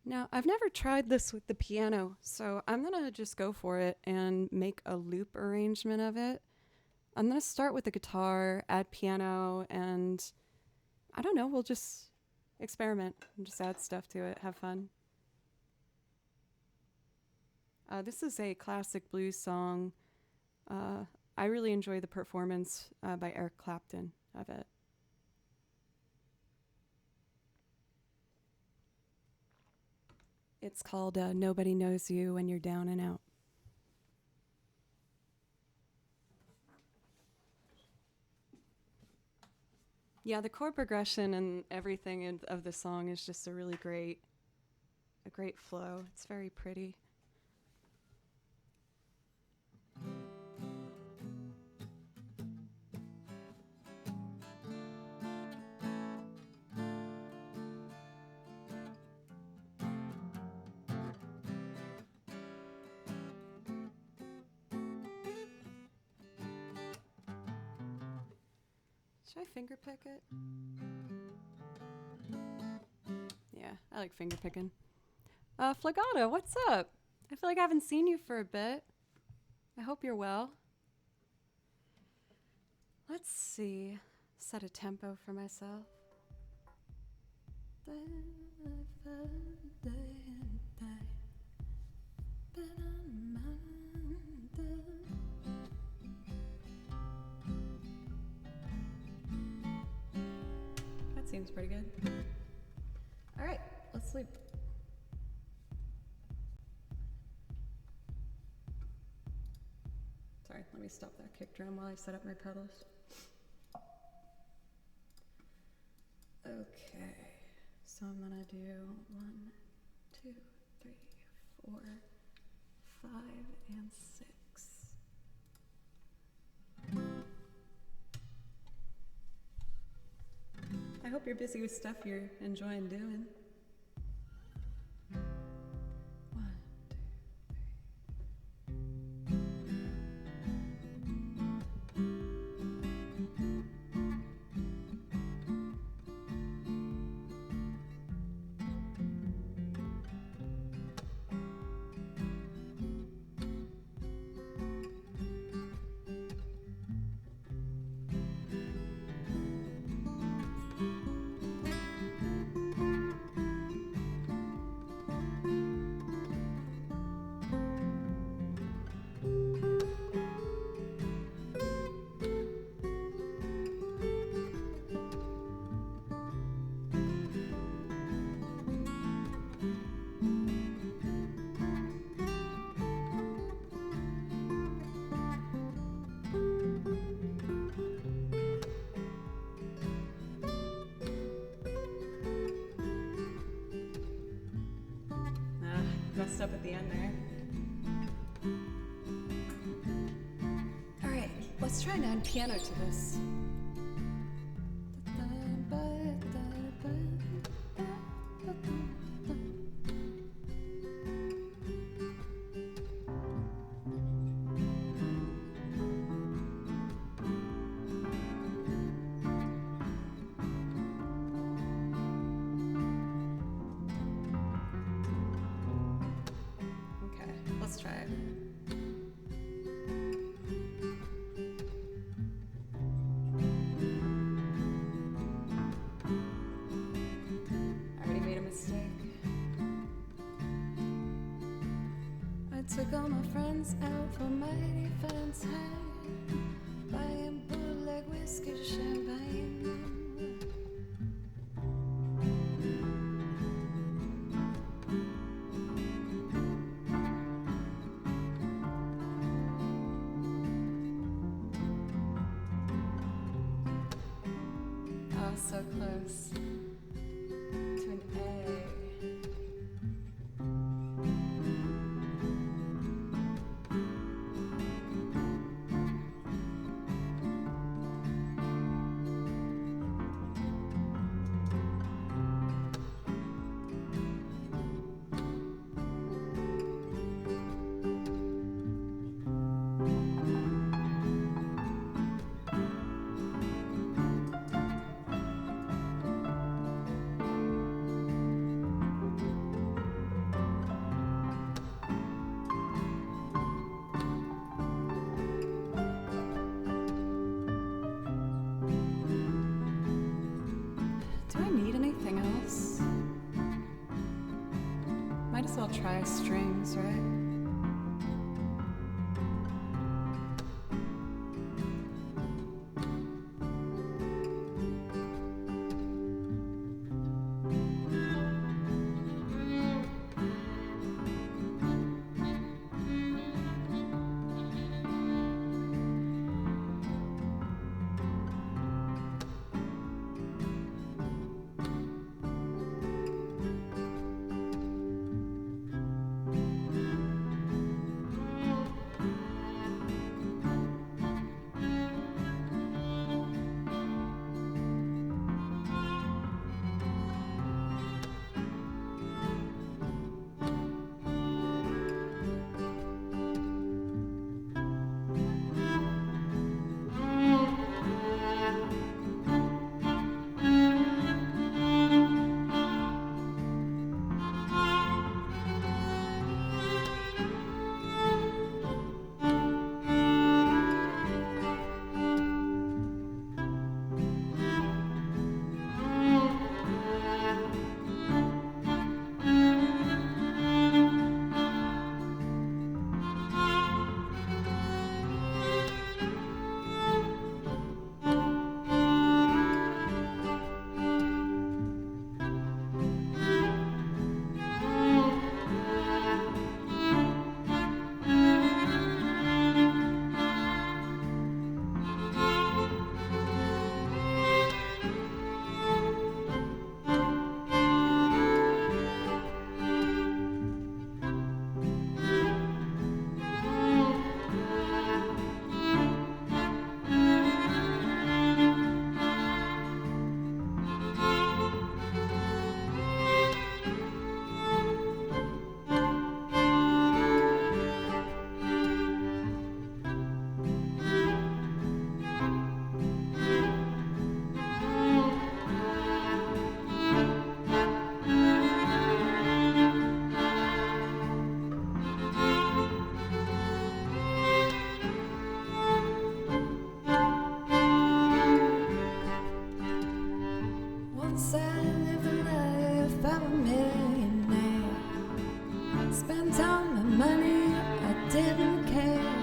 Now, I've never tried this with the piano, so I'm going to just go for it and make a loop arrangement of it. I'm going to start with the guitar, add piano, and I don't know, we'll just experiment and just add stuff to it, have fun. This is a classic blues song. I really enjoy the performance by Eric Clapton of it. It's called Nobody Knows You When You're Down and Out. Yeah, the chord progression and everything of the song is just a really great flow. It's very pretty. Should I finger pick it? Yeah, I like finger picking. Flagata, what's up? I feel like I haven't seen you for a bit. I hope you're well. Let's see. Set a tempo for myself. That seems pretty good. All right, let's sleep. Sorry, let me stop that kick drum while I set up my pedals. Okay, so I'm gonna do 1, 2, 3, 4, 5, and 6. I hope you're busy with stuff you're enjoying doing. messed up at the end there. Alright, let's try and add piano to this. Okay, let's try it. I already made a mistake. I took all my friends out for mighty fine time, buying bootleg whiskey, champagne. Oh, so close to an A. Do I need anything else? Might as well try strings, right? Once I lived a life of a millionaire. Spent all my money, I didn't care.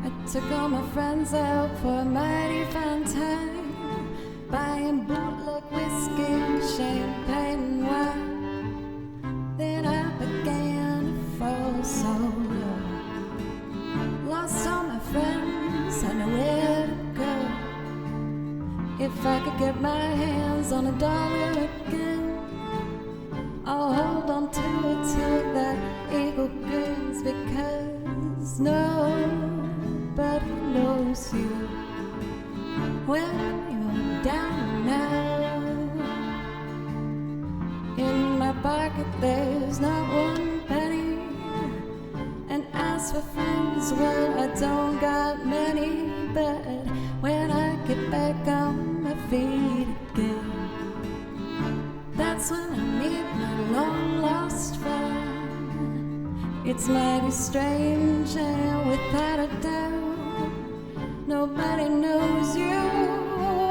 I took all my friends out for a mighty fine time, buying bootleg whiskey, champagne and wine. Then I began to fall so low. Lost all my friends, I know where to go. If I could get my hands on $1 again, I'll hold on to it till that 'cause nobody knows you when you're down now. In my pocket there's not one penny, and as for friends, well, I don't got many. But when I get back on my feet again, that's when I meet my long lost friend. It's mighty strange, and without a doubt, nobody knows you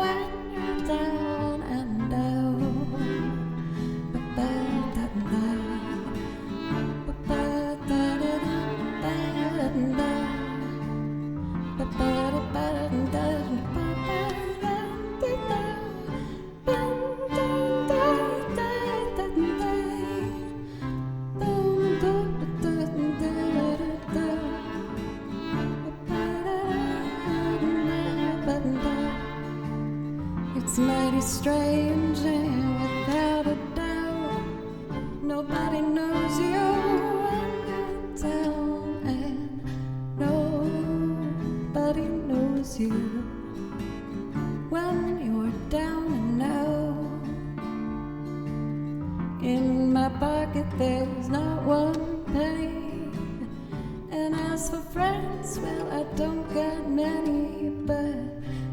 when you're down and out. It's mighty strange, and without a doubt, nobody knows you when you're down, and nobody knows you when you're down and out. In my pocket there's not one penny, and as for friends, well, I don't got many. But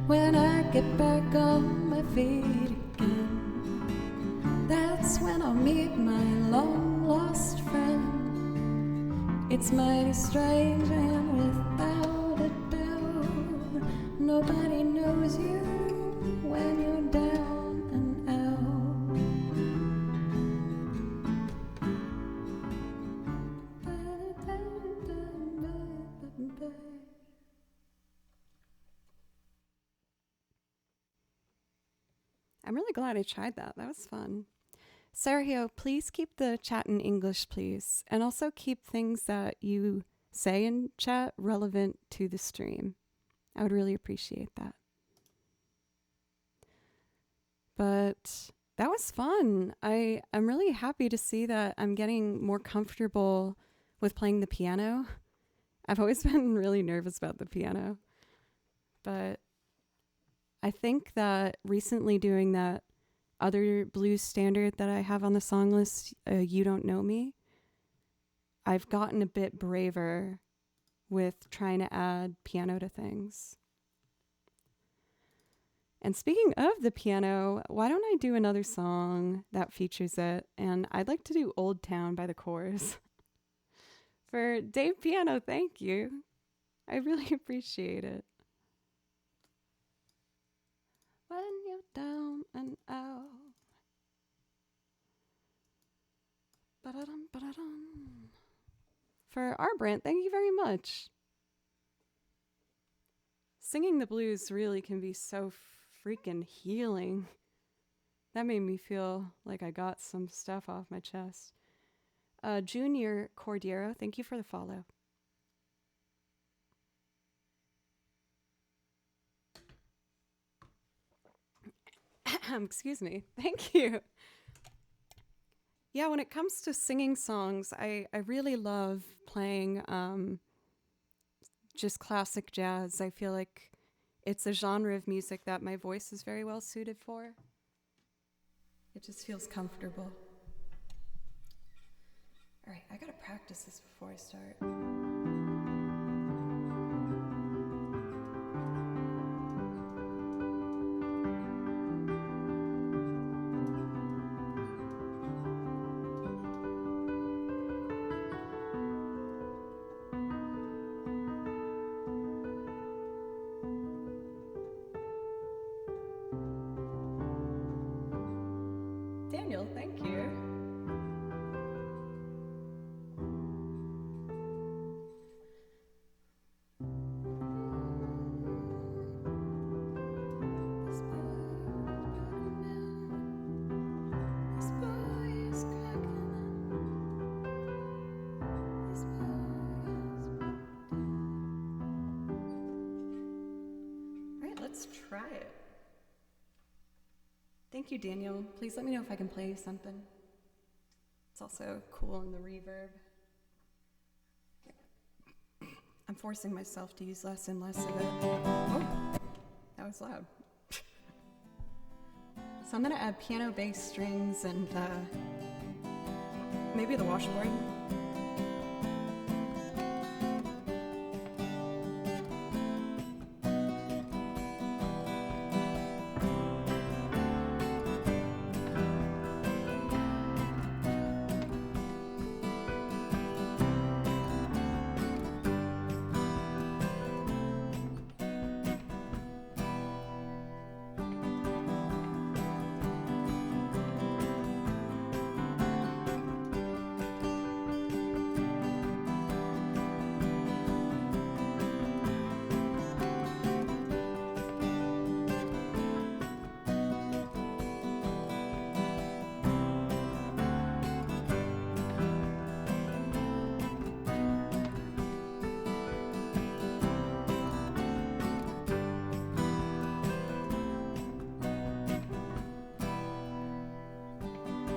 when I get back on my feet again, that's when I'll meet my long lost friend. It's mighty strange, and without a doubt, nobody knows you when you're down and out. I'm really glad I tried that. That was fun. Sergio, please keep the chat in English, please. And also keep things that you say in chat relevant to the stream. I would really appreciate that. But that was fun. I'm really happy to see that I'm getting more comfortable with playing the piano. I've always been really nervous about the piano. But I think that recently doing that other blues standard that I have on the song list, You Don't Know Me, I've gotten a bit braver with trying to add piano to things. And speaking of the piano, why don't I do another song that features it? And I'd like to do Old Town by the Corrs. For Dave Piano, thank you. I really appreciate it. When you're down and out. Ba-da-dum, ba-da-dum. For Arbrandt, thank you very much. Singing the blues really can be so freaking healing. That made me feel like I got some stuff off my chest. Junior Cordiero, thank you for the follow. Excuse me. Thank you. Yeah, when it comes to singing songs, I really love playing just classic jazz. I feel like it's a genre of music that my voice is very well suited for. It just feels comfortable. All right, I gotta practice this before I start. Daniel, thank you. Let's try it. Thank you, Daniel. Please let me know if I can play something. It's also cool in the reverb. I'm forcing myself to use less and less of it. Oh, that was loud. So I'm gonna add piano bass strings and maybe the washboard.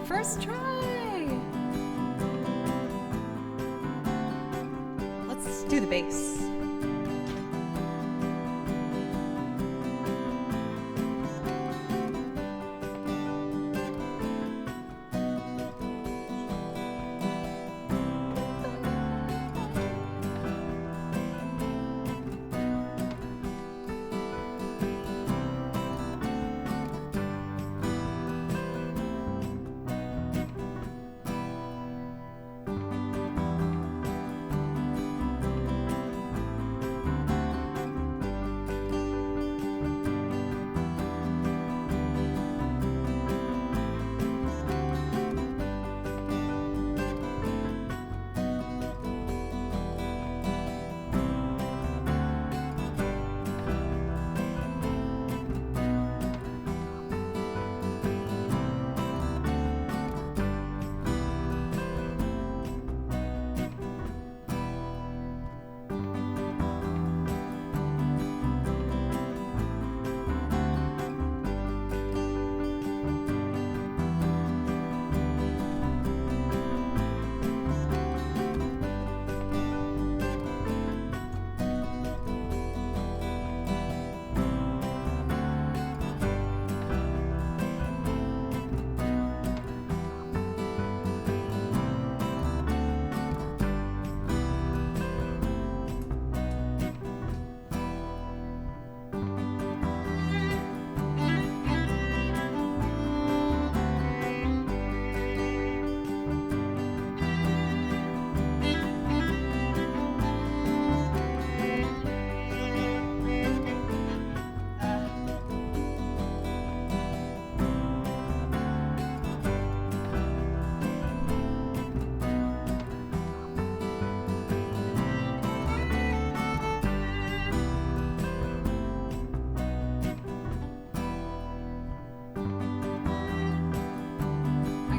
First try! Let's do the bass.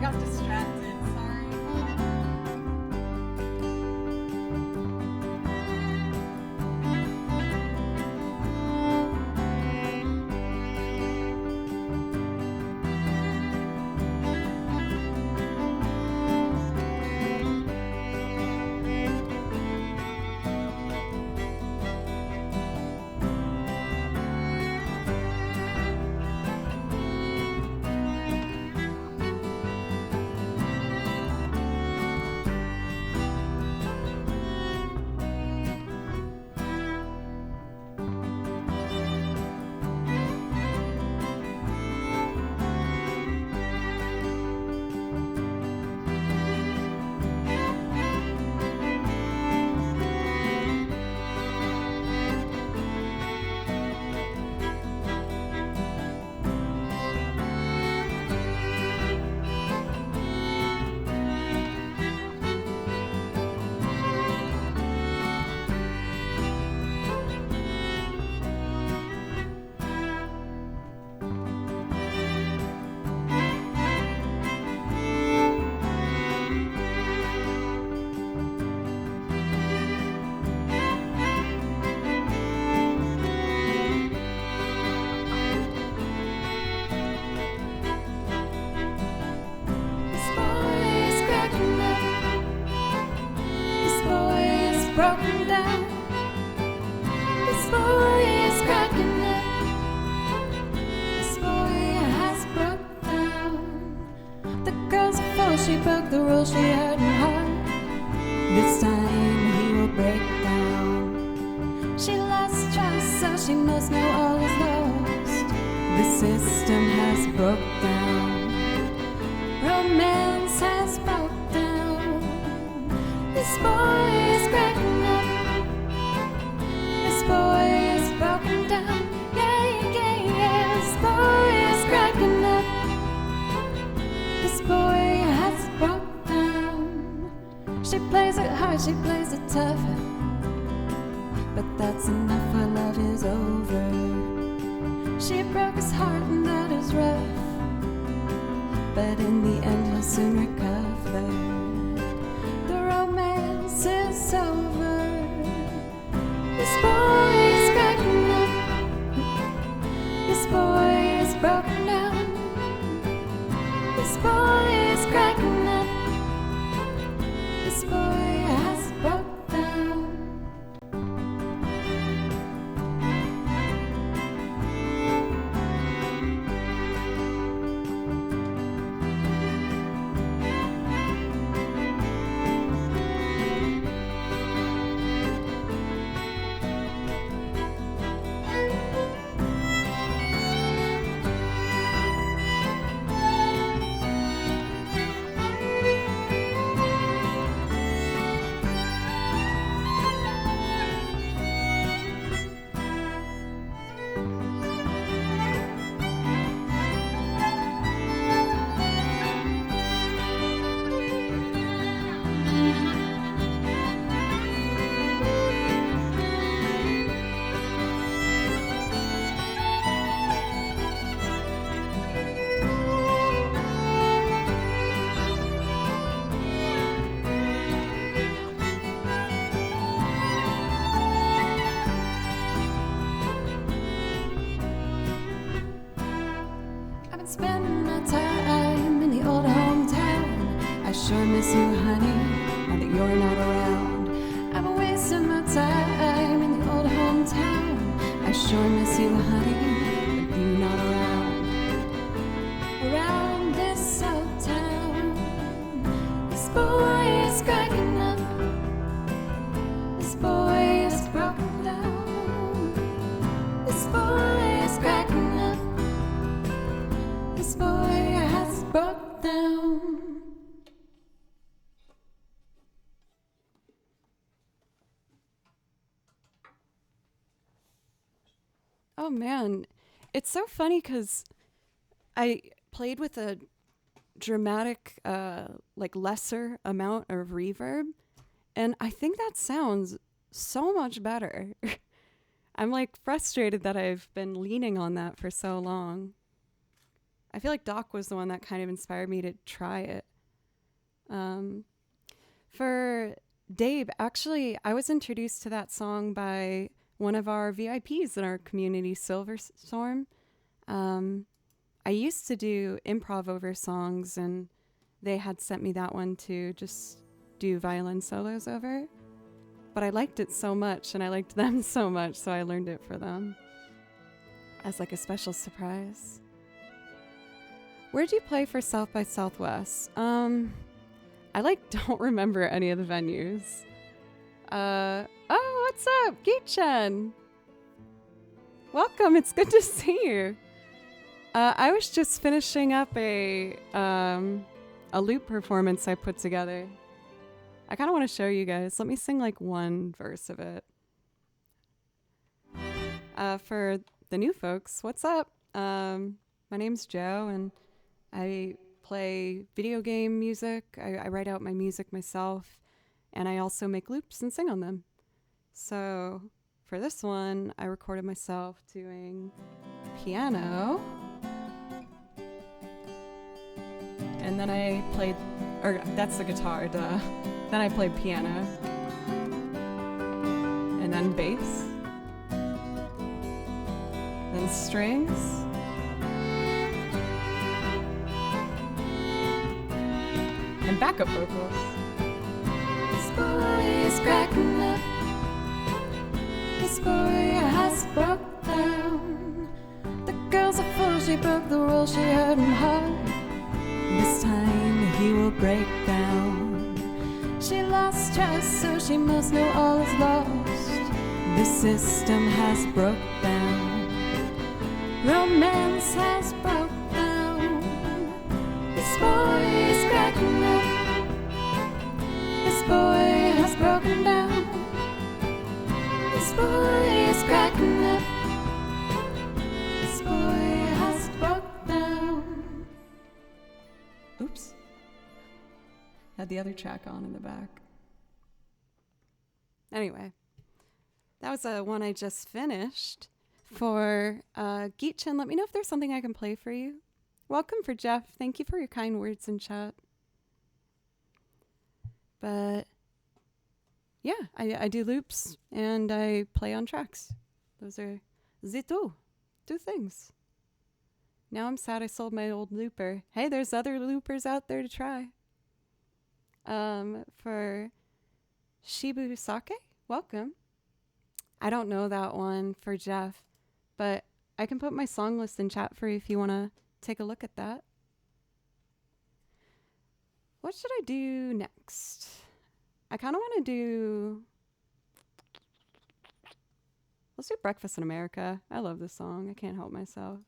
Got distracted, sorry. broken down. The girl's a fool, she broke the rules, she hurt him hard. This time he will break down. She lost trust, so she must know all is lost. The system has broke down. Romance has broke down. This boy is cracking up. This boy is broken down. Yeah, yeah, yeah. This boy is cracking up. This boy has broke down. She plays it hard, she plays it tough. But that's enough, her love is over. She broke his heart and that is rough. But in the end he'll soon recover. The romance is over. This boy is cracking up. This boy is broken down. This boy is cracking up. This boy has broke down. Spending my time in the old hometown. I sure miss you, honey, now that you're not around. I've been wasting my time in the old hometown. I sure miss you, honey, but you're not around. Around this old town, this boy is cracking up. This boy is broken down. This boy is cracking up. This boy has broke down. Oh man, it's so funny because I played with a dramatic, like lesser amount of reverb, and I think that sounds so much better. I'm like frustrated that I've been leaning on that for so long. I feel like Doc was the one that kind of inspired me to try it. For Dave, actually, I was introduced to that song by one of our VIPs in our community, Silver Storm. I used to do improv over songs, and they had sent me that one to just do violin solos over. But I liked it so much, and I liked them so much, so I learned it for them as like a special surprise. Where'd you play for South by Southwest? I don't remember any of the venues. Oh, what's up, Geet-chan? Welcome, it's good to see you. I was just finishing up a loop performance I put together. I kind of want to show you guys. Let me sing like one verse of it. For the new folks, what's up? My name's Joe, and I play video game music. I write out my music myself, and I also make loops and sing on them. So for this one, I recorded myself doing piano. And then I played, or that's the guitar, duh. Then I played piano. And then bass. Then strings. And backup vocals. This boy is cracking up. This boy has broke down. The girl's a fool, she broke the rules, she hurt him hard. This time breakdown. She lost trust, so she must know all is lost. The system has broke down. Romance has broke down. This boy is cracking up. This boy has broken down. This boy is cracking up. This boy has broke down. Oops. Had the other track on in the back. Anyway, that was one I just finished for Geetchin. Let me know if there's something I can play for you. Welcome for Jeff. Thank you for your kind words in chat. But yeah, I do loops and I play on tracks. Those are the two things. Now I'm sad I sold my old looper. Hey, there's other loopers out there to try. For Shibu Sake, welcome. I don't know that one for Jeff, but I can put my song list in chat for you if you want to take a look at that. What should I do next? I kind of want to do... Let's do Breakfast in America. I love this song. I can't help myself.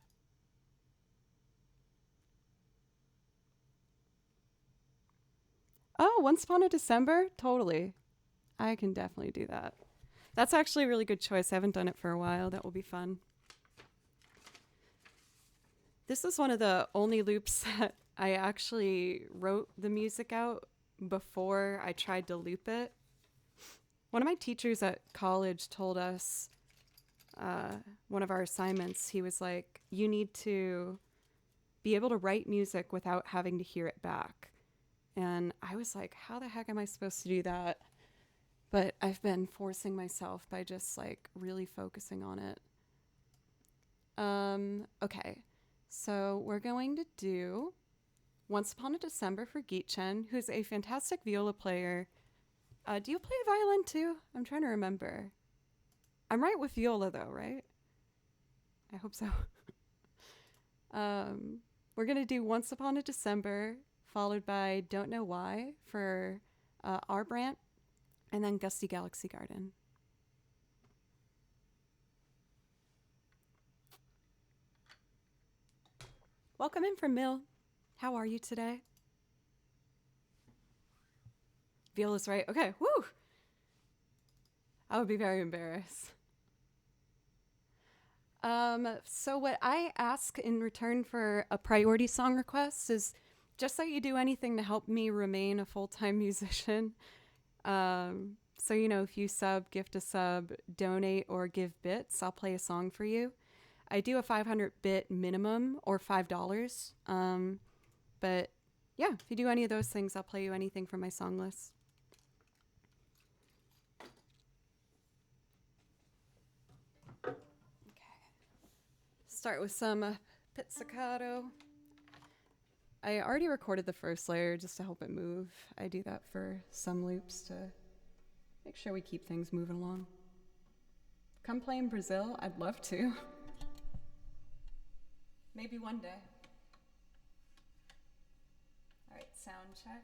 Oh, Once Upon a December? Totally. I can definitely do that. That's actually a really good choice. I haven't done it for a while. That will be fun. This is one of the only loops that I actually wrote the music out before I tried to loop it. One of my teachers at college told us, one of our assignments, he was like, you need to be able to write music without having to hear it back. And I was like, how the heck am I supposed to do that? But I've been forcing myself by just like really focusing on it. Okay, so we're going to do Once Upon a December for Geetchin, who's a fantastic viola player. Do you play violin too? I'm trying to remember. I'm right with viola though, right? I hope so. We're going to do Once Upon a December, followed by Don't Know Why for R. Brandt, and then Gusty Galaxy Garden. Welcome in from Mill. How are you today? Viola's right. Okay, woo! I would be very embarrassed. So what I ask in return for a priority song request is just that you do anything to help me remain a full-time musician. So, you know, if you sub, gift a sub, donate, or give bits, I'll play a song for you. I do a 500 bit minimum or $5. But yeah, if you do any of those things, I'll play you anything from my song list. Okay. Start with some pizzicato. I already recorded the first layer just to help it move. I do that for some loops to make sure we keep things moving along. Come play in Brazil? I'd love to. Maybe one day. All right, sound check.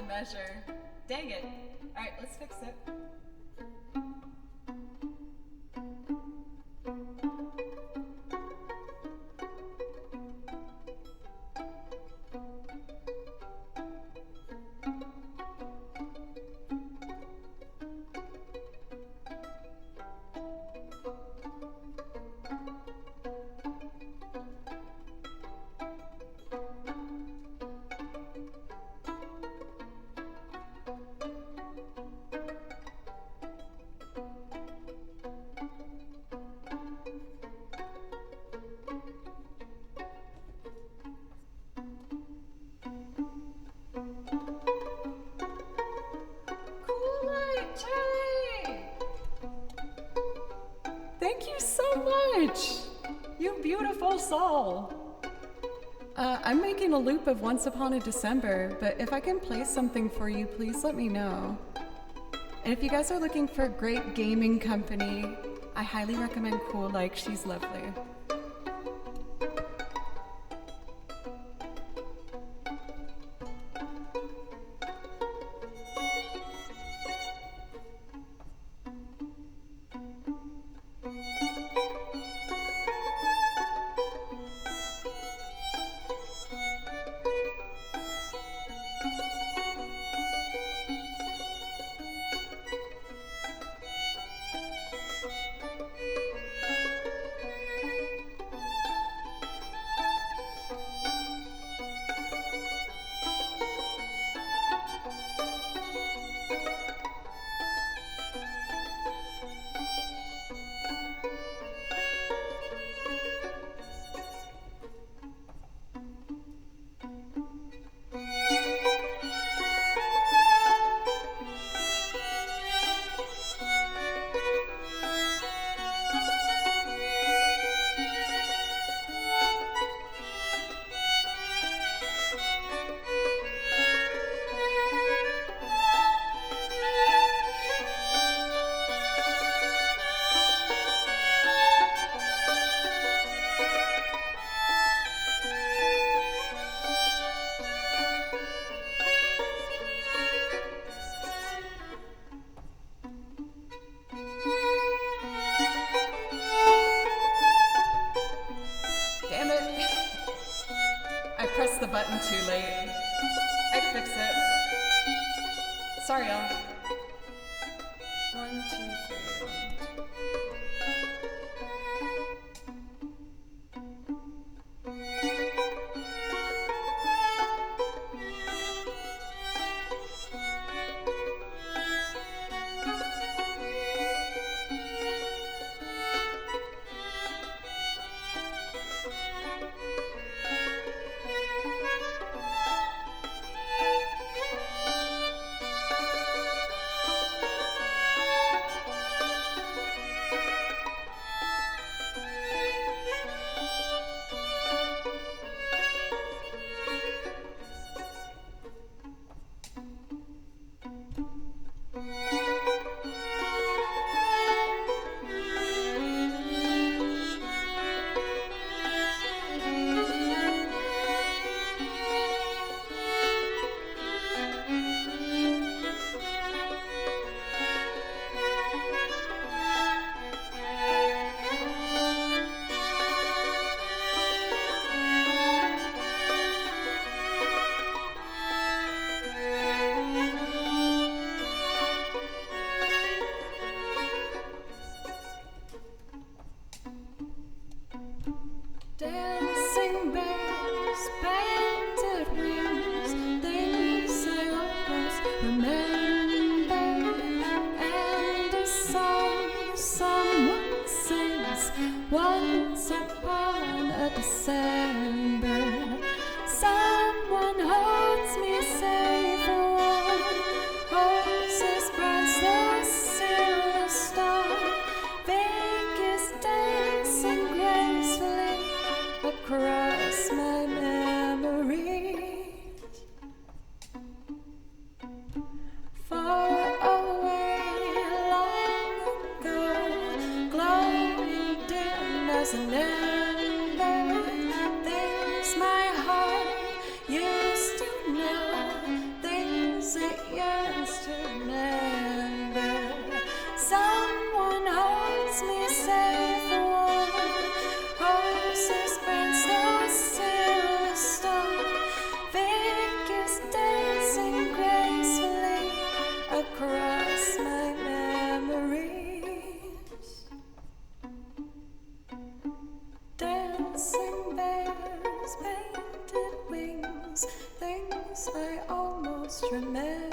Measure. Dang it. All right, let's fix it. much! You beautiful soul! I'm making a loop of Once Upon a December, but if I can play something for you, please let me know. And if you guys are looking for a great gaming company, I highly recommend Cool Like, she's lovely. Damn it. I pressed the button too late. I fix it. Sorry, y'all. 1, 2, 3. Dancing bears, painted wings, things I always remember. And a song someone sings once upon a December. Someone holds me safe and warm. Horses branch the silver star. Vegas dancing gracefully across my memories. Far away, long ago, glowing dim as an ember. Things my heart used to know, things it yearns to remember. Someone holds me safe and warm. Horses prance the silver star. Vegas dancing gracefully across my memories. Dancing bears, painted wings, things I almost remember.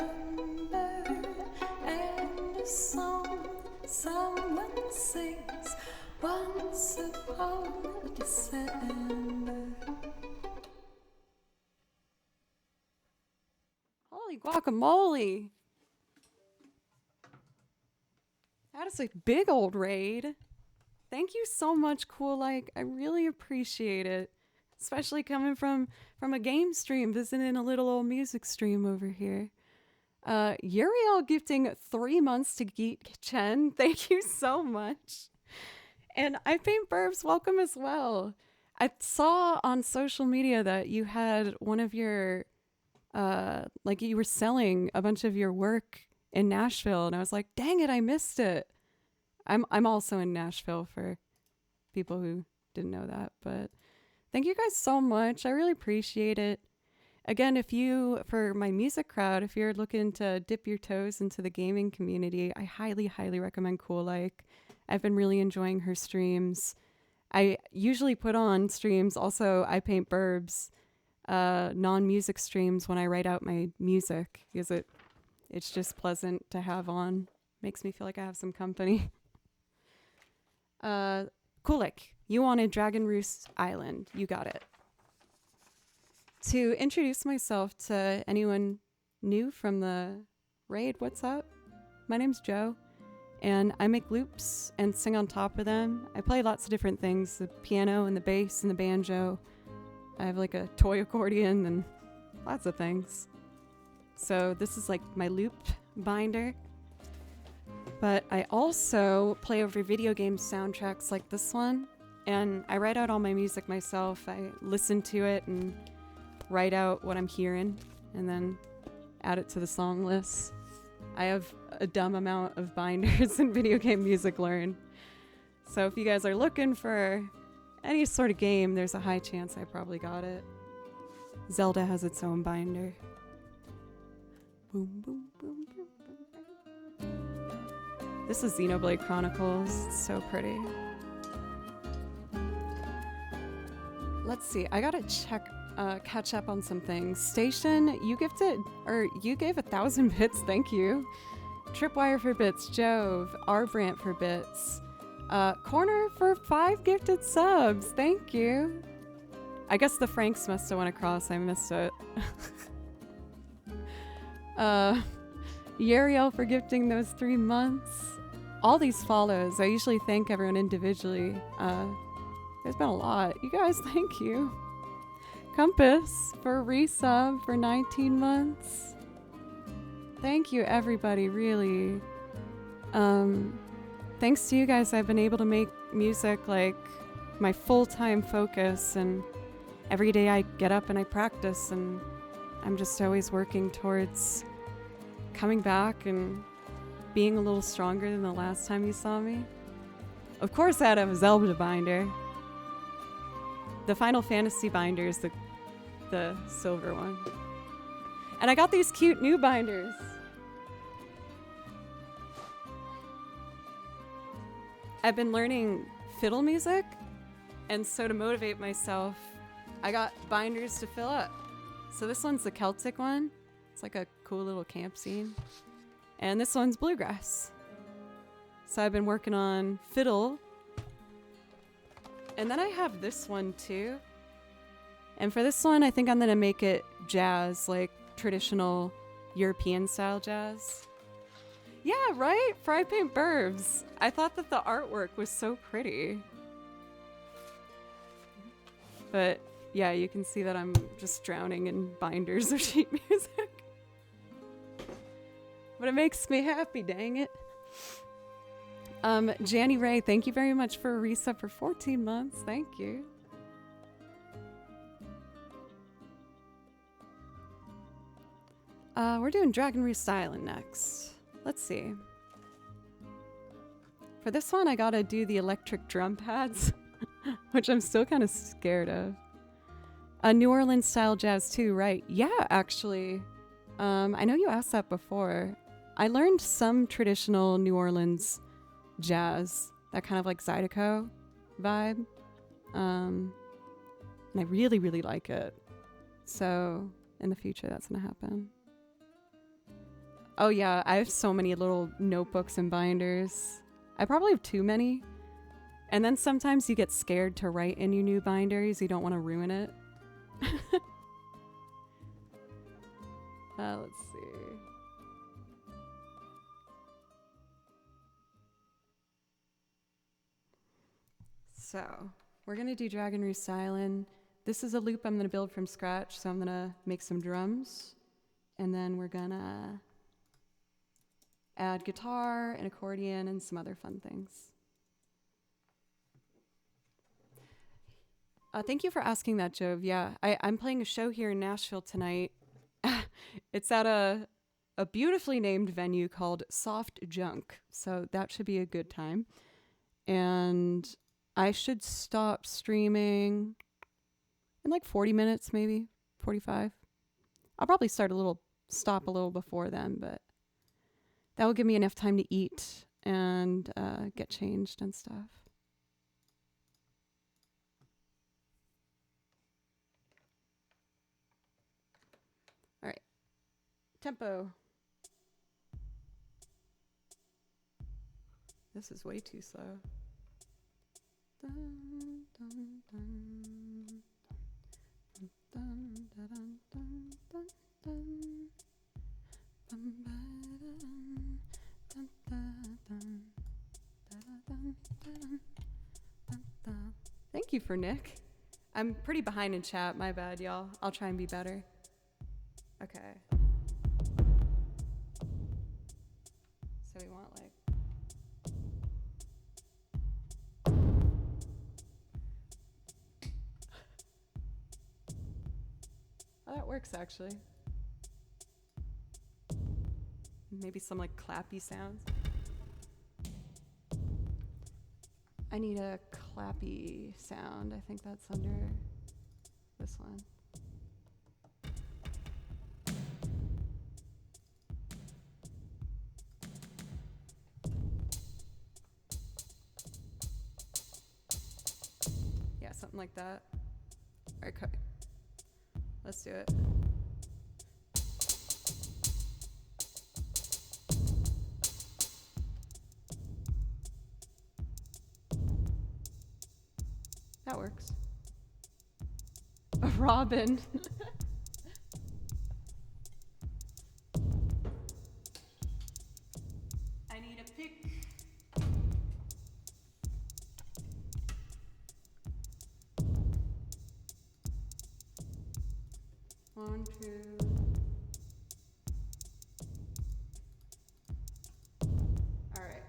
And a song someone sings once upon a December. Holy guacamole! That is a big old raid. Thank you so much, Cool Like. I really appreciate it. Especially coming from a game stream, visiting a little old music stream over here. Uriel gifting 3 months to Geek Chen. Thank you so much. And I Paint Burbs, welcome as well. I saw on social media that you had one of your, like you were selling a bunch of your work in Nashville, and I was like, dang it, I missed it. I'm also in Nashville for people who didn't know that, but thank you guys so much. I really appreciate it. Again, for my music crowd, if you're looking to dip your toes into the gaming community, I highly, highly recommend Cool Like. I've been really enjoying her streams. I usually put on streams, also I Paint Burbs, non-music streams when I write out my music, because it's just pleasant to have on. Makes me feel like I have some company. Kulik, you wanted Dragon Roost Island. You got it. To introduce myself to anyone new from the raid, what's up? My name's Joe, and I make loops and sing on top of them. I play lots of different things, the piano and the bass and the banjo. I have like a toy accordion and lots of things. So this is like my loop binder. But I also play over video game soundtracks like this one, and I write out all my music myself. I listen to it and write out what I'm hearing, and then add it to the song list. I have a dumb amount of binders in video game music learned. So if you guys are looking for any sort of game, there's a high chance I probably got it. Zelda has its own binder. Boom, boom, boom, boom, boom. This is Xenoblade Chronicles. It's so pretty. Let's see. I gotta catch up on some things. Station, you gave 1,000 bits. Thank you. Tripwire for bits. Jove. Arbrant for bits. Corner for 5 gifted subs. Thank you. I guess the Franks must have went across. I missed it. Uriel for gifting those 3 months. All these follows. I usually thank everyone individually. There's been a lot. You guys, thank you. Compass for a resub for 19 months. Thank you, everybody, really. Thanks to you guys, I've been able to make music like my full-time focus, and every day I get up and I practice, and I'm just always working towards coming back and being a little stronger than the last time you saw me. Of course, I had a Zelda binder. The Final Fantasy binder is the silver one. And I got these cute new binders. I've been learning fiddle music, and so to motivate myself, I got binders to fill up. So this one's the Celtic one. It's like a cool little camp scene. And this one's bluegrass. So I've been working on fiddle. And then I have this one too. And for this one, I think I'm gonna make it jazz, like traditional European style jazz. Yeah, right? For I Paint Burbs. I thought that the artwork was so pretty. But yeah, you can see that I'm just drowning in binders of sheet music. But it makes me happy, dang it. Janny Ray, thank you very much for a resub for 14 months. Thank you. We're doing Dragon Roost Island next. Let's see. For this one, I gotta do the electric drum pads, which I'm still kind of scared of. New Orleans style jazz too, right? Yeah, actually. I know you asked that before. I learned some traditional New Orleans jazz, that kind of like Zydeco vibe. And I really, really like it. So in the future, that's gonna happen. Oh yeah, I have so many little notebooks and binders. I probably have too many. And then sometimes you get scared to write in your new binders. You don't want to ruin it. Let's see. So we're gonna do Dragon Roost Island. This is a loop I'm gonna build from scratch, so I'm gonna make some drums, and then we're gonna add guitar and accordion and some other fun things. Thank you for asking that, Jove. Yeah, I'm playing a show here in Nashville tonight. It's at a beautifully named venue called Soft Junk, so that should be a good time. And I should stop streaming in like 40 minutes, maybe 45. I'll probably stop a little before then, but that will give me enough time to eat and get changed and stuff. All right, tempo. This is way too slow. Dun, dun, dun, dun, dun, dun, dun, dun, dun. Thank you for Nick. I'm pretty behind in chat, my bad, y'all. I'll try and be better. Okay. So we want like... Oh, that works actually. Maybe some like clappy sounds. I need a clappy sound. I think that's under this one. Yeah, something like that. All right, let's do it. That works. A robin. I need a pick. One, two. All right.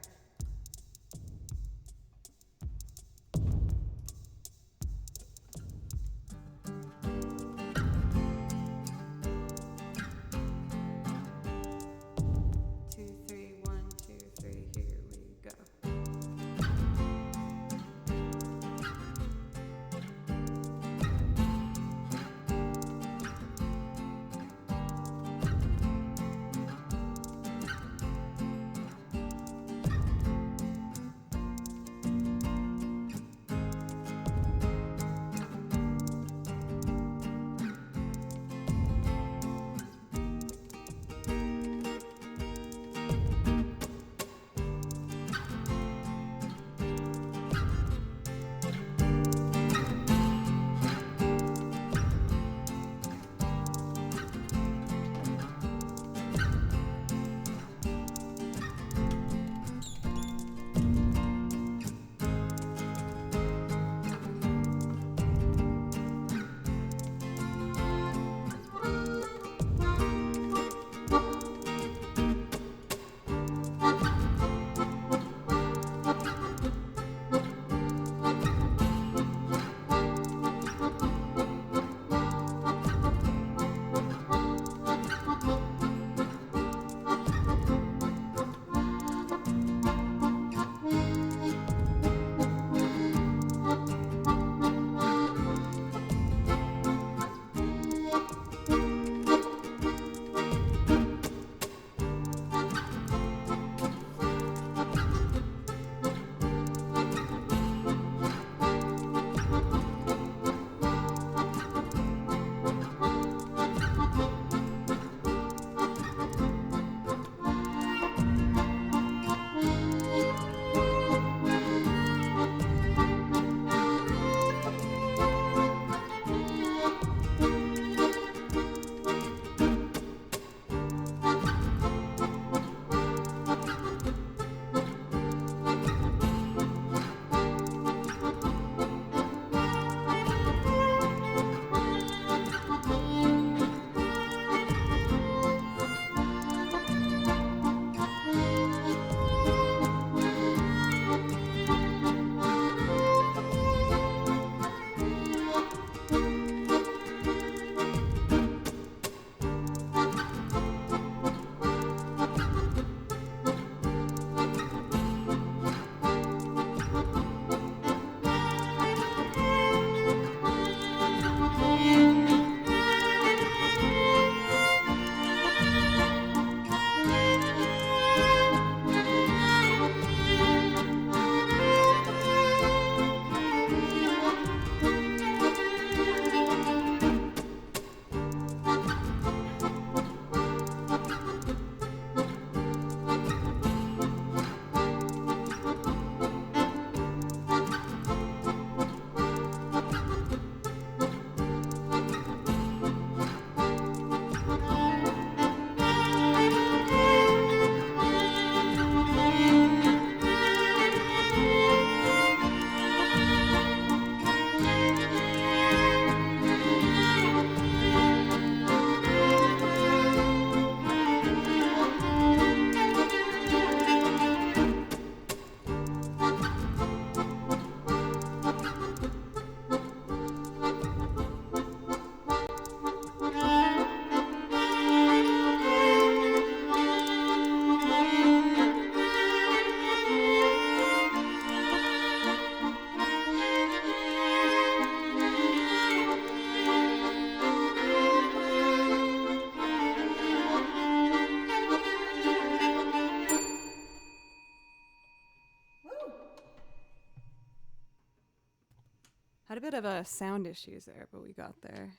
Had a bit of a sound issues there, but we got there.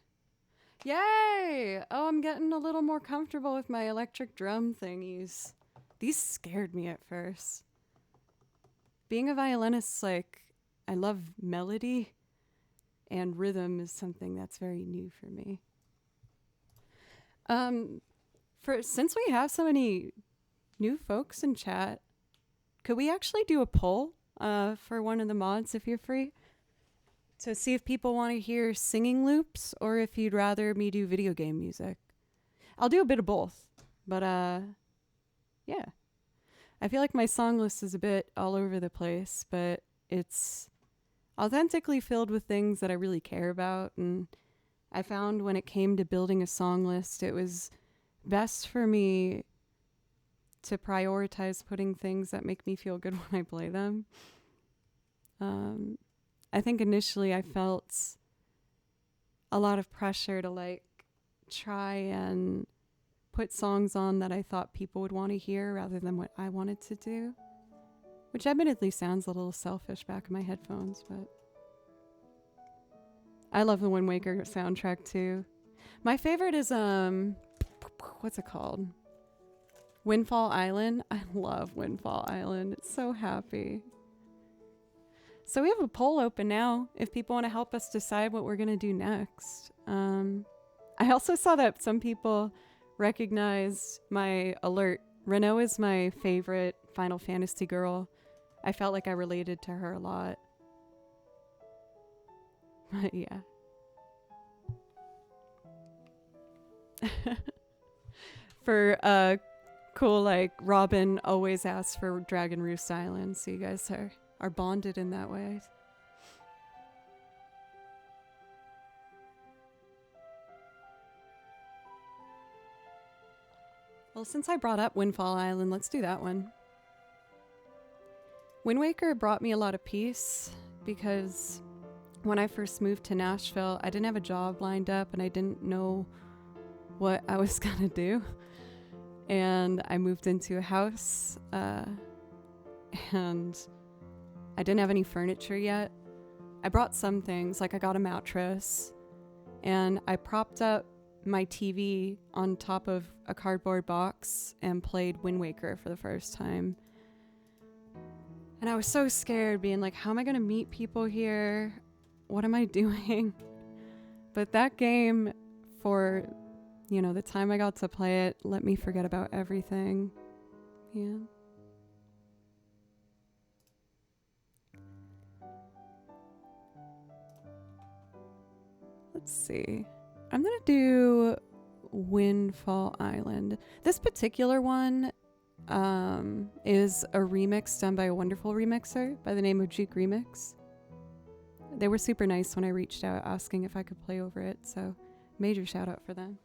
Yay! Oh, I'm getting a little more comfortable with my electric drum thingies. These scared me at first. Being a violinist, like, I love melody, and rhythm is something that's very new for me. Since we have so many new folks in chat, could we actually do a poll for one of the mods if you're free? To see if people want to hear singing loops or if you'd rather me do video game music. I'll do a bit of both, but yeah. I feel like my song list is a bit all over the place, but it's authentically filled with things that I really care about, and I found when it came to building a song list, it was best for me to prioritize putting things that make me feel good when I play them. I think initially I felt a lot of pressure to like try and put songs on that I thought people would want to hear rather than what I wanted to do, which admittedly sounds a little selfish back in my headphones, but I love the Wind Waker soundtrack too. My favorite is what's it called? Windfall Island. I love Windfall Island. It's so happy. So we have a poll open now if people want to help us decide what we're going to do next. I also saw that some people recognized my alert. Renault is my favorite Final Fantasy girl. I felt like I related to her a lot. But yeah. For cool, like Robin always asks for Dragon Roost Island, so you guys are bonded in that way. Well, since I brought up Windfall Island, let's do that one. Wind Waker brought me a lot of peace because when I first moved to Nashville, I didn't have a job lined up and I didn't know what I was gonna do. And I moved into a house and I didn't have any furniture yet. I brought some things, like I got a mattress and I propped up my TV on top of a cardboard box and played Wind Waker for the first time. And I was so scared, being like, how am I gonna meet people here? What am I doing? But that game, for, you know, the time I got to play it, let me forget about everything. Yeah. Let's see. I'm gonna do Windfall Island. This particular one is a remix done by a wonderful remixer by the name of Juke Remix. They were super nice when I reached out asking if I could play over it, so major shout out for them.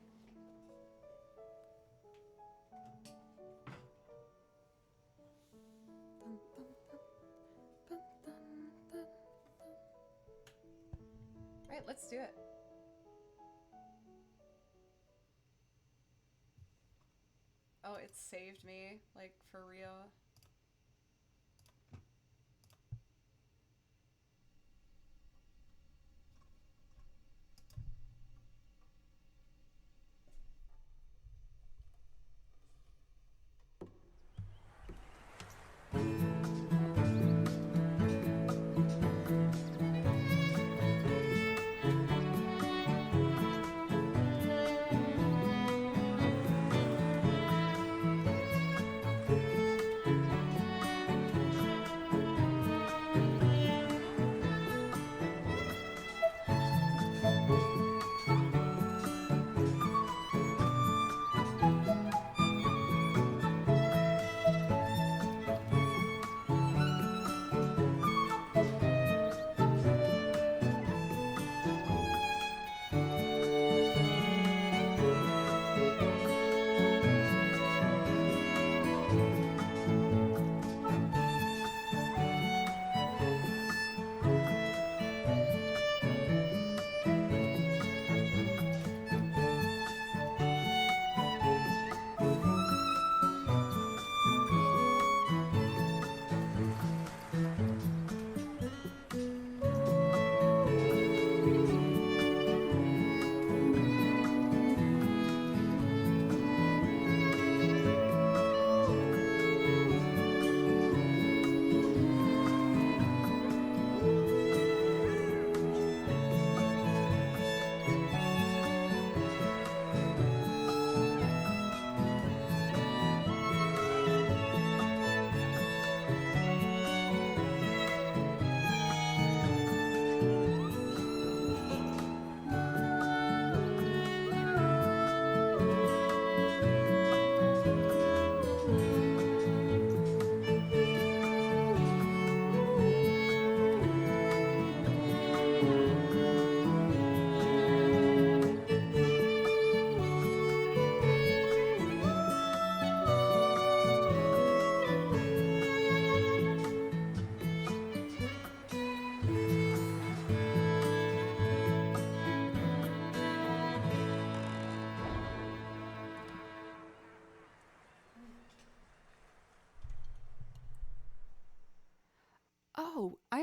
Right, let's do it. Oh, it saved me, like, for real.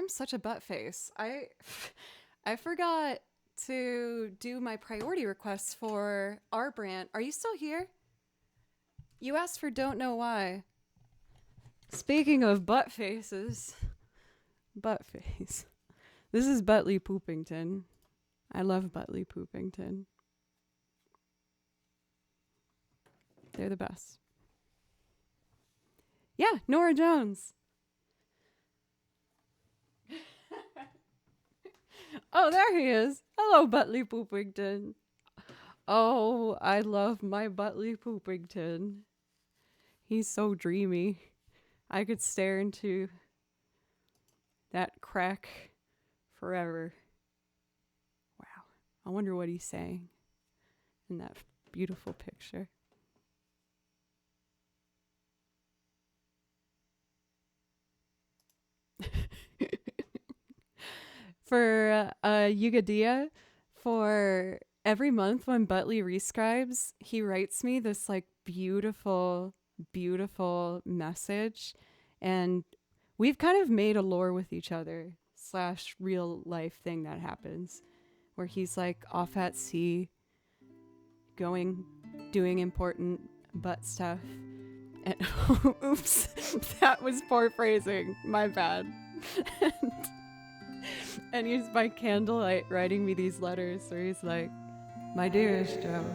I'm such a butt face. I forgot to do my priority requests for our brand. Are you still here? You asked for Don't Know Why. Speaking of butt faces, butt face. This is Buttley Poopington. I love Buttley Poopington. They're the best. Yeah, Nora Jones. Oh, there he is. Hello, Buttley Poopington. Oh, I love my Buttley Poopington. He's so dreamy. I could stare into that crack forever. Wow. I wonder what he's saying in that beautiful picture. For Yugadia, for every month when Buttley rescribes, he writes me this like beautiful, beautiful message. And we've kind of made a lore with each other / real life thing that happens where he's like off at sea doing important butt stuff. And oops, that was poor phrasing. My bad. And he's by candlelight writing me these letters where he's like, "My dearest Joe,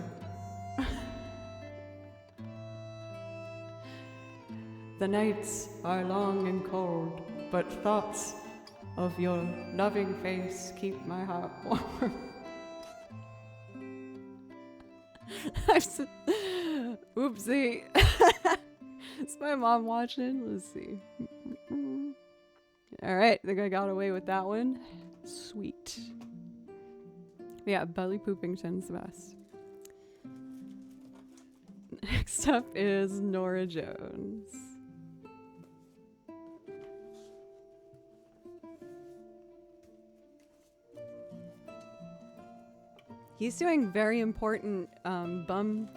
the nights are long and cold, but thoughts of your loving face keep my heart warm." Oopsie. Is my mom watching? Let's see. All right, I think I got away with that one. Sweet. Yeah, Buttley Poopington's the best. Next up is Nora Jones. He's doing very important bum.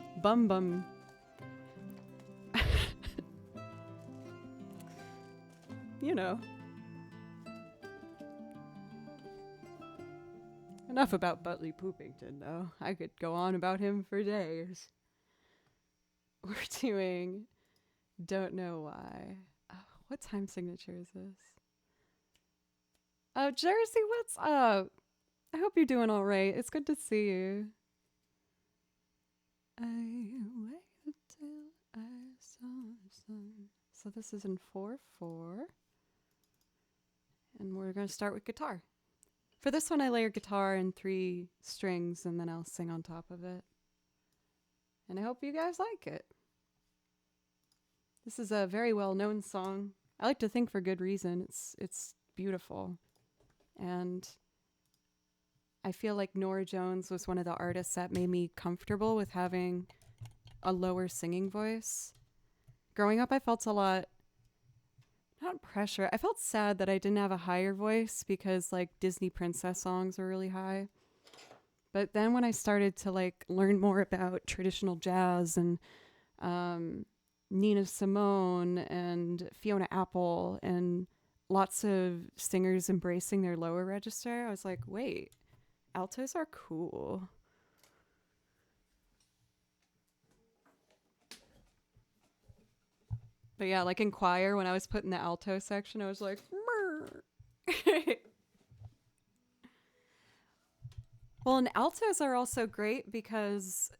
You know. Enough about Buttley Poopington, though. I could go on about him for days. We're doing Don't Know Why. Oh, what time signature is this? Oh, Jersey, what's up? I hope you're doing all right. It's good to see you. I waited till I saw the sun. So this is in 4/4. And we're going to start with guitar. For this one, I layer guitar and 3 strings, and then I'll sing on top of it. And I hope you guys like it. This is a very well-known song. I like to think for good reason. It's beautiful. And I feel like Nora Jones was one of the artists that made me comfortable with having a lower singing voice. Growing up, I felt a lot, not pressure. I felt sad that I didn't have a higher voice because like Disney princess songs were really high. But then when I started to like learn more about traditional jazz and Nina Simone and Fiona Apple and lots of singers embracing their lower register, I was like, wait, altos are cool. But yeah, like in choir, when I was put in the alto section, I was like, well, and altos are also great because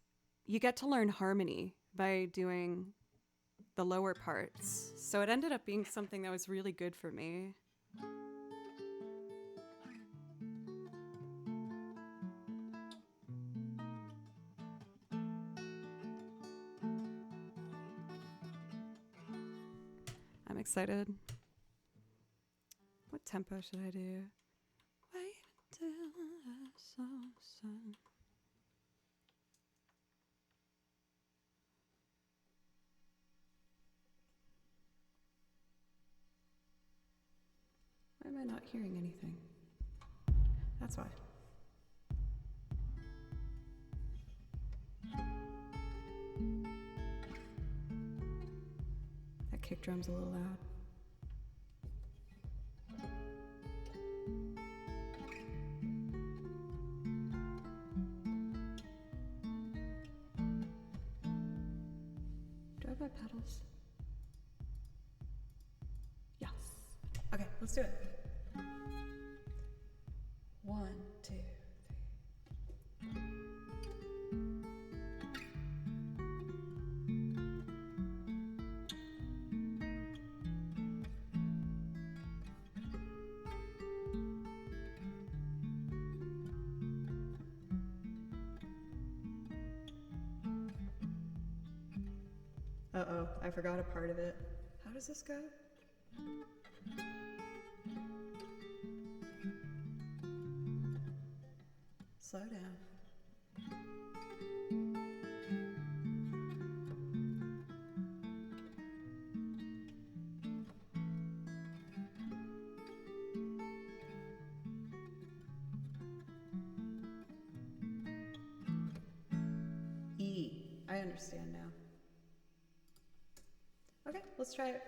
you get to learn harmony by doing the lower parts. So it ended up being something that was really good for me. I'm excited. What tempo should I do? Wait until I saw the sun. Why am I not hearing anything? That's why. That kick drum's a little loud. pedals? Yes. Okay, let's do it. 1, 2, 3. Uh-oh, I forgot a part of it. How does this go? Slow down. E. I understand now. Okay, let's try it.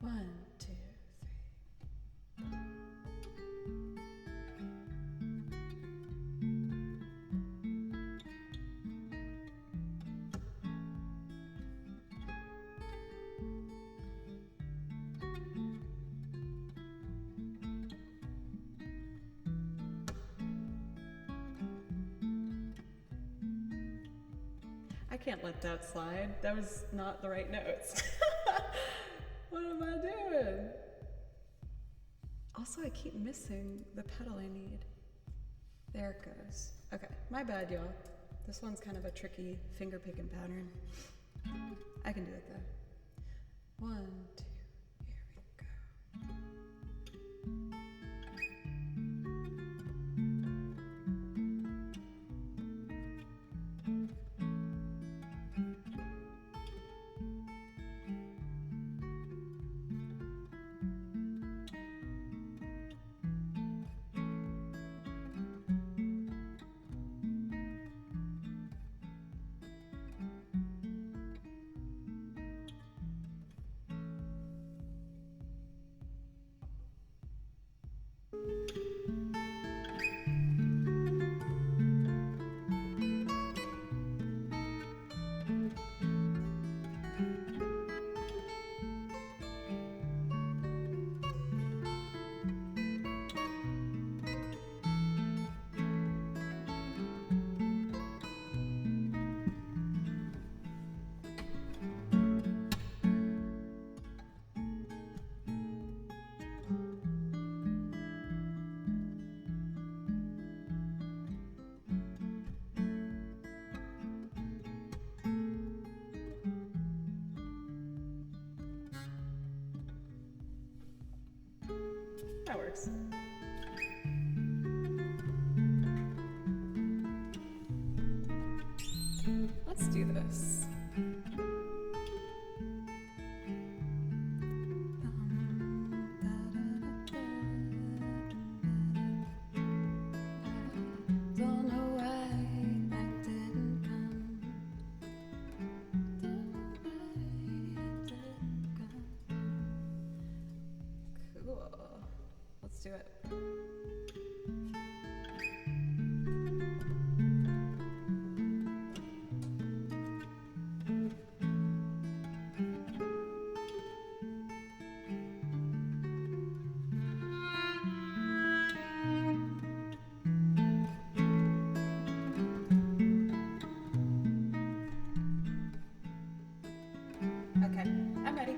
1, 2, 3. I can't let that slide. That was not the right notes. What am I doing? Also, I keep missing the pedal I need. There it goes. Okay, my bad, y'all. This one's kind of a tricky finger picking pattern. I can do it though. 1, 2, here we go. That works. Let's do this. Don't know why that didn't come. Cool. Let's do it. Okay, I'm ready.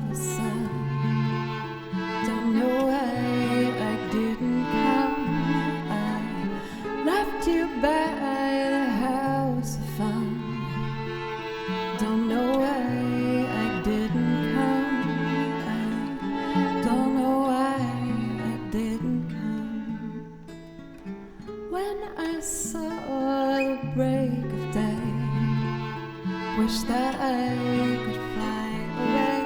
the sun. Don't know why I didn't come. I left you by the house of fun. Don't know why I didn't come. I don't know why I didn't come. When I saw the break of day, wish that I could fly away.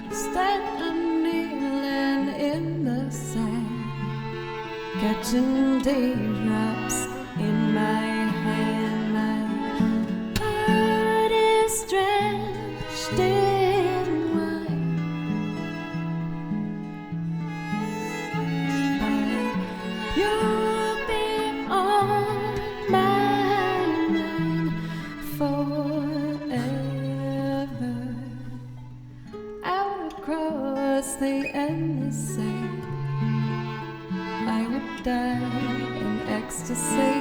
Instead I'm kneeling in the sand, catching teardrops in my hand. My heart is drenched in wine, but you'll be on my mind forever. Out across the endless sea, I would die in ecstasy,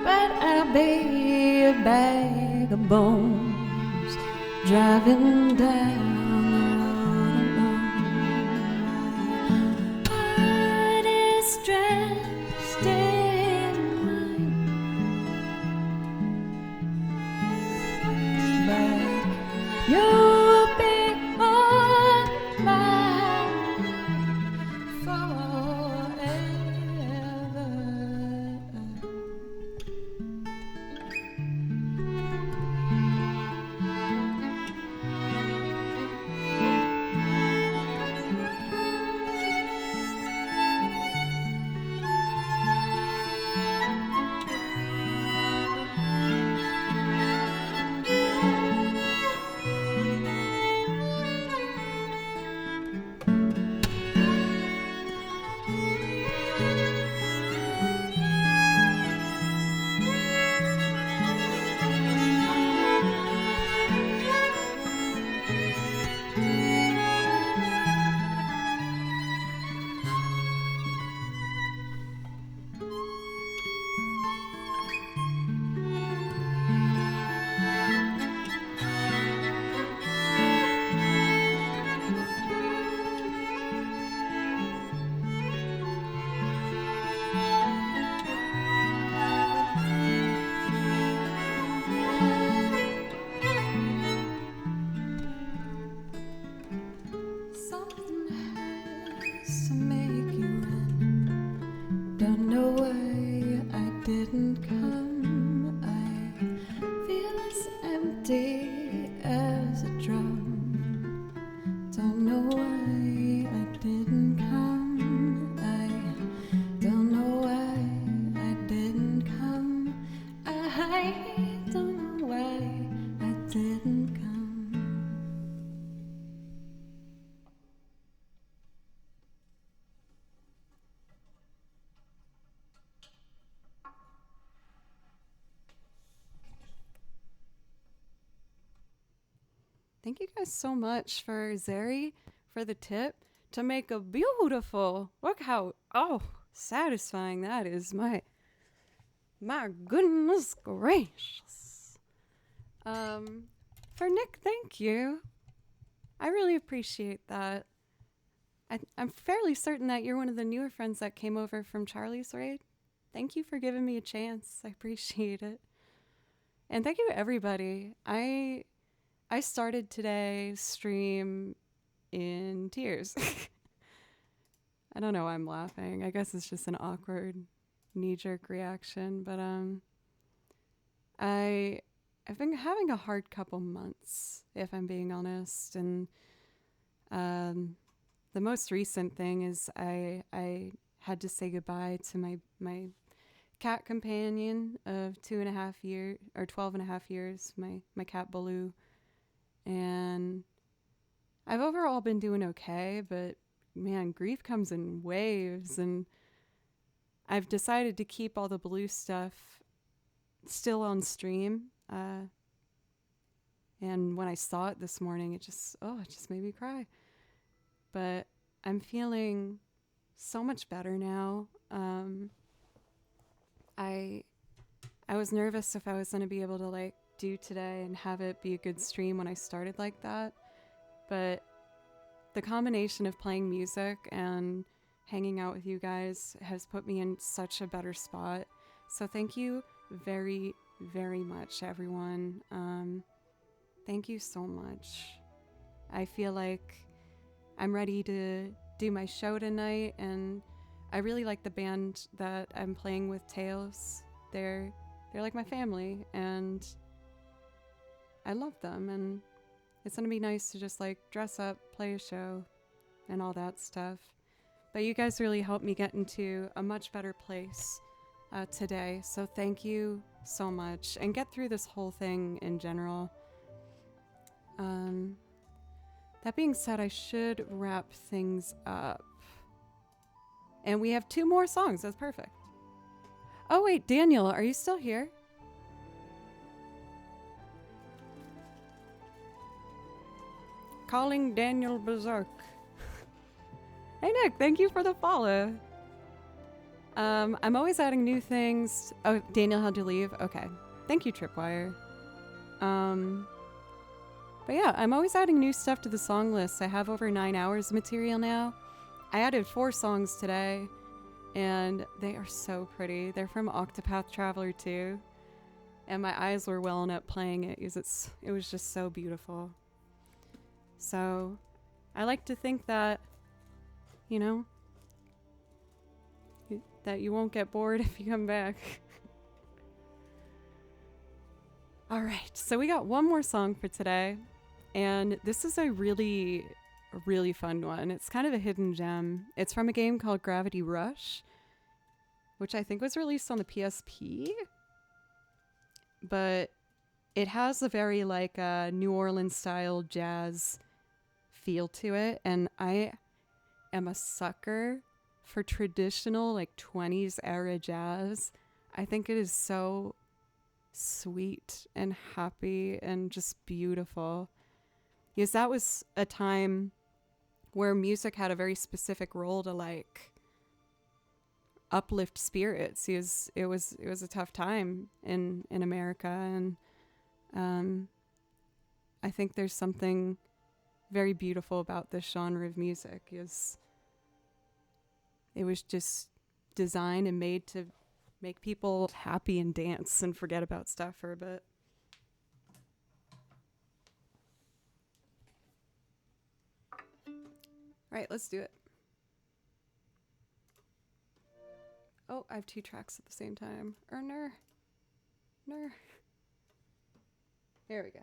but I'll be a bag of bones driving down the road alone. My heart is drenched in wine, but you'll be on my mind forever. Something has to make you run. Don't know why I didn't come. I feel as empty as a drum. Don't know why I didn't come. I don't know why I didn't come. I don't know why I didn't come. Thank you guys so much for Zeri for the tip to make a beautiful. Look how satisfying that is. My goodness gracious. For Nick, thank you. I really appreciate that. I'm fairly certain that you're one of the newer friends that came over from Charlie's raid. Thank you for giving me a chance. I appreciate it. And thank you everybody. I started today's stream in tears. I don't know why I'm laughing. I guess it's just an awkward knee-jerk reaction, but I've been having a hard couple months, if I'm being honest, and the most recent thing is I had to say goodbye to my cat companion of 2.5 years or 12.5 years, my cat Baloo. And I've overall been doing okay, but man, grief comes in waves, and I've decided to keep all the Blue stuff still on stream. And when I saw it this morning, it just made me cry. But I'm feeling so much better now. I was nervous if I was going to be able to do today and have it be a good stream when I started like that. But the combination of playing music and hanging out with you guys has put me in such a better spot. So thank you very, very much, everyone. Thank you so much. I feel like I'm ready to do my show tonight, and I really like the band that I'm playing with, Tails. They're like my family, and I love them, and it's gonna be nice to just like dress up, play a show, and all that stuff. But you guys really helped me get into a much better place today, so thank you so much, and get through this whole thing in general. That being said, I should wrap things up. And we have 2 more songs. That's perfect. Oh, wait, Daniel, are you still here? Calling Daniel Berserk. Hey, Nick, thank you for the follow. I'm always adding new things. Oh, Daniel had to leave? Okay. Thank you, Tripwire. But yeah, I'm always adding new stuff to the song list. I have over 9 hours of material now. I added 4 songs today, and they are so pretty. They're from Octopath Traveler 2, and my eyes were welling up playing it because it was just so beautiful. So I like to think that, you know, that you won't get bored if you come back. All right, so we got one more song for today, and this is a really fun one. It's kind of a hidden gem. It's from a game called Gravity Rush, which I think was released on the PSP, but it has a very like New Orleans style jazz feel to it, and I am a sucker for traditional like 20s era jazz. I think it is so sweet and happy and just beautiful, because that was a time where music had a very specific role to like uplift spirits. It was a tough time in America, and I think there's something very beautiful about this genre of music. It was just designed and made to make people happy and dance and forget about stuff for a bit. All right, let's do it. Oh, I have 2 tracks at the same time. Ner. Here we go.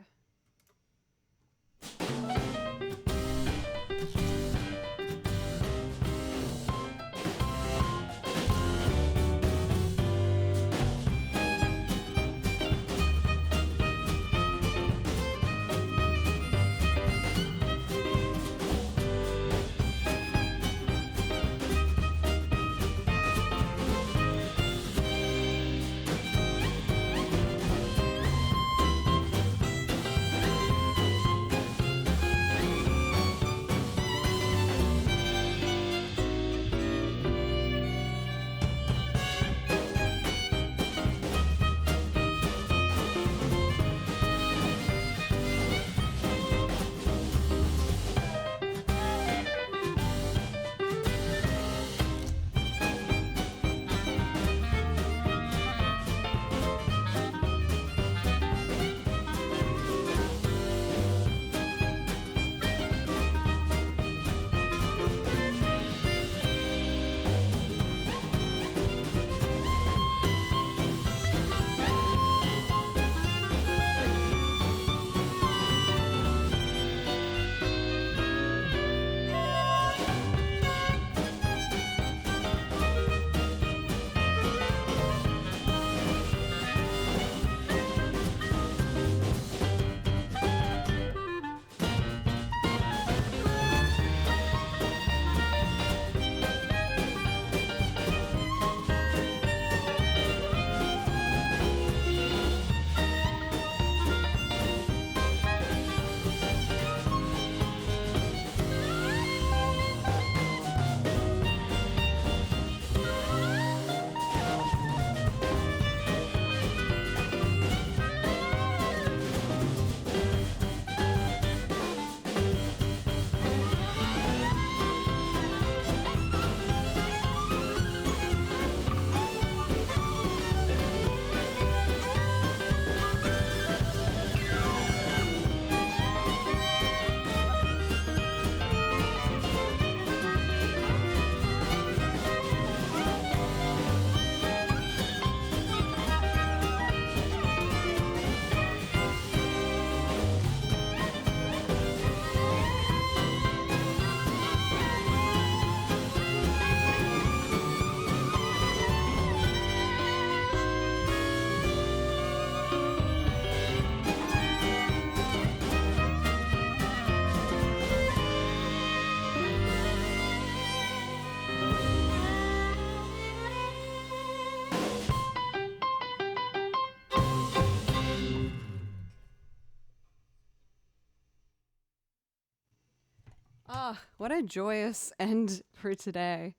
Ah, what a joyous end for today.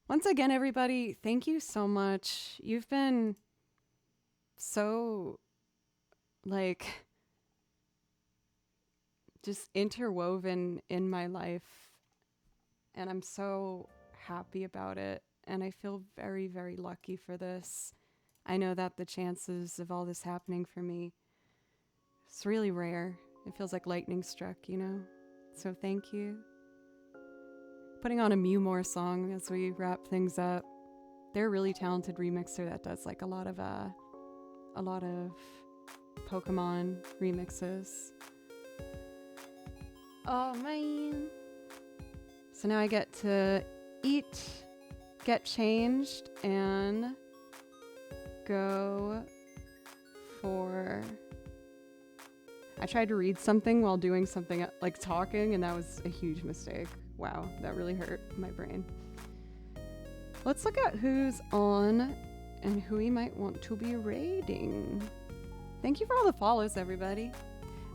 Once again, everybody, thank you so much. You've been so, like, just interwoven in my life, and I'm so happy about it. And I feel very, very lucky for this. I know that the chances of all this happening for me, it's really rare. It feels like lightning struck, you know? So thank you. Putting on a Mew More song as we wrap things up. They're a really talented remixer that does like a lot of Pokemon remixes. Oh man. So now I get to eat, get changed, and go for... I tried to read something while doing something like talking, and that was a huge mistake. Wow, that really hurt my brain. Let's look at who's on and who we might want to be raiding. Thank you for all the follows, everybody.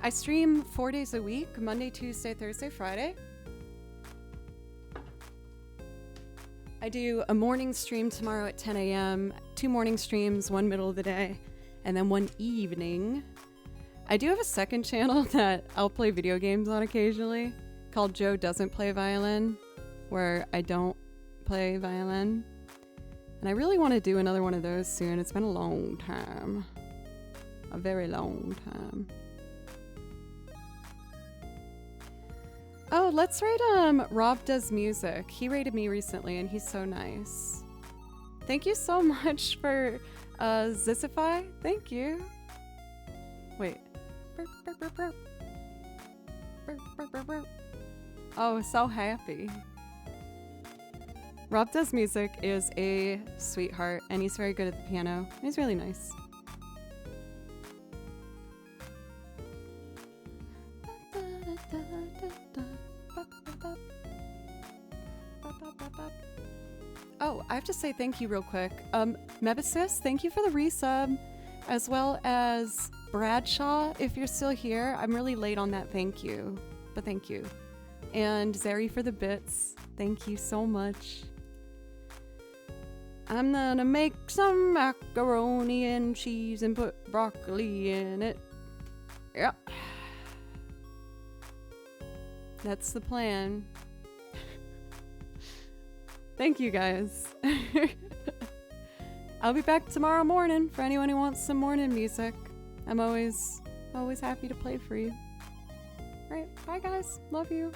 I stream 4 days a week, Monday, Tuesday, Thursday, Friday. I do a morning stream tomorrow at 10 a.m., 2 morning streams, 1 middle of the day, and then 1 evening. I do have a second channel that I'll play video games on occasionally called Joe Doesn't Play Violin, where I don't play violin. And I really want to do another one of those soon. It's been a long time. A very long time. Oh, let's rate Rob Does Music. He rated me recently and he's so nice. Thank you so much for Zissify. Thank you. Wait. Oh, so happy. Rob Does Music is a sweetheart, and he's very good at the piano. He's really nice. Oh, I have to say thank you real quick. Mebisis, thank you for the resub, as well as Bradshaw, if you're still here. I'm really late on that thank you, but thank you. And Zeri for the bits. Thank you so much. I'm gonna make some macaroni and cheese and put broccoli in it. Yep. That's the plan. Thank you guys. I'll be back tomorrow morning for anyone who wants some morning music. I'm always happy to play for you. Alright, bye guys. Love you.